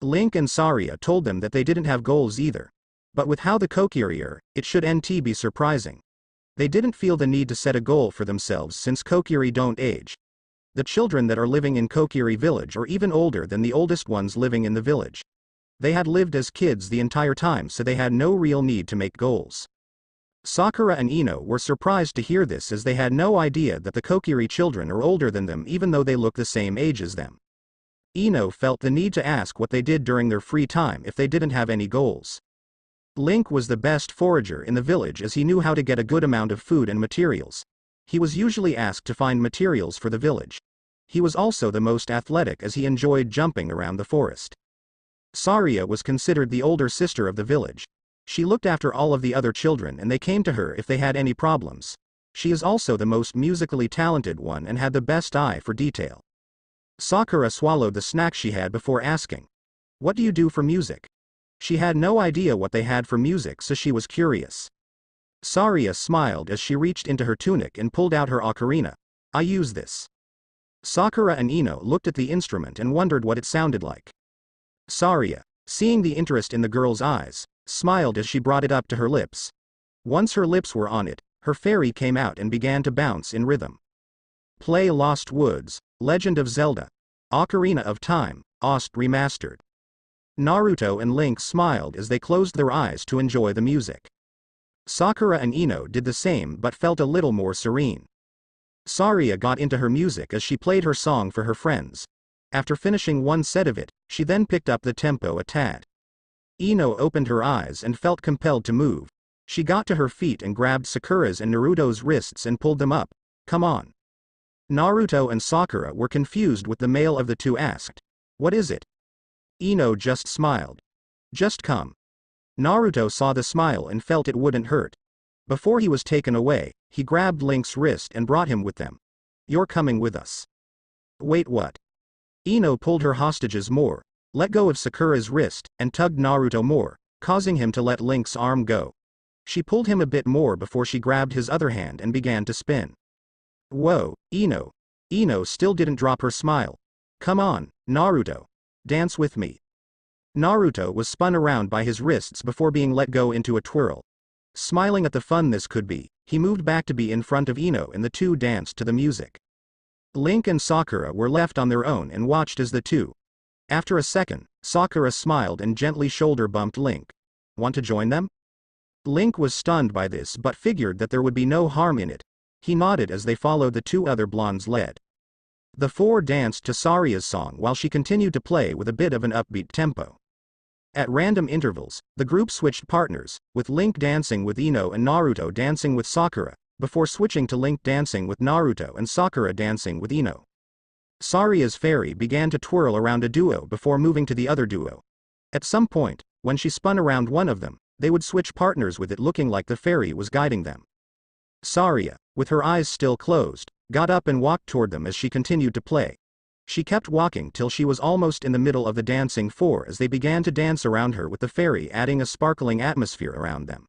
Link and Saria told them that they didn't have goals either. But with how the Kokiri are, it should NT be surprising. They didn't feel the need to set a goal for themselves since Kokiri don't age. The children that are living in Kokiri village are even older than the oldest ones living in the village. They had lived as kids the entire time, so they had no real need to make goals. Sakura and Ino were surprised to hear this, as they had no idea that the Kokiri children are older than them even though they look the same age as them. Ino felt the need to ask what they did during their free time if they didn't have any goals. Link was the best forager in the village as he knew how to get a good amount of food and materials. He was usually asked to find materials for the village. He was also the most athletic as he enjoyed jumping around the forest. Saria was considered the older sister of the village. She looked after all of the other children and they came to her if they had any problems. She is also the most musically talented one and had the best eye for detail. Sakura swallowed the snack she had before asking, "What do you do for music?" She had no idea what they had for music, so she was curious. Saria smiled as she reached into her tunic and pulled out her ocarina. "I use this." Sakura and Ino looked at the instrument and wondered what it sounded like. Saria, seeing the interest in the girl's eyes, smiled as she brought it up to her lips. Once her lips were on it, her fairy came out and began to bounce in rhythm. Play Lost Woods, Legend of Zelda, Ocarina of Time, OST Remastered. Naruto and Link smiled as they closed their eyes to enjoy the music. Sakura and Ino did the same but felt a little more serene. Saria got into her music as she played her song for her friends. After finishing one set of it, she then picked up the tempo a tad. Ino opened her eyes and felt compelled to move. She got to her feet and grabbed Sakura's and Naruto's wrists and pulled them up. "Come on." Naruto and Sakura were confused with the male of the two asked, "What is it?" Ino just smiled. "Just come." Naruto saw the smile and felt it wouldn't hurt. Before he was taken away, he grabbed Link's wrist and brought him with them. "You're coming with us." "Wait, what?" Ino pulled her hostages more, let go of Sakura's wrist, and tugged Naruto more, causing him to let Link's arm go. She pulled him a bit more before she grabbed his other hand and began to spin. "Whoa, Ino." Ino still didn't drop her smile. "Come on, Naruto. Dance with me." Naruto was spun around by his wrists before being let go into a twirl. Smiling at the fun this could be, he moved back to be in front of Ino and the two danced to the music. Link and Sakura were left on their own and watched as the two. After a second, Sakura smiled and gently shoulder bumped Link. "Want to join them?" Link was stunned by this but figured that there would be no harm in it. He nodded as they followed the two other blondes led. The four danced to Saria's song while she continued to play with a bit of an upbeat tempo. At random intervals, the group switched partners, with Link dancing with Ino and Naruto dancing with Sakura, before switching to Link dancing with Naruto and Sakura dancing with Ino. Saria's fairy began to twirl around a duo before moving to the other duo. At some point, when she spun around one of them, they would switch partners with it looking like the fairy was guiding them. Saria, with her eyes still closed, got up and walked toward them as she continued to play. She kept walking till she was almost in the middle of the dancing four as they began to dance around her with the fairy adding a sparkling atmosphere around them.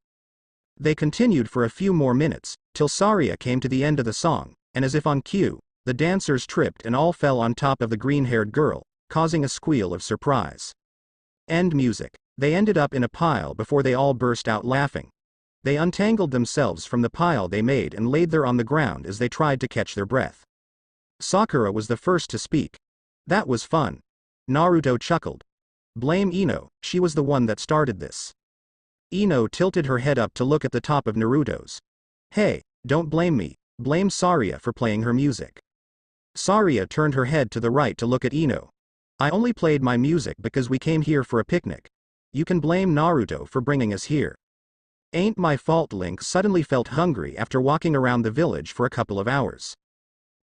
They continued for a few more minutes, till Saria came to the end of the song, and as if on cue, the dancers tripped and all fell on top of the green-haired girl, causing a squeal of surprise. End music. They ended up in a pile before they all burst out laughing. They untangled themselves from the pile they made and laid there on the ground as they tried to catch their breath. Sakura was the first to speak. "That was fun." Naruto chuckled. "Blame Ino, she was the one that started this." Ino tilted her head up to look at the top of Naruto's. "Hey, don't blame me, blame Saria for playing her music." Saria turned her head to the right to look at Ino. "I only played my music because we came here for a picnic. You can blame Naruto for bringing us here." "Ain't my fault." Link suddenly felt hungry after walking around the village for a couple of hours.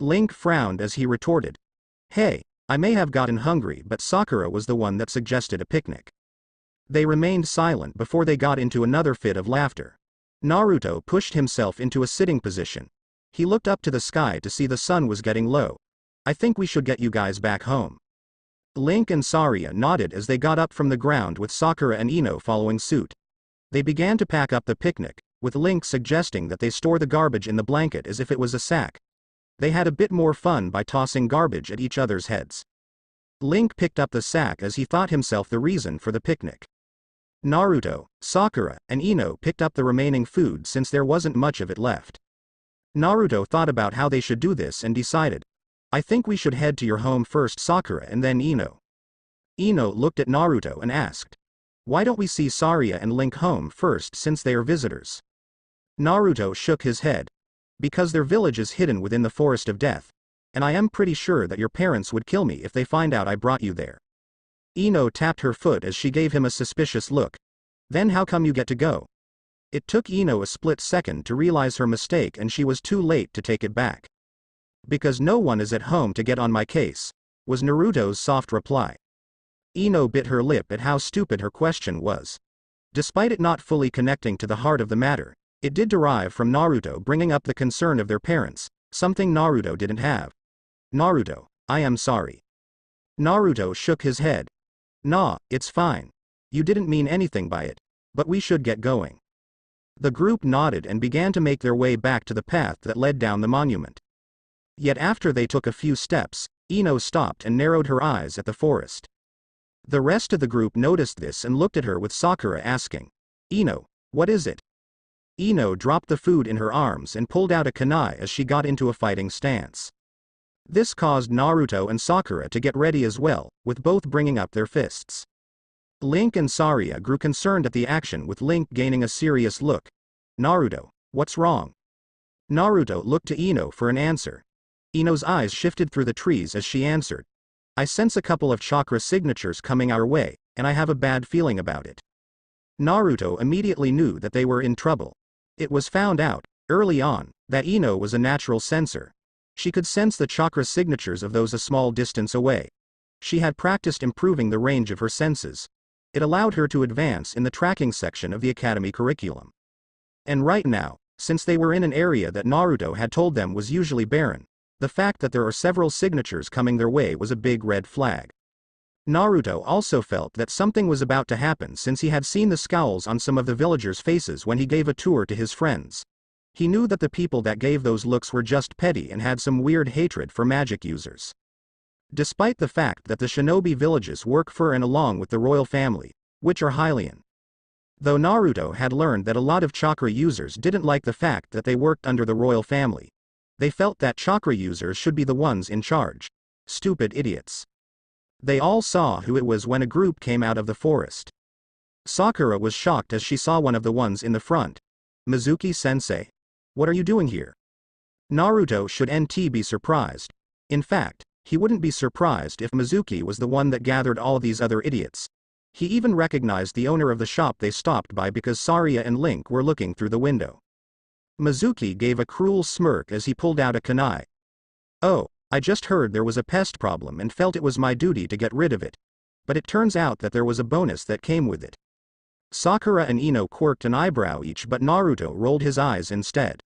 Link frowned as he retorted, "Hey, I may have gotten hungry but Sakura was the one that suggested a picnic." They remained silent before they got into another fit of laughter. Naruto pushed himself into a sitting position. He looked up to the sky to see the sun was getting low. "I think we should get you guys back home." Link and Saria nodded as they got up from the ground with Sakura and Ino following suit. They began to pack up the picnic, with Link suggesting that they store the garbage in the blanket as if it was a sack. They had a bit more fun by tossing garbage at each other's heads. Link picked up the sack as he thought himself the reason for the picnic. Naruto, Sakura, and Ino picked up the remaining food since there wasn't much of it left. Naruto thought about how they should do this and decided, I think we should head to your home first, Sakura, and then Ino. Ino looked at Naruto and asked, why don't we see Sarya and Link home first since they are visitors? Naruto shook his head. Because their village is hidden within the Forest of Death, and I am pretty sure that your parents would kill me if they find out I brought you there. Ino tapped her foot as she gave him a suspicious look. Then how come you get to go? It took Ino a split second to realize her mistake and she was too late to take it back. Because no one is at home to get on my case, was Naruto's soft reply. Ino bit her lip at how stupid her question was. Despite it not fully connecting to the heart of the matter, it did derive from Naruto bringing up the concern of their parents, something Naruto didn't have. Naruto, I am sorry. Naruto shook his head. Nah, it's fine. You didn't mean anything by it, but we should get going. The group nodded and began to make their way back to the path that led down the monument. Yet after they took a few steps, Ino stopped and narrowed her eyes at the forest. The rest of the group noticed this and looked at her with Sakura asking, Ino, what is it? Ino dropped the food in her arms and pulled out a kunai as she got into a fighting stance. This caused Naruto and Sakura to get ready as well, with both bringing up their fists. Link and Sarya grew concerned at the action, with Link gaining a serious look. Naruto, what's wrong? Naruto looked to Ino for an answer. Ino's eyes shifted through the trees as she answered. I sense a couple of chakra signatures coming our way, and I have a bad feeling about it. Naruto immediately knew that they were in trouble. It was found out, early on, that Ino was a natural sensor. She could sense the chakra signatures of those a small distance away. She had practiced improving the range of her senses. It allowed her to advance in the tracking section of the academy curriculum. And right now, since they were in an area that Naruto had told them was usually barren, the fact that there are several signatures coming their way was a big red flag. Naruto also felt that something was about to happen since he had seen the scowls on some of the villagers' faces when he gave a tour to his friends. He knew that the people that gave those looks were just petty and had some weird hatred for magic users. Despite the fact that the shinobi villages work for and along with the royal family, which are Hylian. Though Naruto had learned that a lot of chakra users didn't like the fact that they worked under the royal family. They felt that chakra users should be the ones in charge. Stupid idiots. They all saw who it was when a group came out of the forest. Sakura was shocked as she saw one of the ones in the front. Mizuki-sensei? What are you doing here? Naruto should be surprised. In fact, he wouldn't be surprised if Mizuki was the one that gathered all these other idiots. He even recognized the owner of the shop they stopped by because Sarya and Link were looking through the window. Mizuki gave a cruel smirk as he pulled out a kunai. Oh, I just heard there was a pest problem and felt it was my duty to get rid of it. But it turns out that there was a bonus that came with it. Sakura and Ino quirked an eyebrow each, but Naruto rolled his eyes instead.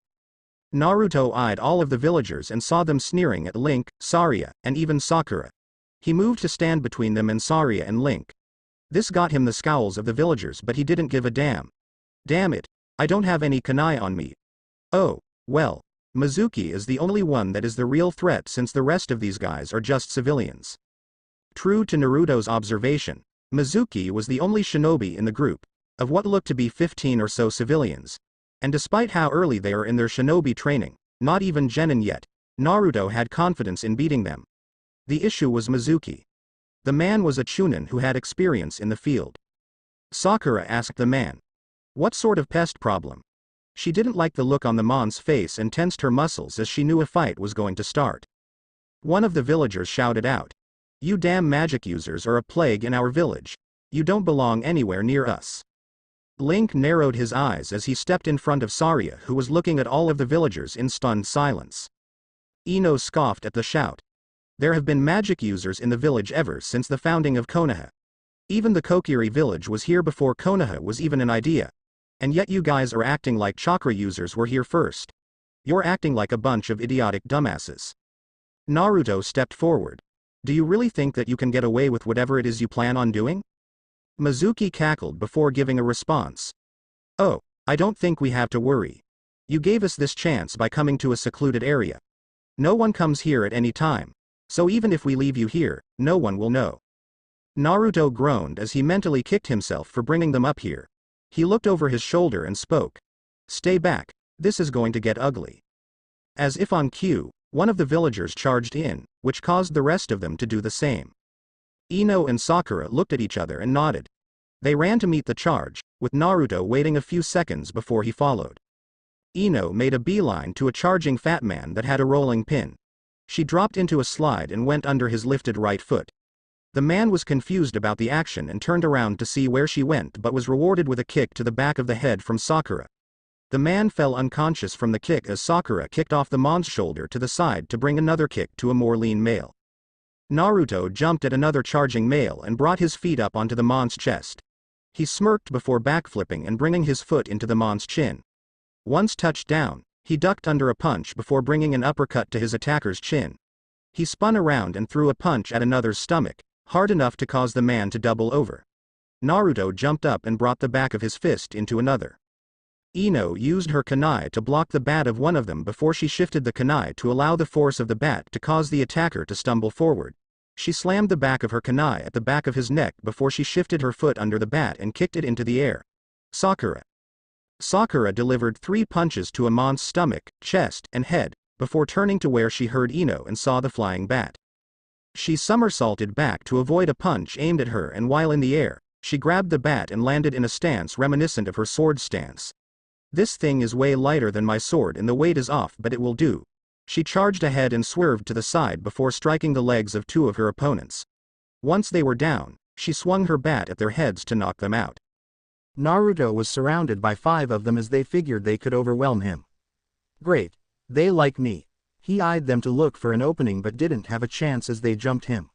Naruto eyed all of the villagers and saw them sneering at Link, Sarya, and even Sakura. He moved to stand between them and Sarya and Link. This got him the scowls of the villagers, but he didn't give a damn. Damn it, I don't have any kunai on me. Oh, well, Mizuki is the only one that is the real threat since the rest of these guys are just civilians. True to Naruto's observation, Mizuki was the only shinobi in the group, of what looked to be 15 or so civilians. And despite how early they are in their shinobi training, not even genin yet, Naruto had confidence in beating them. The issue was Mizuki. The man was a chunin who had experience in the field. Sakura asked the man. What sort of pest problem? She didn't like the look on the man's face and tensed her muscles as she knew a fight was going to start. One of the villagers shouted out. You damn magic users are a plague in our village. You don't belong anywhere near us. Link narrowed his eyes as he stepped in front of Sarya, who was looking at all of the villagers in stunned silence. Ino scoffed at the shout. There have been magic users in the village ever since the founding of Konoha. Even the Kokiri village was here before Konoha was even an idea. And yet you guys are acting like chakra users were here first. You're acting like a bunch of idiotic dumbasses. Naruto stepped forward. Do you really think that you can get away with whatever it is you plan on doing? Mizuki cackled before giving a response. Oh, I don't think we have to worry. You gave us this chance by coming to a secluded area. No one comes here at any time. So even if we leave you here, no one will know. Naruto groaned as he mentally kicked himself for bringing them up here. He looked over his shoulder and spoke. Stay back, this is going to get ugly. As if on cue, one of the villagers charged in, which caused the rest of them to do the same. Ino and Sakura looked at each other and nodded. They ran to meet the charge, with Naruto waiting a few seconds before he followed. Ino made a beeline to a charging fat man that had a rolling pin. She dropped into a slide and went under his lifted right foot. The man was confused about the action and turned around to see where she went but was rewarded with a kick to the back of the head from Sakura. The man fell unconscious from the kick as Sakura kicked off the man's shoulder to the side to bring another kick to a more lean male. Naruto jumped at another charging male and brought his feet up onto the man's chest. He smirked before backflipping and bringing his foot into the man's chin. Once touched down, he ducked under a punch before bringing an uppercut to his attacker's chin. He spun around and threw a punch at another's stomach, hard enough to cause the man to double over. Naruto jumped up and brought the back of his fist into another. Ino used her kunai to block the bat of one of them before she shifted the kunai to allow the force of the bat to cause the attacker to stumble forward. She slammed the back of her kunai at the back of his neck before she shifted her foot under the bat and kicked it into the air. Sakura delivered 3 punches to Amon's stomach, chest, and head, before turning to where she heard Ino and saw the flying bat. She somersaulted back to avoid a punch aimed at her, and while in the air, she grabbed the bat and landed in a stance reminiscent of her sword stance. This thing is way lighter than my sword and the weight is off, but it will do. She charged ahead and swerved to the side before striking the legs of 2 of her opponents. Once they were down, she swung her bat at their heads to knock them out. Naruto was surrounded by 5 of them as they figured they could overwhelm him. Great, they like me. He eyed them to look for an opening but didn't have a chance as they jumped him.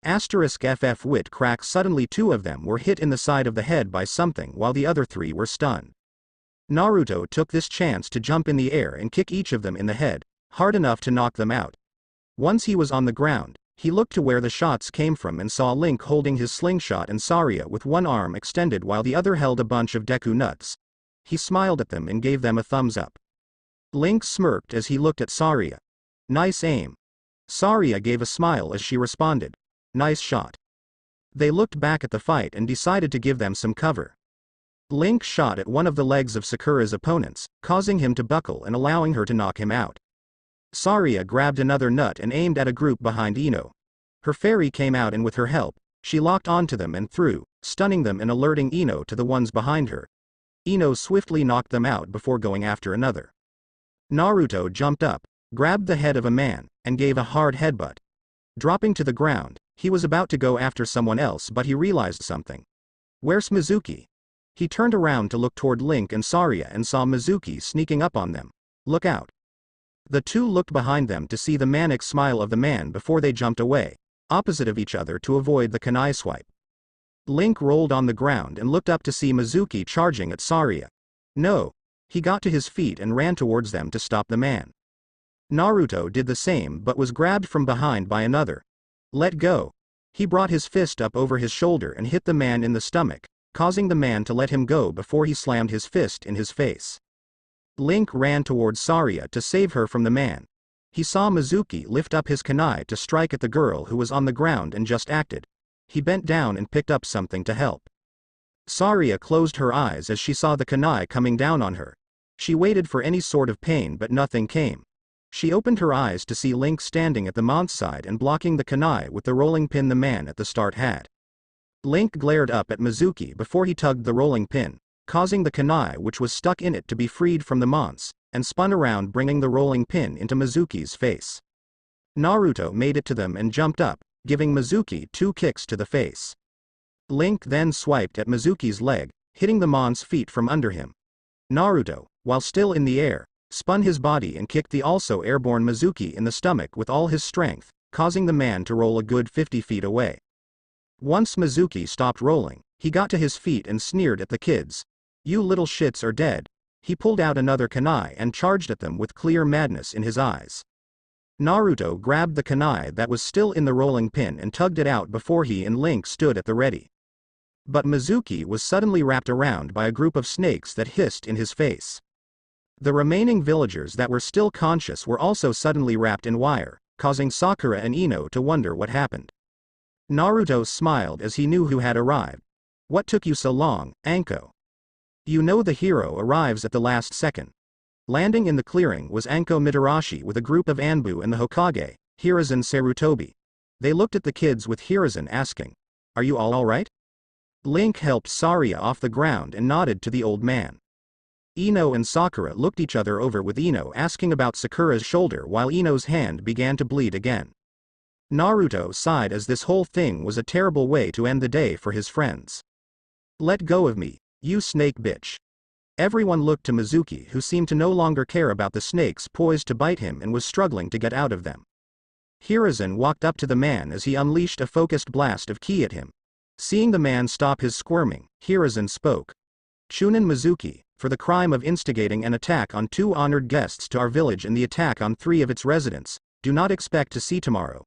*FF wit crack. Suddenly 2 of them were hit in the side of the head by something while the other 3 were stunned. Naruto took this chance to jump in the air and kick each of them in the head, hard enough to knock them out. Once he was on the ground, he looked to where the shots came from and saw Link holding his slingshot and Saria with one arm extended while the other held a bunch of Deku nuts. He smiled at them and gave them a thumbs up. Link smirked as he looked at Saria. Nice aim. Saria gave a smile as she responded. Nice shot. They looked back at the fight and decided to give them some cover. Link shot at one of the legs of Sakura's opponents, causing him to buckle and allowing her to knock him out. Saria grabbed another nut and aimed at a group behind Ino. Her fairy came out and with her help, she locked onto them and threw, stunning them and alerting Ino to the ones behind her. Ino swiftly knocked them out before going after another. Naruto jumped up, grabbed the head of a man, and gave a hard headbutt. Dropping to the ground, he was about to go after someone else but he realized something. Where's Mizuki? He turned around to look toward Link and Saria and saw Mizuki sneaking up on them. Look out. The 2 looked behind them to see the manic smile of the man before they jumped away, opposite of each other to avoid the kunai swipe. Link rolled on the ground and looked up to see Mizuki charging at Saria. No. He got to his feet and ran towards them to stop the man. Naruto did the same but was grabbed from behind by another. Let go. He brought his fist up over his shoulder and hit the man in the stomach, causing the man to let him go before he slammed his fist in his face. Link ran towards Saria to save her from the man. He saw Mizuki lift up his kunai to strike at the girl who was on the ground and just acted. He bent down and picked up something to help. Saria closed her eyes as she saw the kunai coming down on her. She waited for any sort of pain but nothing came. She opened her eyes to see Link standing at the man's side and blocking the kunai with the rolling pin the man at the start had. Link glared up at Mizuki before he tugged the rolling pin, causing the kunai which was stuck in it to be freed from the man's, and spun around bringing the rolling pin into Mizuki's face. Naruto made it to them and jumped up, giving Mizuki 2 kicks to the face. Link then swiped at Mizuki's leg, hitting the man's feet from under him. Naruto, while still in the air, spun his body and kicked the also airborne Mizuki in the stomach with all his strength, causing the man to roll a good 50 feet away. Once Mizuki stopped rolling, he got to his feet and sneered at the kids. You little shits are dead. He pulled out another kunai and charged at them with clear madness in his eyes. Naruto grabbed the kunai that was still in the rolling pin and tugged it out before he and Link stood at the ready. But Mizuki was suddenly wrapped around by a group of snakes that hissed in his face. The remaining villagers that were still conscious were also suddenly wrapped in wire, causing Sakura and Ino to wonder what happened. Naruto smiled as he knew who had arrived. What took you so long, Anko? You know the hero arrives at the last second. Landing in the clearing was Anko Mitarashi with a group of Anbu and the Hokage, Hiruzen Sarutobi. They looked at the kids with Hiruzen asking, "Are you all right?" Link helped Saria off the ground and nodded to the old man. Ino and Sakura looked each other over with Ino asking about Sakura's shoulder while Ino's hand began to bleed again. Naruto sighed as this whole thing was a terrible way to end the day for his friends. Let go of me, you snake bitch. Everyone looked to Mizuki, who seemed to no longer care about the snakes poised to bite him and was struggling to get out of them. Hiruzen walked up to the man as he unleashed a focused blast of ki at him. Seeing the man stop his squirming, Hiruzen spoke. Chunin Mizuki, for the crime of instigating an attack on 2 honored guests to our village and the attack on 3 of its residents, do not expect to see tomorrow.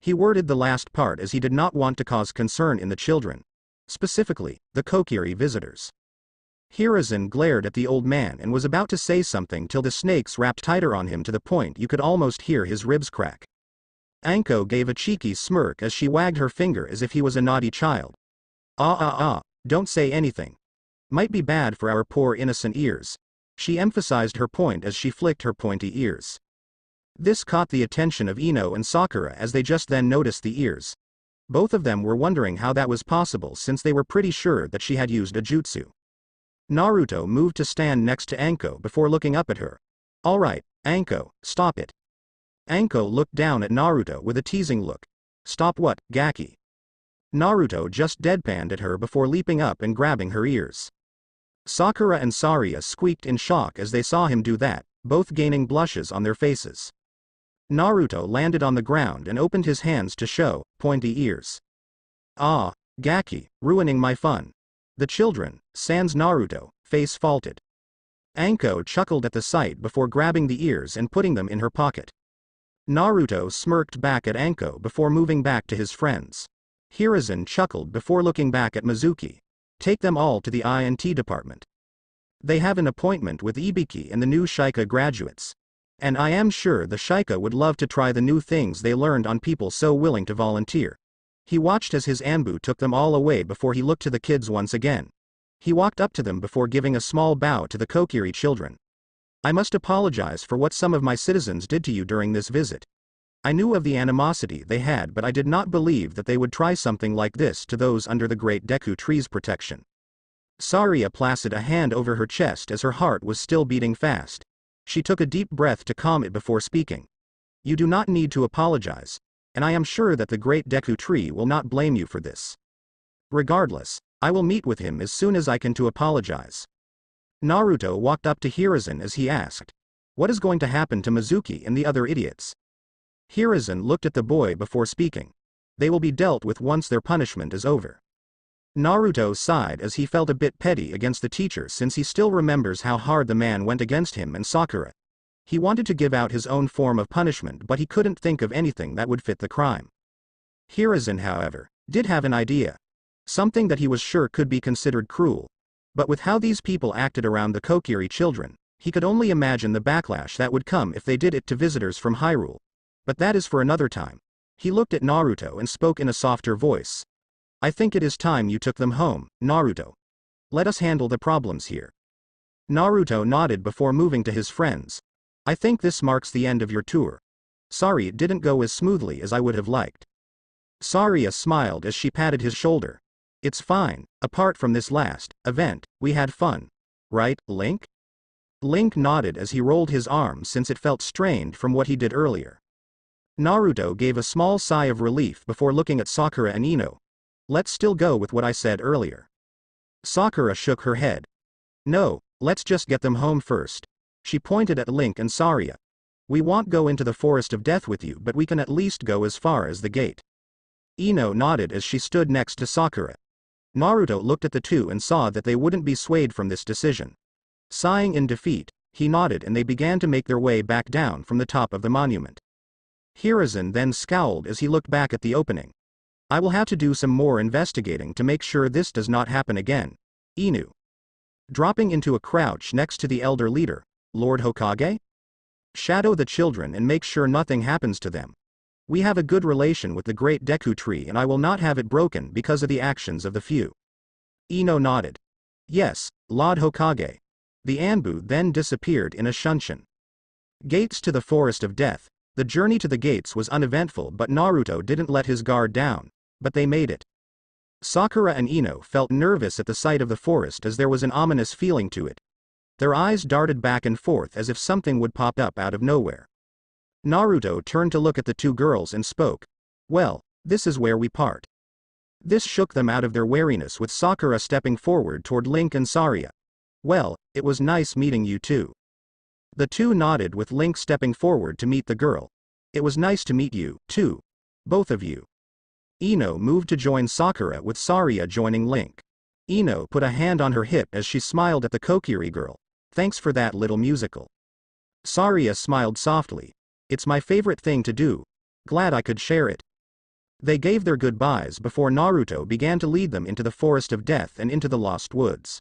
He worded the last part as he did not want to cause concern in the children. Specifically, the Kokiri visitors. Hiruzen glared at the old man and was about to say something till the snakes wrapped tighter on him to the point you could almost hear his ribs crack. Anko gave a cheeky smirk as she wagged her finger as if he was a naughty child. Don't say anything. Might be bad for our poor innocent ears. She emphasized her point as she flicked her pointy ears. This caught the attention of Ino and Sakura as they just then noticed the ears. Both of them were wondering how that was possible since they were pretty sure that she had used a jutsu. Naruto moved to stand next to Anko before looking up at her. Alright, Anko, stop it. Anko looked down at Naruto with a teasing look. Stop what, Gaki? Naruto just deadpanned at her before leaping up and grabbing her ears. Sakura and Saria squeaked in shock as they saw him do that, both gaining blushes on their faces. Naruto landed on the ground and opened his hands to show pointy ears. Ah, Gaki, ruining my fun. The children, sans Naruto, face faulted. Anko chuckled at the sight before grabbing the ears and putting them in her pocket. Naruto smirked back at Anko before moving back to his friends. Hiruzen chuckled before looking back at Mizuki. Take them all to the INT department. They have an appointment with Ibiki and the new Shika graduates. And I am sure the Shika would love to try the new things they learned on people so willing to volunteer. He watched as his Anbu took them all away before he looked to the kids once again. He walked up to them before giving a small bow to the Kokiri children. I must apologize for what some of my citizens did to you during this visit. I knew of the animosity they had, but I did not believe that they would try something like this to those under the great Deku tree's protection. Saria placed a hand over her chest as her heart was still beating fast. She took a deep breath to calm it before speaking. You do not need to apologize, and I am sure that the great Deku tree will not blame you for this. Regardless, I will meet with him as soon as I can to apologize. Naruto walked up to Hiruzen as he asked, what is going to happen to Mizuki and the other idiots? Hiruzen looked at the boy before speaking. They will be dealt with once their punishment is over. Naruto sighed as he felt a bit petty against the teacher since he still remembers how hard the man went against him and Sakura. He wanted to give out his own form of punishment, but he couldn't think of anything that would fit the crime. Hiruzen, however, did have an idea. Something that he was sure could be considered cruel. But with how these people acted around the Kokiri children, he could only imagine the backlash that would come if they did it to visitors from Hyrule. But that is for another time. He looked at Naruto and spoke in a softer voice. I think it is time you took them home, Naruto. Let us handle the problems here. Naruto nodded before moving to his friends. I think this marks the end of your tour. Sorry it didn't go as smoothly as I would have liked. Saria smiled as she patted his shoulder. It's fine, apart from this last event, we had fun. Right, Link? Link nodded as he rolled his arms since it felt strained from what he did earlier. Naruto gave a small sigh of relief before looking at Sakura and Ino. Let's still go with what I said earlier. Sakura shook her head. No, let's just get them home first. She pointed at Link and Saria. We won't go into the forest of death with you, but we can at least go as far as the gate. Ino nodded as she stood next to Sakura. Naruto looked at the two and saw that they wouldn't be swayed from this decision. Sighing in defeat, he nodded and they began to make their way back down from the top of the monument. Hiruzen then scowled as he looked back at the opening. I will have to do some more investigating to make sure this does not happen again. Inu. Dropping into a crouch next to the elder leader, Lord Hokage? Shadow the children and make sure nothing happens to them. We have a good relation with the great Deku tree and I will not have it broken because of the actions of the few. Ino nodded. Yes, Lord Hokage. The Anbu then disappeared in a shunshin. Gates to the Forest of Death. The journey to the gates was uneventful but Naruto didn't let his guard down, but they made it. Sakura and Ino felt nervous at the sight of the forest as there was an ominous feeling to it. Their eyes darted back and forth as if something would pop up out of nowhere. Naruto turned to look at the two girls and spoke. Well, this is where we part. This shook them out of their wariness with Sakura stepping forward toward Link and Saria. Well, it was nice meeting you too. The two nodded with Link stepping forward to meet the girl. It was nice to meet you, too. Both of you. Ino moved to join Sakura with Saria joining Link. Ino put a hand on her hip as she smiled at the Kokiri girl. Thanks for that little musical. Saria smiled softly. It's my favorite thing to do. Glad I could share it. They gave their goodbyes before Naruto began to lead them into the Forest of Death and into the Lost Woods.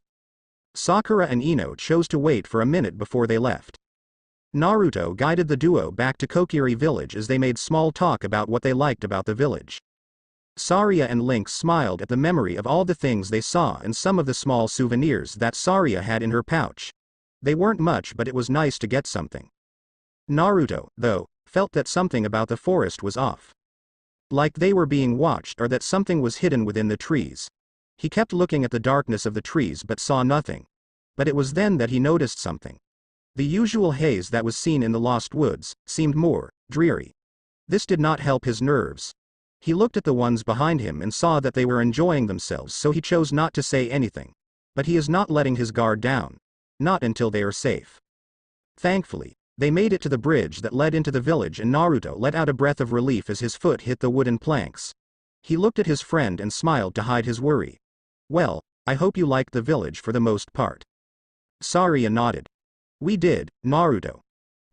Sakura and Ino chose to wait for a minute before they left. Naruto guided the duo back to Kokiri village as they made small talk about what they liked about the village. Saria and Link smiled at the memory of all the things they saw and some of the small souvenirs that Saria had in her pouch. They weren't much but it was nice to get something. Naruto, though, felt that something about the forest was off. Like they were being watched or that something was hidden within the trees. He kept looking at the darkness of the trees but saw nothing. But it was then that he noticed something. The usual haze that was seen in the Lost Woods seemed more dreary. This did not help his nerves. He looked at the ones behind him and saw that they were enjoying themselves, so he chose not to say anything. But he is not letting his guard down. Not until they are safe. Thankfully, they made it to the bridge that led into the village and Naruto let out a breath of relief as his foot hit the wooden planks. He looked at his friend and smiled to hide his worry. Well, I hope you liked the village for the most part. Saria nodded. We did, Naruto.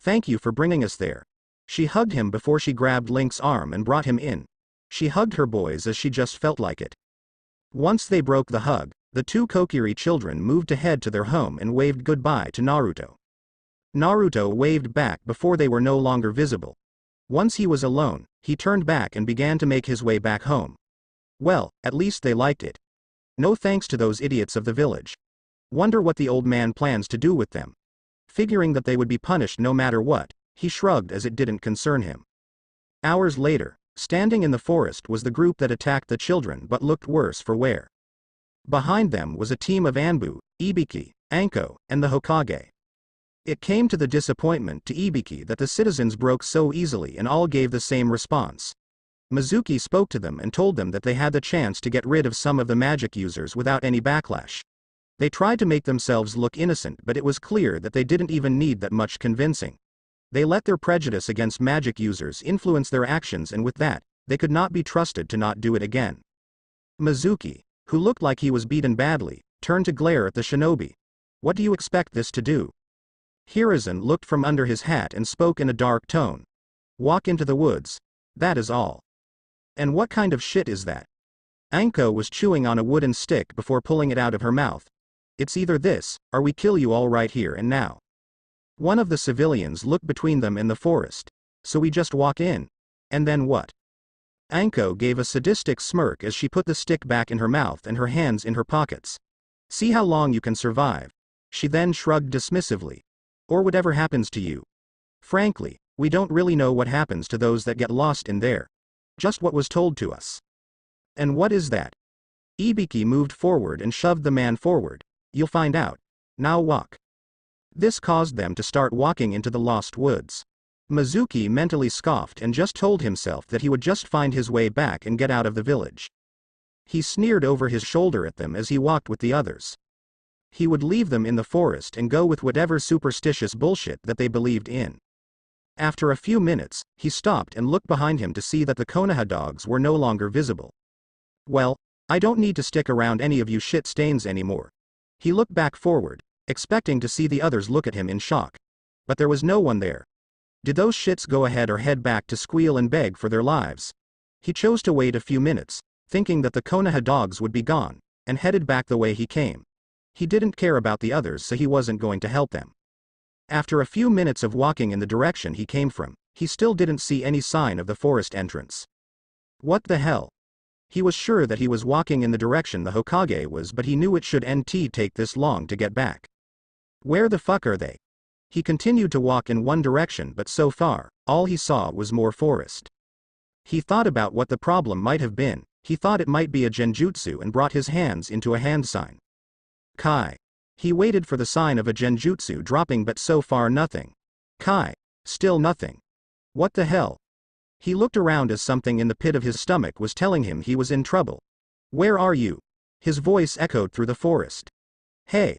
Thank you for bringing us there. She hugged him before she grabbed Link's arm and brought him in. She hugged her boys as she just felt like it. Once they broke the hug, the two Kokiri children moved to head to their home and waved goodbye to Naruto. Naruto waved back before they were no longer visible. Once he was alone, he turned back and began to make his way back home. Well, at least they liked it. No thanks to those idiots of the village. Wonder what the old man plans to do with them. Figuring that they would be punished no matter what, he shrugged as it didn't concern him. Hours later, standing in the forest was the group that attacked the children but looked worse for wear. Behind them was a team of Anbu, Ibiki, Anko, and the Hokage. It came to the disappointment to Ibiki that the citizens broke so easily and all gave the same response. Mizuki spoke to them and told them that they had the chance to get rid of some of the magic users without any backlash. They tried to make themselves look innocent but it was clear that they didn't even need that much convincing. They let their prejudice against magic users influence their actions and with that, they could not be trusted to not do it again. Mizuki, who looked like he was beaten badly, turned to glare at the shinobi. What do you expect this to do? Hiruzen looked from under his hat and spoke in a dark tone. Walk into the woods. That is all. And what kind of shit is that? Anko was chewing on a wooden stick before pulling it out of her mouth. It's either this, or we kill you all right here and now. One of the civilians looked between them and the forest. So we just walk in. And then what? Anko gave a sadistic smirk as she put the stick back in her mouth and her hands in her pockets. See how long you can survive. She then shrugged dismissively. Or whatever happens to you. Frankly, we don't really know what happens to those that get lost in there. Just what was told to us. And what is that? Ibiki moved forward and shoved the man forward. You'll find out. Now walk. This caused them to start walking into the Lost Woods. Mizuki mentally scoffed and just told himself that he would just find his way back and get out of the village. He sneered over his shoulder at them as he walked with the others. He would leave them in the forest and go with whatever superstitious bullshit that they believed in. After a few minutes, he stopped and looked behind him to see that the Konoha dogs were no longer visible. Well, I don't need to stick around any of you shit stains anymore. He looked back forward, expecting to see the others look at him in shock. But there was no one there. Did those shits go ahead or head back to squeal and beg for their lives? He chose to wait a few minutes, thinking that the Konoha dogs would be gone, and headed back the way he came. He didn't care about the others so he wasn't going to help them. After a few minutes of walking in the direction he came from, he still didn't see any sign of the forest entrance. What the hell? He was sure that he was walking in the direction the Hokage was, but he knew it shouldn't take this long to get back. Where the fuck are they? He continued to walk in one direction, but so far, all he saw was more forest. He thought about what the problem might have been. He thought it might be a genjutsu and brought his hands into a hand sign. Kai. He waited for the sign of a genjutsu dropping, but so far nothing. Kai. Still nothing. What the hell? He looked around as something in the pit of his stomach was telling him he was in trouble. Where are you? His voice echoed through the forest. Hey.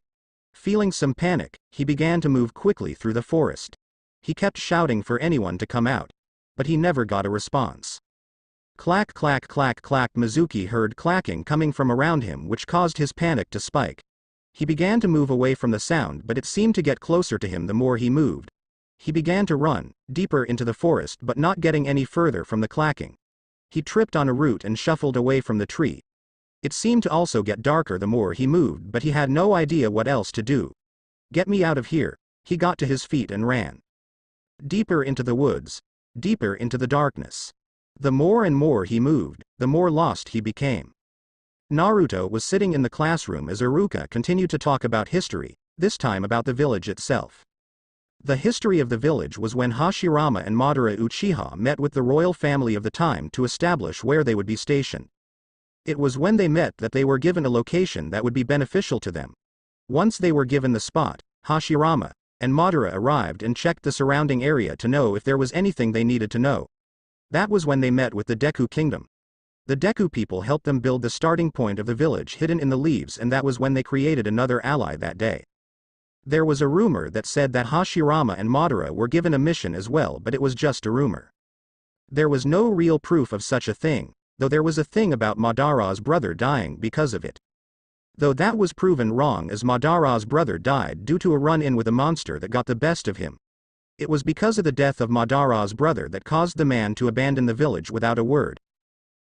Feeling some panic, he began to move quickly through the forest. He kept shouting for anyone to come out. But he never got a response. Clack clack clack clack. Mizuki heard clacking coming from around him, which caused his panic to spike. He began to move away from the sound, but it seemed to get closer to him the more he moved. He began to run, deeper into the forest, but not getting any further from the clacking. He tripped on a root and shuffled away from the tree. It seemed to also get darker the more he moved, but he had no idea what else to do. Get me out of here. He got to his feet and ran. Deeper into the woods. Deeper into the darkness. The more and more he moved, the more lost he became. Naruto was sitting in the classroom as Iruka continued to talk about history, this time about the village itself. The history of the village was when Hashirama and Madara Uchiha met with the royal family of the time to establish where they would be stationed. It was when they met that they were given a location that would be beneficial to them. Once they were given the spot, Hashirama and Madara arrived and checked the surrounding area to know if there was anything they needed to know. That was when they met with the Deku Kingdom. The Deku people helped them build the starting point of the village hidden in the leaves, and that was when they created another ally that day. There was a rumor that said that Hashirama and Madara were given a mission as well, but it was just a rumor. There was no real proof of such a thing, though there was a thing about Madara's brother dying because of it. Though that was proven wrong, as Madara's brother died due to a run-in with a monster that got the best of him. It was because of the death of Madara's brother that caused the man to abandon the village without a word.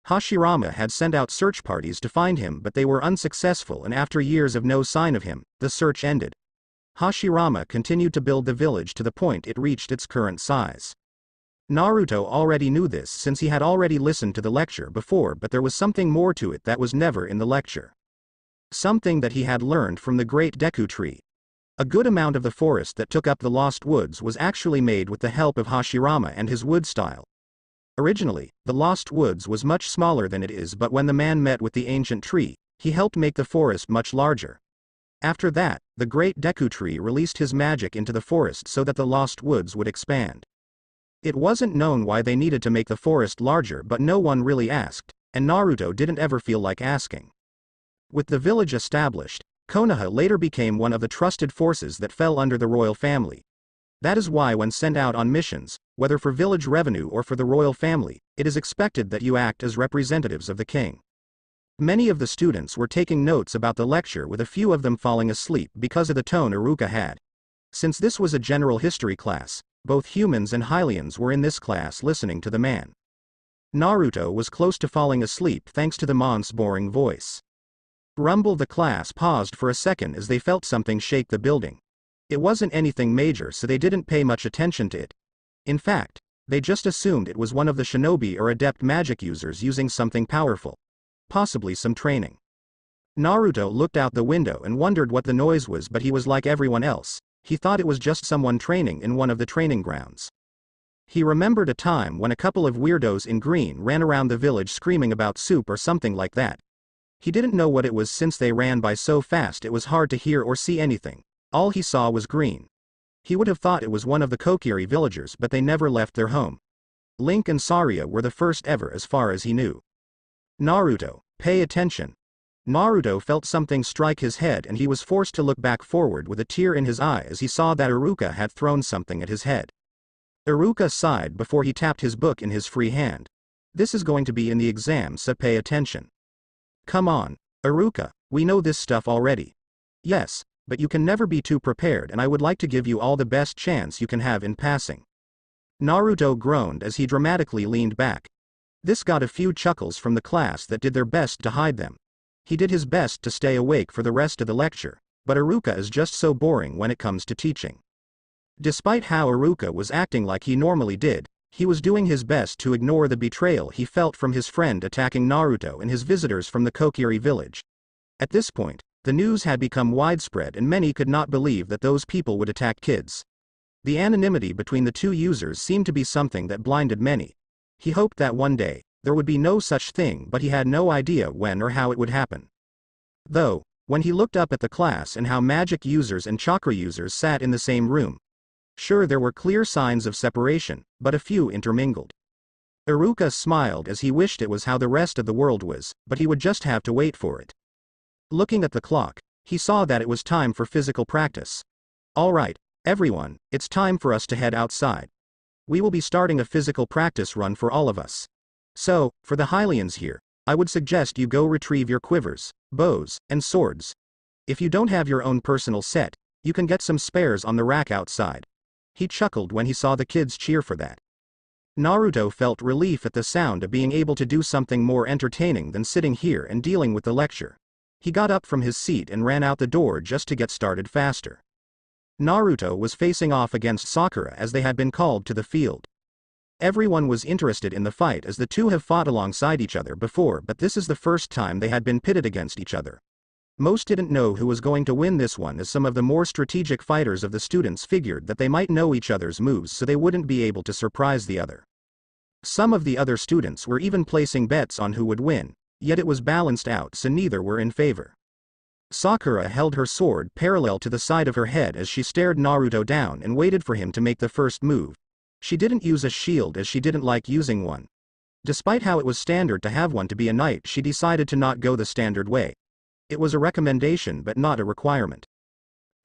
Hashirama had sent out search parties to find him, but they were unsuccessful, and after years of no sign of him, the search ended. Hashirama continued to build the village to the point it reached its current size. Naruto already knew this since he had already listened to the lecture before, but there was something more to it that was never in the lecture. Something that he had learned from the Great Deku Tree. A good amount of the forest that took up the Lost Woods was actually made with the help of Hashirama and his wood style. Originally, the Lost Woods was much smaller than it is, but when the man met with the ancient tree, he helped make the forest much larger. After that, the Great Deku Tree released his magic into the forest so that the Lost Woods would expand. It wasn't known why they needed to make the forest larger, but no one really asked, and Naruto didn't ever feel like asking. With the village established, Konoha later became one of the trusted forces that fell under the royal family. That is why when sent out on missions, whether for village revenue or for the royal family, it is expected that you act as representatives of the king. Many of the students were taking notes about the lecture, with a few of them falling asleep because of the tone Iruka had. Since this was a general history class, both humans and Hylians were in this class listening to the man. Naruto was close to falling asleep thanks to the man's boring voice. Rumble. The class paused for a second as they felt something shake the building. It wasn't anything major, so they didn't pay much attention to it. In fact, they just assumed it was one of the shinobi or adept magic users using something powerful. Possibly some training. Naruto looked out the window and wondered what the noise was, but he was like everyone else. He thought it was just someone training in one of the training grounds. He remembered a time when a couple of weirdos in green ran around the village screaming about soup or something like that. He didn't know what it was since they ran by so fast it was hard to hear or see anything. All he saw was green. He would have thought it was one of the Kokiri villagers, but they never left their home. Link and Saria were the first ever as far as he knew. Naruto, pay attention. Naruto felt something strike his head, and he was forced to look back forward with a tear in his eye as he saw that Iruka had thrown something at his head. Iruka sighed before he tapped his book in his free hand. This is going to be in the exam, so pay attention. Come on, Iruka, we know this stuff already. Yes, but you can never be too prepared, and I would like to give you all the best chance you can have in passing. Naruto groaned as he dramatically leaned back. This got a few chuckles from the class that did their best to hide them. He did his best to stay awake for the rest of the lecture, but Iruka is just so boring when it comes to teaching. Despite how Iruka was acting like he normally did, he was doing his best to ignore the betrayal he felt from his friend attacking Naruto and his visitors from the Kokiri village. At this point, the news had become widespread and many could not believe that those people would attack kids. The anonymity between the two users seemed to be something that blinded many. He hoped that one day, there would be no such thing, but he had no idea when or how it would happen. Though, when he looked up at the class and how magic users and chakra users sat in the same room, sure, there were clear signs of separation, but a few intermingled. Iruka smiled as he wished it was how the rest of the world was, but he would just have to wait for it. Looking at the clock, he saw that it was time for physical practice. Alright, everyone, it's time for us to head outside. We will be starting a physical practice run for all of us. So, for the Hylians here, I would suggest you go retrieve your quivers, bows, and swords. If you don't have your own personal set, you can get some spares on the rack outside. He chuckled when he saw the kids cheer for that. Naruto felt relief at the sound of being able to do something more entertaining than sitting here and dealing with the lecture. He got up from his seat and ran out the door just to get started faster. Naruto was facing off against Sakura as they had been called to the field. Everyone was interested in the fight as the two have fought alongside each other before, but this is the first time they had been pitted against each other. Most didn't know who was going to win this one, as some of the more strategic fighters of the students figured that they might know each other's moves so they wouldn't be able to surprise the other. Some of the other students were even placing bets on who would win, yet it was balanced out so neither were in favor. Sakura held her sword parallel to the side of her head as she stared Naruto down and waited for him to make the first move. She didn't use a shield as she didn't like using one. Despite how it was standard to have one to be a knight, she decided to not go the standard way. It was a recommendation but not a requirement.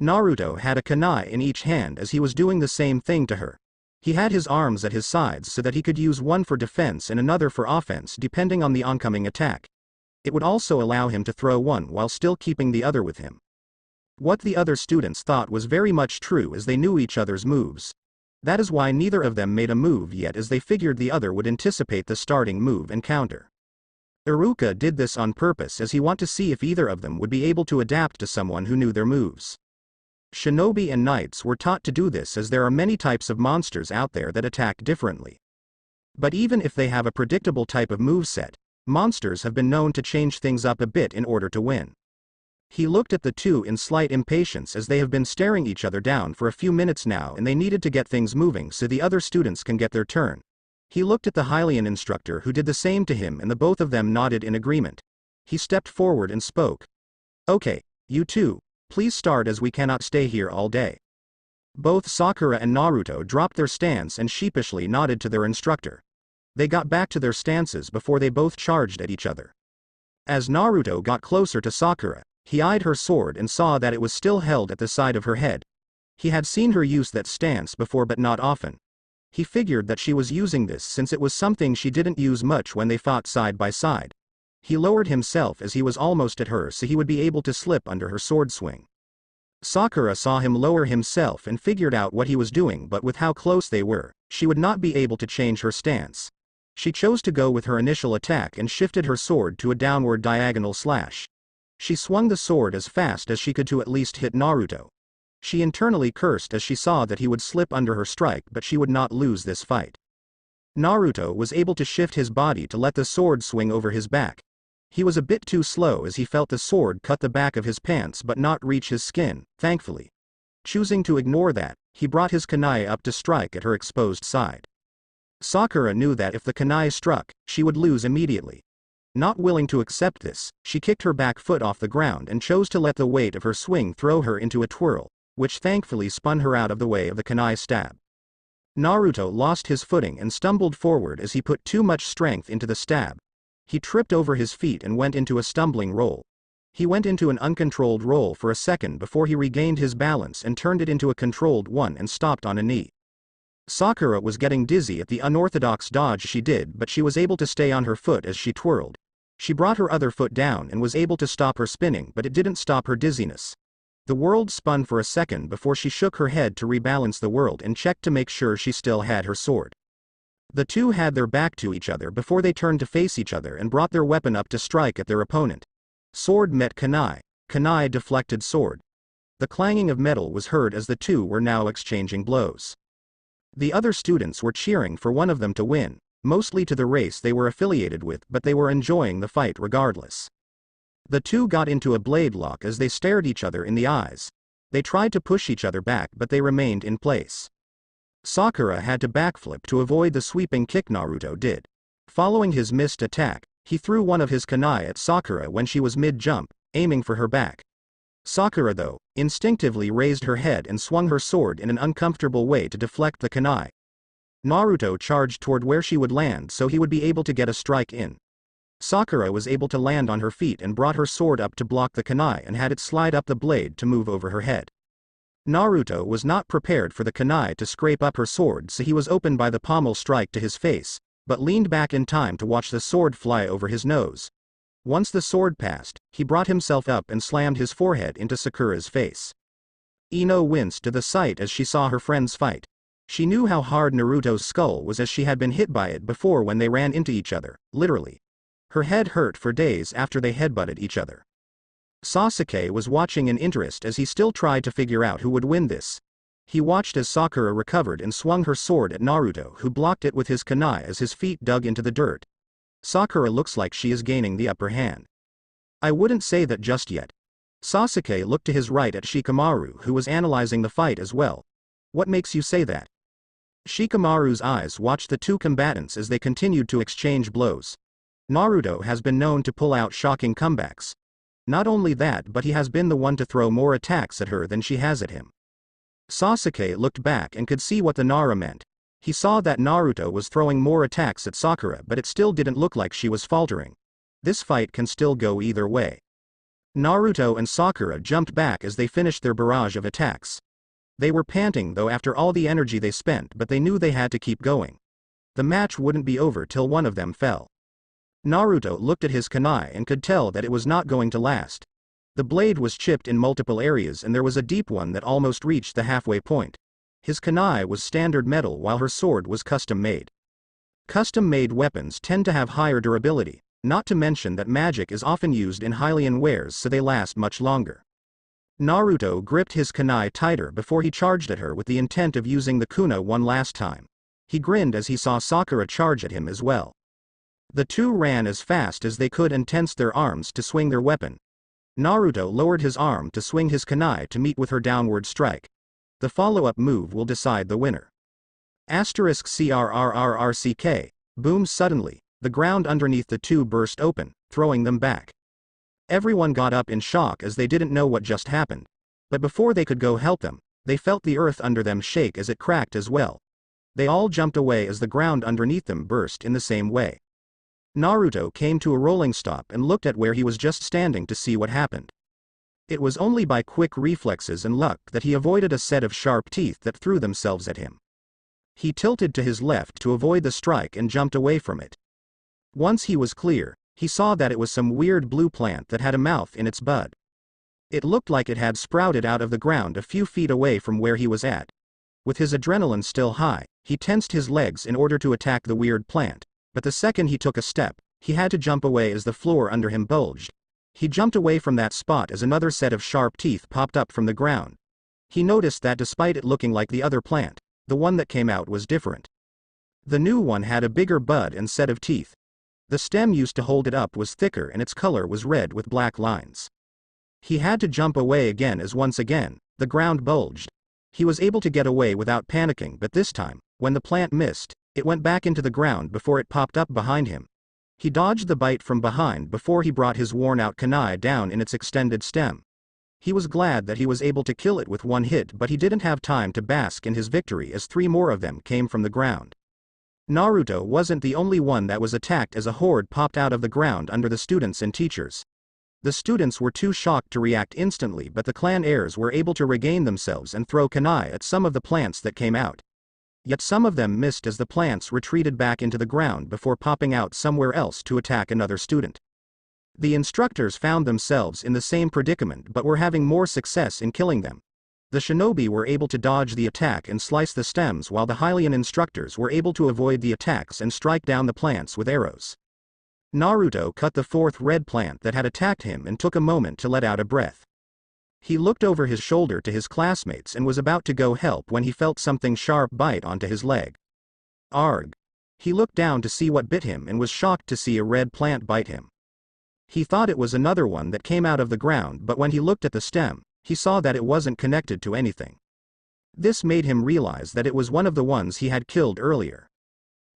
Naruto had a kunai in each hand as he was doing the same thing to her. He had his arms at his sides so that he could use one for defense and another for offense depending on the oncoming attack. It would also allow him to throw one while still keeping the other with him. What the other students thought was very much true as they knew each other's moves. That is why neither of them made a move yet, as they figured the other would anticipate the starting move and counter. Iruka did this on purpose as he wanted to see if either of them would be able to adapt to someone who knew their moves. Shinobi and knights were taught to do this as there are many types of monsters out there that attack differently. But even if they have a predictable type of moveset, monsters have been known to change things up a bit in order to win. He looked at the two in slight impatience as they have been staring each other down for a few minutes now and they needed to get things moving so the other students can get their turn. He looked at the Hylian instructor who did the same to him and the both of them nodded in agreement. He stepped forward and spoke. Okay, you two, please start as we cannot stay here all day. Both Sakura and Naruto dropped their stance and sheepishly nodded to their instructor. They got back to their stances before they both charged at each other. As Naruto got closer to Sakura, he eyed her sword and saw that it was still held at the side of her head. He had seen her use that stance before but not often. He figured that she was using this since it was something she didn't use much when they fought side by side. He lowered himself as he was almost at her so he would be able to slip under her sword swing. Sakura saw him lower himself and figured out what he was doing, but with how close they were, she would not be able to change her stance. She chose to go with her initial attack and shifted her sword to a downward diagonal slash. She swung the sword as fast as she could to at least hit Naruto. She internally cursed as she saw that he would slip under her strike, but she would not lose this fight. Naruto was able to shift his body to let the sword swing over his back. He was a bit too slow as he felt the sword cut the back of his pants but not reach his skin, thankfully. Choosing to ignore that, he brought his kunai up to strike at her exposed side. Sakura knew that if the kunai struck, she would lose immediately. Not willing to accept this, she kicked her back foot off the ground and chose to let the weight of her swing throw her into a twirl, which thankfully spun her out of the way of the kunai stab. Naruto lost his footing and stumbled forward as he put too much strength into the stab. He tripped over his feet and went into a stumbling roll. He went into an uncontrolled roll for a second before he regained his balance and turned it into a controlled one and stopped on a knee. Sakura was getting dizzy at the unorthodox dodge she did, but she was able to stay on her foot as she twirled. She brought her other foot down and was able to stop her spinning, but it didn't stop her dizziness. The world spun for a second before she shook her head to rebalance the world and checked to make sure she still had her sword. The two had their back to each other before they turned to face each other and brought their weapon up to strike at their opponent. Sword met kunai. Kunai deflected sword. The clanging of metal was heard as the two were now exchanging blows. The other students were cheering for one of them to win, mostly to the race they were affiliated with, but they were enjoying the fight regardless. The two got into a blade lock as they stared each other in the eyes. They tried to push each other back, but they remained in place. Sakura had to backflip to avoid the sweeping kick Naruto did. Following his missed attack, he threw one of his kunai at Sakura when she was mid-jump, aiming for her back. Sakura, though, instinctively raised her head and swung her sword in an uncomfortable way to deflect the kunai. Naruto charged toward where she would land so he would be able to get a strike in. Sakura was able to land on her feet and brought her sword up to block the kunai and had it slide up the blade to move over her head. Naruto was not prepared for the kunai to scrape up her sword, so he was open by the pommel strike to his face, but leaned back in time to watch the sword fly over his nose. Once the sword passed, he brought himself up and slammed his forehead into Sakura's face. Ino winced to the sight as she saw her friends fight. She knew how hard Naruto's skull was as she had been hit by it before when they ran into each other, literally. Her head hurt for days after they headbutted each other. Sasuke was watching in interest as he still tried to figure out who would win this. He watched as Sakura recovered and swung her sword at Naruto, who blocked it with his kunai as his feet dug into the dirt. Sakura looks like she is gaining the upper hand. I wouldn't say that just yet. Sasuke looked to his right at Shikamaru, who was analyzing the fight as well. What makes you say that? Shikamaru's eyes watched the two combatants as they continued to exchange blows. Naruto has been known to pull out shocking comebacks. Not only that, but he has been the one to throw more attacks at her than she has at him. Sasuke looked back and could see what the Nara meant. He saw that Naruto was throwing more attacks at Sakura, but it still didn't look like she was faltering. This fight can still go either way. Naruto and Sakura jumped back as they finished their barrage of attacks. They were panting though after all the energy they spent, but they knew they had to keep going. The match wouldn't be over till one of them fell. Naruto looked at his kunai and could tell that it was not going to last. The blade was chipped in multiple areas and there was a deep one that almost reached the halfway point. His kunai was standard metal while her sword was custom-made. Custom-made weapons tend to have higher durability, not to mention that magic is often used in Hylian wares so they last much longer. Naruto gripped his kunai tighter before he charged at her with the intent of using the kuna one last time. He grinned as he saw Sakura charge at him as well. The two ran as fast as they could and tensed their arms to swing their weapon. Naruto lowered his arm to swing his kunai to meet with her downward strike. The follow-up move will decide the winner. *CRRRRCK, boomed suddenly, the ground underneath the two burst open, throwing them back. Everyone got up in shock as they didn't know what just happened. But before they could go help them, they felt the earth under them shake as it cracked as well. They all jumped away as the ground underneath them burst in the same way. Naruto came to a rolling stop and looked at where he was just standing to see what happened. It was only by quick reflexes and luck that he avoided a set of sharp teeth that threw themselves at him. He tilted to his left to avoid the strike and jumped away from it. Once he was clear, he saw that it was some weird blue plant that had a mouth in its bud. It looked like it had sprouted out of the ground a few feet away from where he was at. With his adrenaline still high, he tensed his legs in order to attack the weird plant, but the second he took a step, he had to jump away as the floor under him bulged. He jumped away from that spot as another set of sharp teeth popped up from the ground. He noticed that despite it looking like the other plant, the one that came out was different. The new one had a bigger bud and set of teeth. The stem used to hold it up was thicker and its color was red with black lines. He had to jump away again as once again, the ground bulged. He was able to get away without panicking, but this time, when the plant missed, it went back into the ground before it popped up behind him. He dodged the bite from behind before he brought his worn-out kunai down in its extended stem. He was glad that he was able to kill it with one hit, but he didn't have time to bask in his victory as 3 more of them came from the ground. Naruto wasn't the only one that was attacked as a horde popped out of the ground under the students and teachers. The students were too shocked to react instantly, but the clan heirs were able to regain themselves and throw kunai at some of the plants that came out. Yet some of them missed as the plants retreated back into the ground before popping out somewhere else to attack another student. The instructors found themselves in the same predicament but were having more success in killing them. The shinobi were able to dodge the attack and slice the stems, while the Hylian instructors were able to avoid the attacks and strike down the plants with arrows. Naruto cut the 4th red plant that had attacked him and took a moment to let out a breath. He looked over his shoulder to his classmates and was about to go help when he felt something sharp bite onto his leg. Arg! He looked down to see what bit him and was shocked to see a red plant bite him. He thought it was another one that came out of the ground, but when he looked at the stem, he saw that it wasn't connected to anything. This made him realize that it was one of the ones he had killed earlier.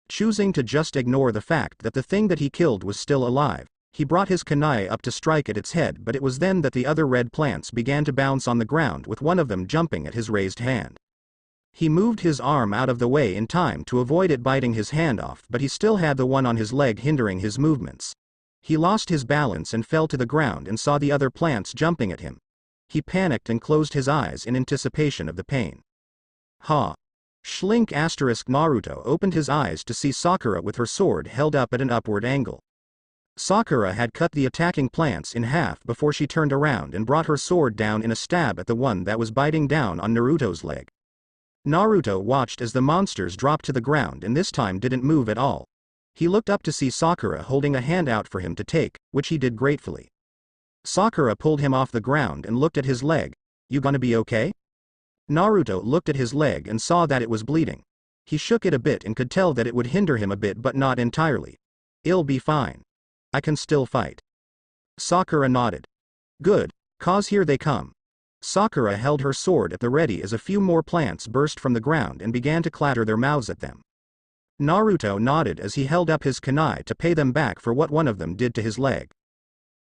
Choosing to just ignore the fact that the thing that he killed was still alive, he brought his kunai up to strike at its head, but it was then that the other red plants began to bounce on the ground, with one of them jumping at his raised hand. He moved his arm out of the way in time to avoid it biting his hand off, but he still had the one on his leg hindering his movements. He lost his balance and fell to the ground and saw the other plants jumping at him. He panicked and closed his eyes in anticipation of the pain. Ha! Schlink ** Naruto opened his eyes to see Sakura with her sword held up at an upward angle. Sakura had cut the attacking plants in half before she turned around and brought her sword down in a stab at the one that was biting down on Naruto's leg. Naruto watched as the monsters dropped to the ground and this time didn't move at all. He looked up to see Sakura holding a hand out for him to take, which he did gratefully. Sakura pulled him off the ground and looked at his leg. "You gonna be okay?" Naruto looked at his leg and saw that it was bleeding. He shook it a bit and could tell that it would hinder him a bit but not entirely. "It'll be fine. I can still fight." Sakura nodded. "Good, cause here they come." Sakura held her sword at the ready as a few more plants burst from the ground and began to clatter their mouths at them. Naruto nodded as he held up his kunai to pay them back for what one of them did to his leg.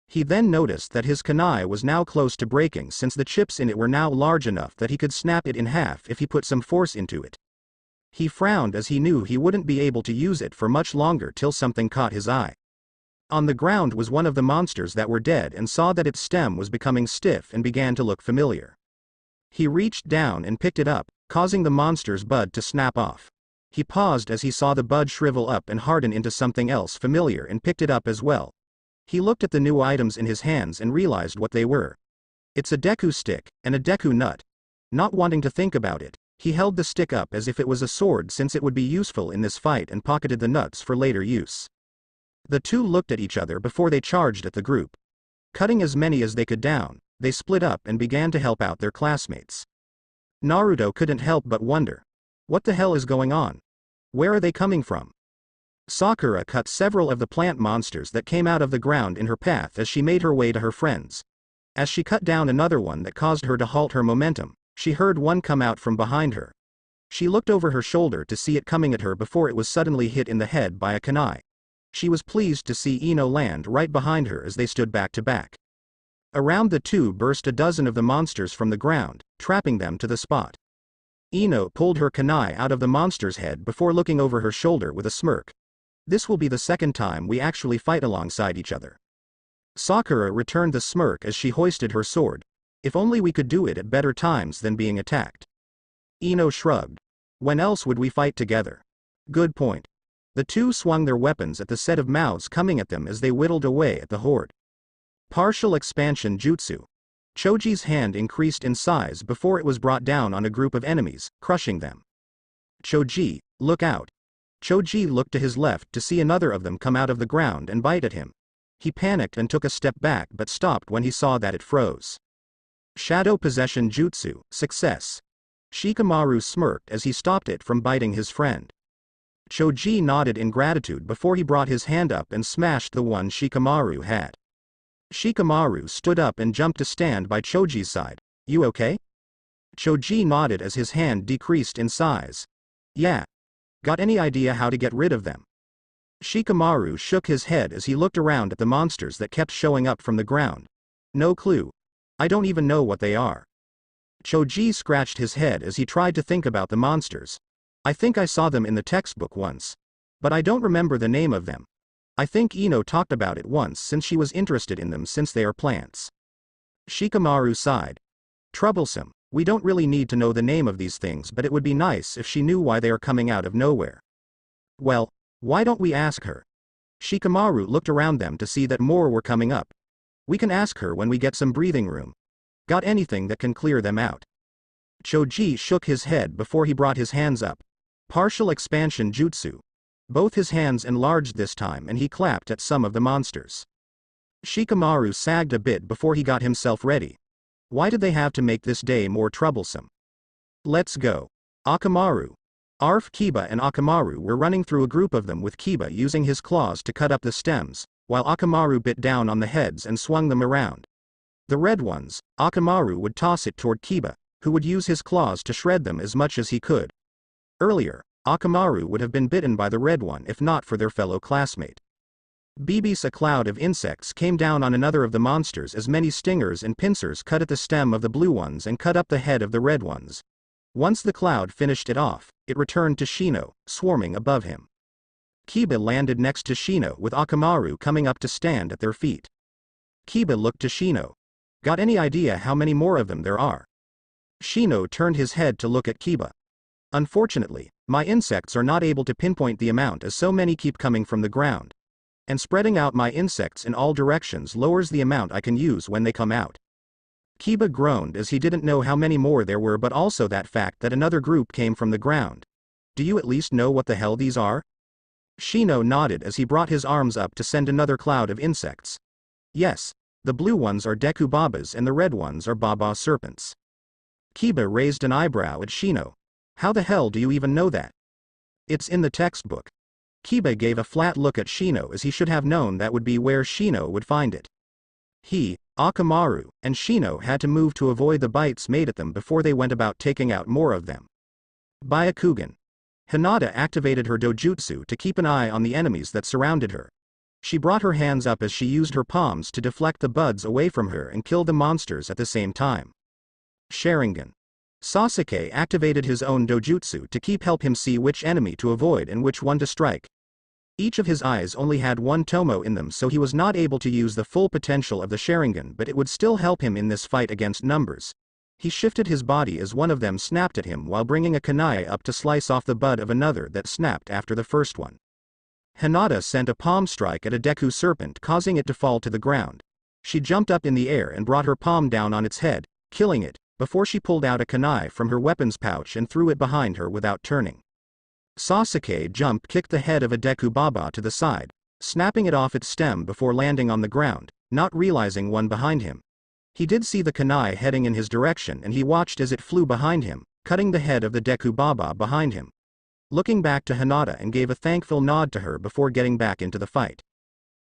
He then noticed that his kunai was now close to breaking since the chips in it were now large enough that he could snap it in half if he put some force into it. He frowned as he knew he wouldn't be able to use it for much longer till something caught his eye. On the ground was one of the monsters that were dead and saw that its stem was becoming stiff and began to look familiar. He reached down and picked it up, causing the monster's bud to snap off. He paused as he saw the bud shrivel up and harden into something else familiar and picked it up as well. He looked at the new items in his hands and realized what they were. It's a Deku stick, and a Deku nut. Not wanting to think about it, he held the stick up as if it was a sword since it would be useful in this fight and pocketed the nuts for later use. The two looked at each other before they charged at the group. Cutting as many as they could down, they split up and began to help out their classmates. Naruto couldn't help but wonder. What the hell is going on? Where are they coming from? Sakura cut several of the plant monsters that came out of the ground in her path as she made her way to her friends. As she cut down another one that caused her to halt her momentum, she heard one come out from behind her. She looked over her shoulder to see it coming at her before it was suddenly hit in the head by a kunai. She was pleased to see Ino land right behind her as they stood back to back. Around the two burst a dozen of the monsters from the ground, trapping them to the spot. Ino pulled her kunai out of the monster's head before looking over her shoulder with a smirk. "This will be the second time we actually fight alongside each other." Sakura returned the smirk as she hoisted her sword. "If only we could do it at better times than being attacked." Ino shrugged. "When else would we fight together?" "Good point." The two swung their weapons at the set of mouths coming at them as they whittled away at the horde. Partial expansion jutsu. Choji's hand increased in size before it was brought down on a group of enemies, crushing them. "Choji, look out." Choji looked to his left to see another of them come out of the ground and bite at him. He panicked and took a step back but stopped when he saw that it froze. Shadow possession jutsu, success. Shikamaru smirked as he stopped it from biting his friend. Choji nodded in gratitude before he brought his hand up and smashed the one Shikamaru had. Shikamaru stood up and jumped to stand by Choji's side. "You okay?" Choji nodded as his hand decreased in size. "Yeah. Got any idea how to get rid of them?" Shikamaru shook his head as he looked around at the monsters that kept showing up from the ground. "No clue. I don't even know what they are." Choji scratched his head as he tried to think about the monsters. "I think I saw them in the textbook once. But I don't remember the name of them. I think Ino talked about it once since she was interested in them since they are plants." Shikamaru sighed. "Troublesome. We don't really need to know the name of these things, but it would be nice if she knew why they are coming out of nowhere." "Well, why don't we ask her?" Shikamaru looked around them to see that more were coming up. "We can ask her when we get some breathing room. Got anything that can clear them out?" Choji shook his head before he brought his hands up. Partial expansion jutsu. Both his hands enlarged this time and he clapped at some of the monsters. Shikamaru sagged a bit before he got himself ready. Why did they have to make this day more troublesome? Let's go. Akamaru. Arf, Kiba and Akamaru were running through a group of them with Kiba using his claws to cut up the stems, while Akamaru bit down on the heads and swung them around. The red ones, Akamaru would toss it toward Kiba, who would use his claws to shred them as much as he could. Earlier, Akamaru would have been bitten by the red one if not for their fellow classmate. A cloud of insects came down on another of the monsters as many stingers and pincers cut at the stem of the blue ones and cut up the head of the red ones. Once the cloud finished it off, it returned to Shino, swarming above him. Kiba landed next to Shino with Akamaru coming up to stand at their feet. Kiba looked to Shino. Got any idea how many more of them there are? Shino turned his head to look at Kiba. Unfortunately, my insects are not able to pinpoint the amount as so many keep coming from the ground. And spreading out my insects in all directions lowers the amount I can use when they come out. Kiba groaned as he didn't know how many more there were, but also that fact that another group came from the ground. Do you at least know what the hell these are? Shino nodded as he brought his arms up to send another cloud of insects. Yes, the blue ones are Deku Babas and the red ones are Baba serpents. Kiba raised an eyebrow at Shino. How the hell do you even know that? It's in the textbook. Kiba gave a flat look at Shino as he should have known that would be where Shino would find it. He, Akamaru, and Shino had to move to avoid the bites made at them before they went about taking out more of them. Byakugan. Hinata activated her dojutsu to keep an eye on the enemies that surrounded her. She brought her hands up as she used her palms to deflect the buds away from her and kill the monsters at the same time. Sharingan. Sasuke activated his own dojutsu to help him see which enemy to avoid and which one to strike. Each of his eyes only had one tomo in them, so he was not able to use the full potential of the Sharingan, but it would still help him in this fight against numbers. He shifted his body as one of them snapped at him while bringing a kunai up to slice off the bud of another that snapped after the first one. Hinata sent a palm strike at a Deku serpent, causing it to fall to the ground. She jumped up in the air and brought her palm down on its head, killing it, before she pulled out a kunai from her weapons pouch and threw it behind her without turning. Sasuke kicked the head of a Deku Baba to the side, snapping it off its stem before landing on the ground, not realizing one behind him. He did see the kunai heading in his direction and he watched as it flew behind him, cutting the head of the Deku Baba behind him. Looking back to Hinata and gave a thankful nod to her before getting back into the fight.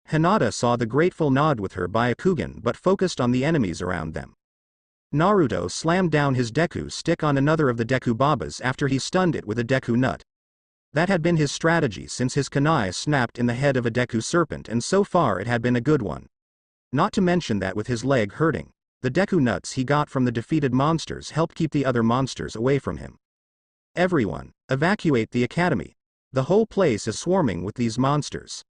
Hinata saw the grateful nod with her Byakugan but focused on the enemies around them. Naruto slammed down his Deku stick on another of the Deku Babas after he stunned it with a Deku nut. That had been his strategy since his kunai snapped in the head of a Deku serpent, and so far it had been a good one. Not to mention that with his leg hurting, the Deku nuts he got from the defeated monsters helped keep the other monsters away from him. Everyone, evacuate the academy. The whole place is swarming with these monsters.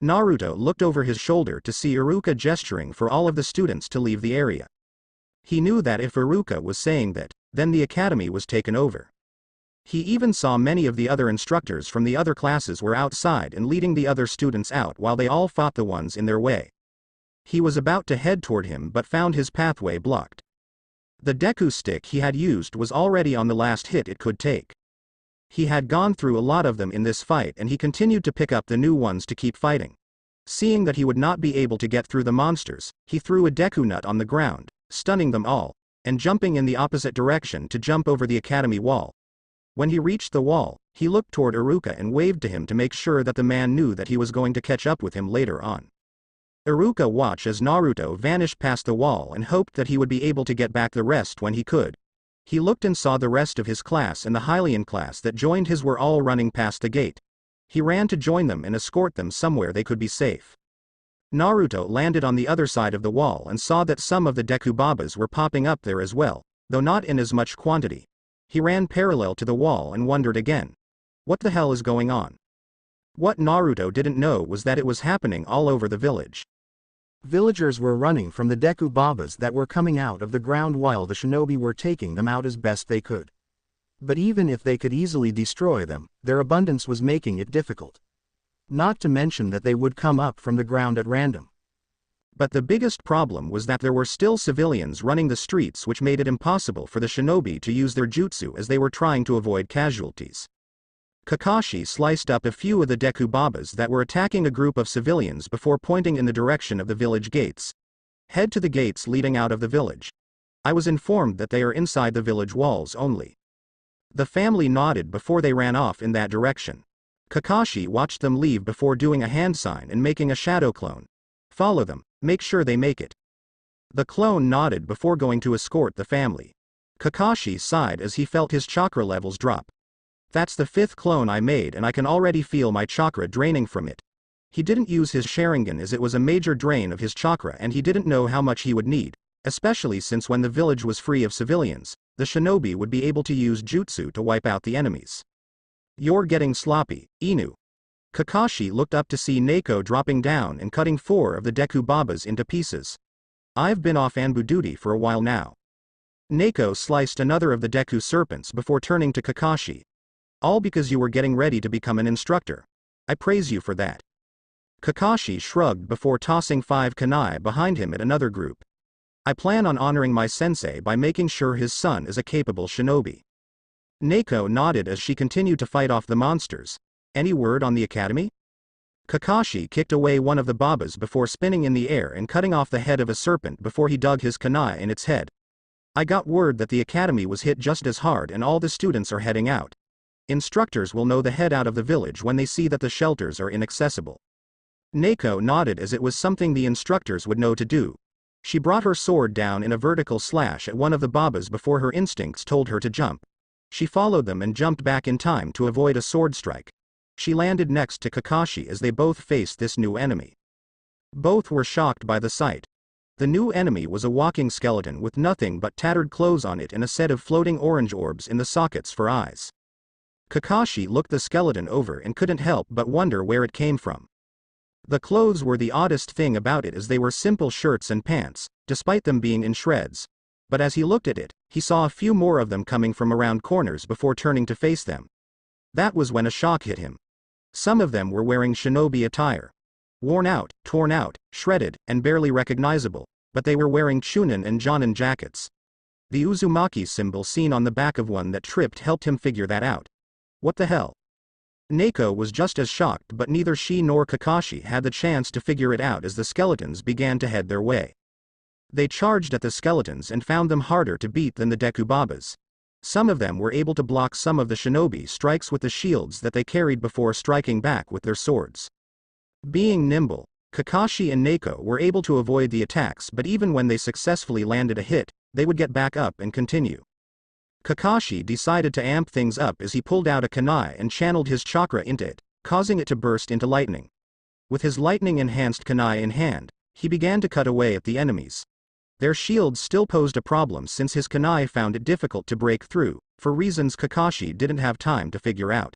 Naruto looked over his shoulder to see Iruka gesturing for all of the students to leave the area. He knew that if Iruka was saying that, then the academy was taken over. He even saw many of the other instructors from the other classes were outside and leading the other students out while they all fought the ones in their way. He was about to head toward him but found his pathway blocked. The Deku stick he had used was already on the last hit it could take. He had gone through a lot of them in this fight and he continued to pick up the new ones to keep fighting. Seeing that he would not be able to get through the monsters, he threw a Deku nut on the ground, stunning them all, and jumping in the opposite direction to jump over the academy wall. When he reached the wall, he looked toward Iruka and waved to him to make sure that the man knew that he was going to catch up with him later on. Iruka watched as Naruto vanished past the wall and hoped that he would be able to get back the rest when he could. He looked and saw the rest of his class and the Hylian class that joined his were all running past the gate. He ran to join them and escort them somewhere they could be safe. Naruto landed on the other side of the wall and saw that some of the Deku Babas were popping up there as well, though not in as much quantity. He ran parallel to the wall and wondered again. What the hell is going on? What Naruto didn't know was that it was happening all over the village. Villagers were running from the Deku Babas that were coming out of the ground while the shinobi were taking them out as best they could. But even if they could easily destroy them, their abundance was making it difficult. Not to mention that they would come up from the ground at random. But the biggest problem was that there were still civilians running the streets, which made it impossible for the shinobi to use their jutsu as they were trying to avoid casualties. Kakashi sliced up a few of the Deku Babas that were attacking a group of civilians before pointing in the direction of the village gates. Head to the gates leading out of the village. I was informed that they are inside the village walls only. The family nodded before they ran off in that direction. Kakashi watched them leave before doing a hand sign and making a shadow clone. Follow them, make sure they make it. The clone nodded before going to escort the family. Kakashi sighed as he felt his chakra levels drop. That's the 5th clone I made and I can already feel my chakra draining from it. He didn't use his Sharingan as it was a major drain of his chakra and he didn't know how much he would need, especially since when the village was free of civilians, the shinobi would be able to use jutsu to wipe out the enemies. You're getting sloppy, Inu. Kakashi looked up to see Neko dropping down and cutting 4 of the Deku Babas into pieces. I've been off Anbu duty for a while now. Neko sliced another of the Deku serpents before turning to Kakashi. All because you were getting ready to become an instructor. I praise you for that. Kakashi shrugged before tossing 5 kunai behind him at another group. I plan on honoring my sensei by making sure his son is a capable shinobi. Neko nodded as she continued to fight off the monsters. Any word on the academy? Kakashi kicked away one of the babas before spinning in the air and cutting off the head of a serpent before he dug his kunai in its head. I got word that the academy was hit just as hard and all the students are heading out. Instructors will know the head out of the village when they see that the shelters are inaccessible. Neko nodded as it was something the instructors would know to do. She brought her sword down in a vertical slash at one of the babas before her instincts told her to jump. She followed them and jumped back in time to avoid a sword strike. She landed next to Kakashi as they both faced this new enemy. Both were shocked by the sight. The new enemy was a walking skeleton with nothing but tattered clothes on it and a set of floating orange orbs in the sockets for eyes. Kakashi looked the skeleton over and couldn't help but wonder where it came from. The clothes were the oddest thing about it as they were simple shirts and pants, despite them being in shreds. But as he looked at it, he saw a few more of them coming from around corners before turning to face them. That was when a shock hit him. Some of them were wearing shinobi attire. Worn out, torn out, shredded, and barely recognizable, but they were wearing Chunin and Jonin jackets. The Uzumaki symbol seen on the back of one that tripped helped him figure that out. What the hell? Neko was just as shocked, but neither she nor Kakashi had the chance to figure it out as the skeletons began to head their way. They charged at the skeletons and found them harder to beat than the Deku Babas. Some of them were able to block some of the shinobi strikes with the shields that they carried before striking back with their swords. Being nimble, Kakashi and Neko were able to avoid the attacks, but even when they successfully landed a hit, they would get back up and continue. Kakashi decided to amp things up as he pulled out a kunai and channeled his chakra into it, causing it to burst into lightning. With his lightning-enhanced kunai in hand, he began to cut away at the enemies. Their shields still posed a problem since his kunai found it difficult to break through, for reasons Kakashi didn't have time to figure out.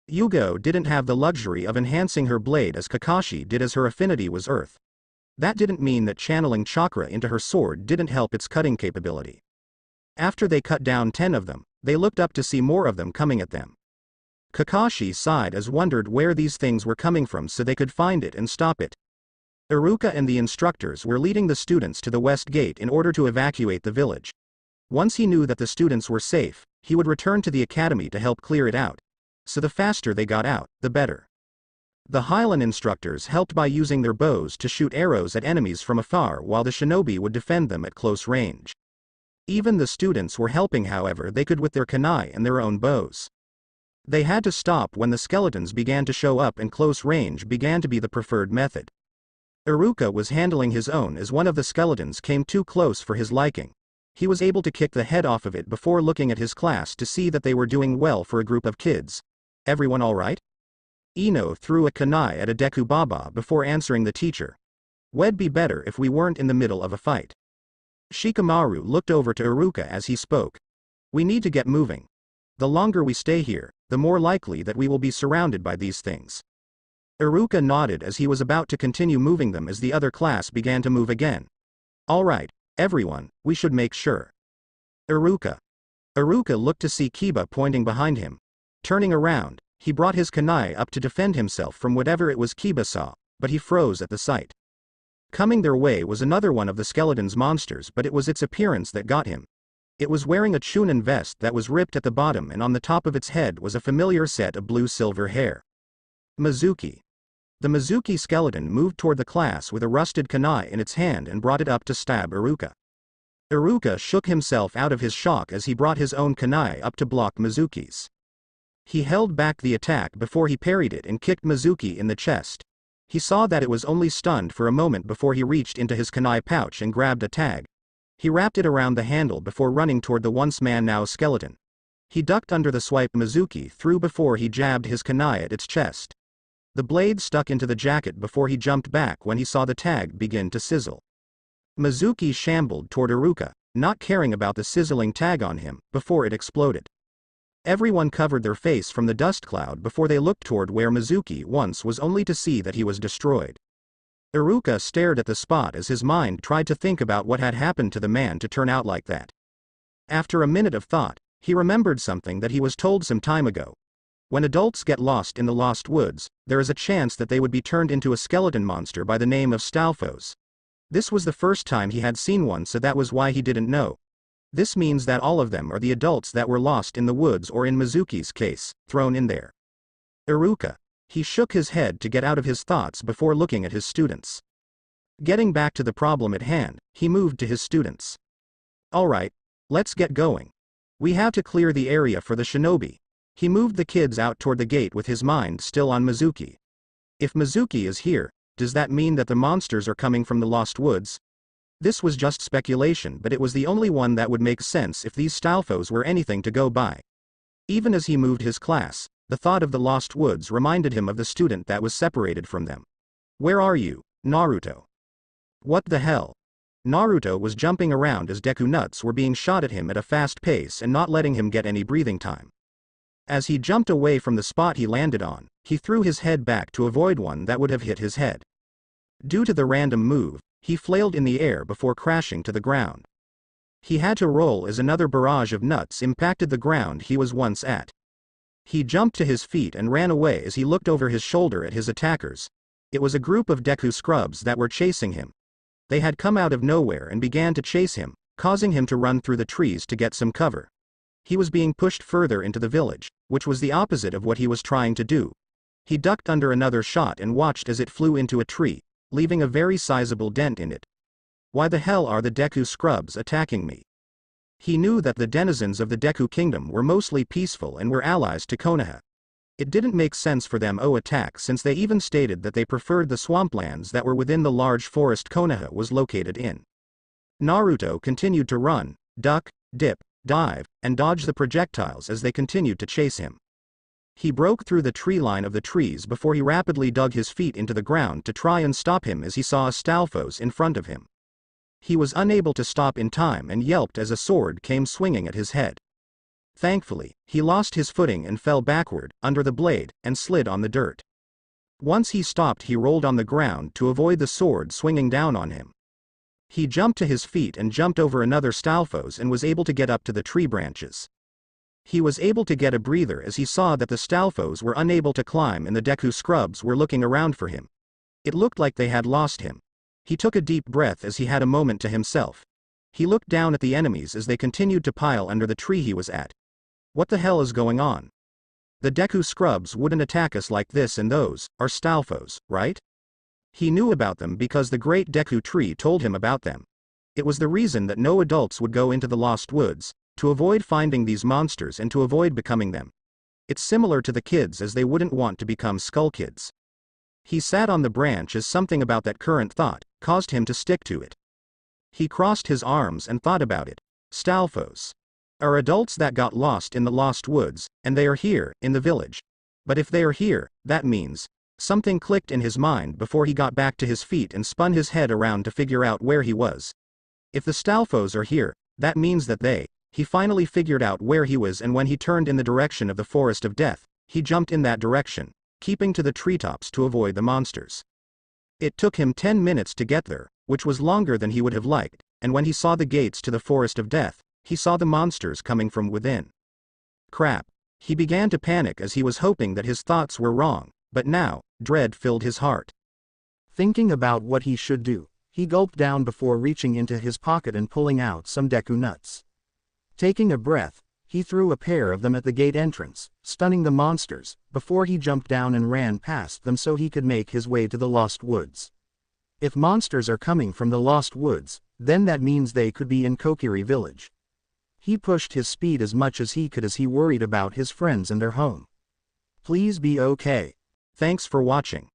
Yugo didn't have the luxury of enhancing her blade as Kakashi did as her affinity was earth. That didn't mean that channeling chakra into her sword didn't help its cutting capability. After they cut down 10 of them, they looked up to see more of them coming at them. Kakashi sighed as wondered where these things were coming from so they could find it and stop it. Iruka and the instructors were leading the students to the west gate in order to evacuate the village. Once he knew that the students were safe, he would return to the academy to help clear it out. So the faster they got out, the better. The Hylian instructors helped by using their bows to shoot arrows at enemies from afar while the shinobi would defend them at close range. Even the students were helping however they could with their kunai and their own bows. They had to stop when the skeletons began to show up and close range began to be the preferred method. Iruka was handling his own as one of the skeletons came too close for his liking. He was able to kick the head off of it before looking at his class to see that they were doing well for a group of kids. Everyone alright? Ino threw a kunai at a Deku Baba before answering the teacher. We'd be better if we weren't in the middle of a fight. Shikamaru looked over to Iruka as he spoke. We need to get moving. The longer we stay here, the more likely that we will be surrounded by these things. Iruka nodded as he was about to continue moving them as the other class began to move again. Alright, everyone, we should make sure. Iruka. Iruka looked to see Kiba pointing behind him. Turning around, he brought his kunai up to defend himself from whatever it was Kiba saw, but he froze at the sight. Coming their way was another one of the skeleton's monsters, but it was its appearance that got him. It was wearing a Chunin vest that was ripped at the bottom and on the top of its head was a familiar set of blue-silver hair. Mizuki. The Mizuki skeleton moved toward the class with a rusted kunai in its hand and brought it up to stab Iruka. Iruka shook himself out of his shock as he brought his own kunai up to block Mizuki's. He held back the attack before he parried it and kicked Mizuki in the chest. He saw that it was only stunned for a moment before he reached into his kunai pouch and grabbed a tag. He wrapped it around the handle before running toward the once man now skeleton. He ducked under the swipe Mizuki threw before he jabbed his kunai at its chest. The blade stuck into the jacket before he jumped back when he saw the tag begin to sizzle. Mizuki shambled toward Iruka, not caring about the sizzling tag on him, before it exploded. Everyone covered their face from the dust cloud before they looked toward where Mizuki once was only to see that he was destroyed. Iruka stared at the spot as his mind tried to think about what had happened to the man to turn out like that. After a minute of thought, he remembered something that he was told some time ago. When adults get lost in the Lost Woods, there is a chance that they would be turned into a skeleton monster by the name of Stalfos. This was the first time he had seen one, so that was why he didn't know. This means that all of them are the adults that were lost in the woods, or in Mizuki's case, thrown in there. Iruka. He shook his head to get out of his thoughts before looking at his students. Getting back to the problem at hand, he moved to his students. Alright, let's get going. We have to clear the area for the shinobi. He moved the kids out toward the gate with his mind still on Mizuki. If Mizuki is here, does that mean that the monsters are coming from the Lost Woods? This was just speculation, but it was the only one that would make sense if these Stalfos were anything to go by. Even as he moved his class, the thought of the Lost Woods reminded him of the student that was separated from them. Where are you, Naruto? What the hell? Naruto was jumping around as Deku nuts were being shot at him at a fast pace and not letting him get any breathing time. As he jumped away from the spot he landed on, he threw his head back to avoid one that would have hit his head. Due to the random move, he flailed in the air before crashing to the ground. He had to roll as another barrage of nuts impacted the ground he was once at. He jumped to his feet and ran away as he looked over his shoulder at his attackers. It was a group of Deku scrubs that were chasing him. They had come out of nowhere and began to chase him, causing him to run through the trees to get some cover. He was being pushed further into the village, which was the opposite of what he was trying to do. He ducked under another shot and watched as it flew into a tree, leaving a very sizable dent in it. Why the hell are the Deku scrubs attacking me? He knew that the denizens of the Deku Kingdom were mostly peaceful and were allies to Konoha. It didn't make sense for them to attack, since they even stated that they preferred the swamplands that were within the large forest Konoha was located in. Naruto continued to run, duck, dip, dive, and dodge the projectiles as they continued to chase him. He broke through the tree line of the trees before he rapidly dug his feet into the ground to try and stop him as he saw a Stalfos in front of him. He was unable to stop in time and yelped as a sword came swinging at his head. Thankfully, he lost his footing and fell backward, under the blade, and slid on the dirt. Once he stopped, he rolled on the ground to avoid the sword swinging down on him. He jumped to his feet and jumped over another Stalfos and was able to get up to the tree branches. He was able to get a breather as he saw that the Stalfos were unable to climb and the Deku scrubs were looking around for him. It looked like they had lost him. He took a deep breath as he had a moment to himself. He looked down at the enemies as they continued to pile under the tree he was at. What the hell is going on? The Deku scrubs wouldn't attack us like this, and those are Stalfos, right? He knew about them because the great Deku tree told him about them. It was the reason that no adults would go into the Lost Woods, to avoid finding these monsters and to avoid becoming them. It's similar to the kids, as they wouldn't want to become Skull Kids. He sat on the branch as something about that current thought caused him to stick to it. He crossed his arms and thought about it. Stalfos are adults that got lost in the Lost Woods, and they are here, in the village. But if they are here, that means... Something clicked in his mind before he got back to his feet and spun his head around to figure out where he was. If the Stalfos are here, that means that he finally figured out where he was, and when he turned in the direction of the Forest of Death, he jumped in that direction, keeping to the treetops to avoid the monsters. It took him 10 minutes to get there, which was longer than he would have liked, and when he saw the gates to the Forest of Death, he saw the monsters coming from within. Crap. He began to panic as he was hoping that his thoughts were wrong, but now, dread filled his heart. Thinking about what he should do, he gulped down before reaching into his pocket and pulling out some Deku nuts. Taking a breath, he threw a pair of them at the gate entrance, stunning the monsters, before he jumped down and ran past them so he could make his way to the Lost Woods. If monsters are coming from the Lost Woods, Then that means they could be in Kokiri village. He pushed his speed as much as he could as he worried about his friends and their home. Please be okay. Thanks for watching.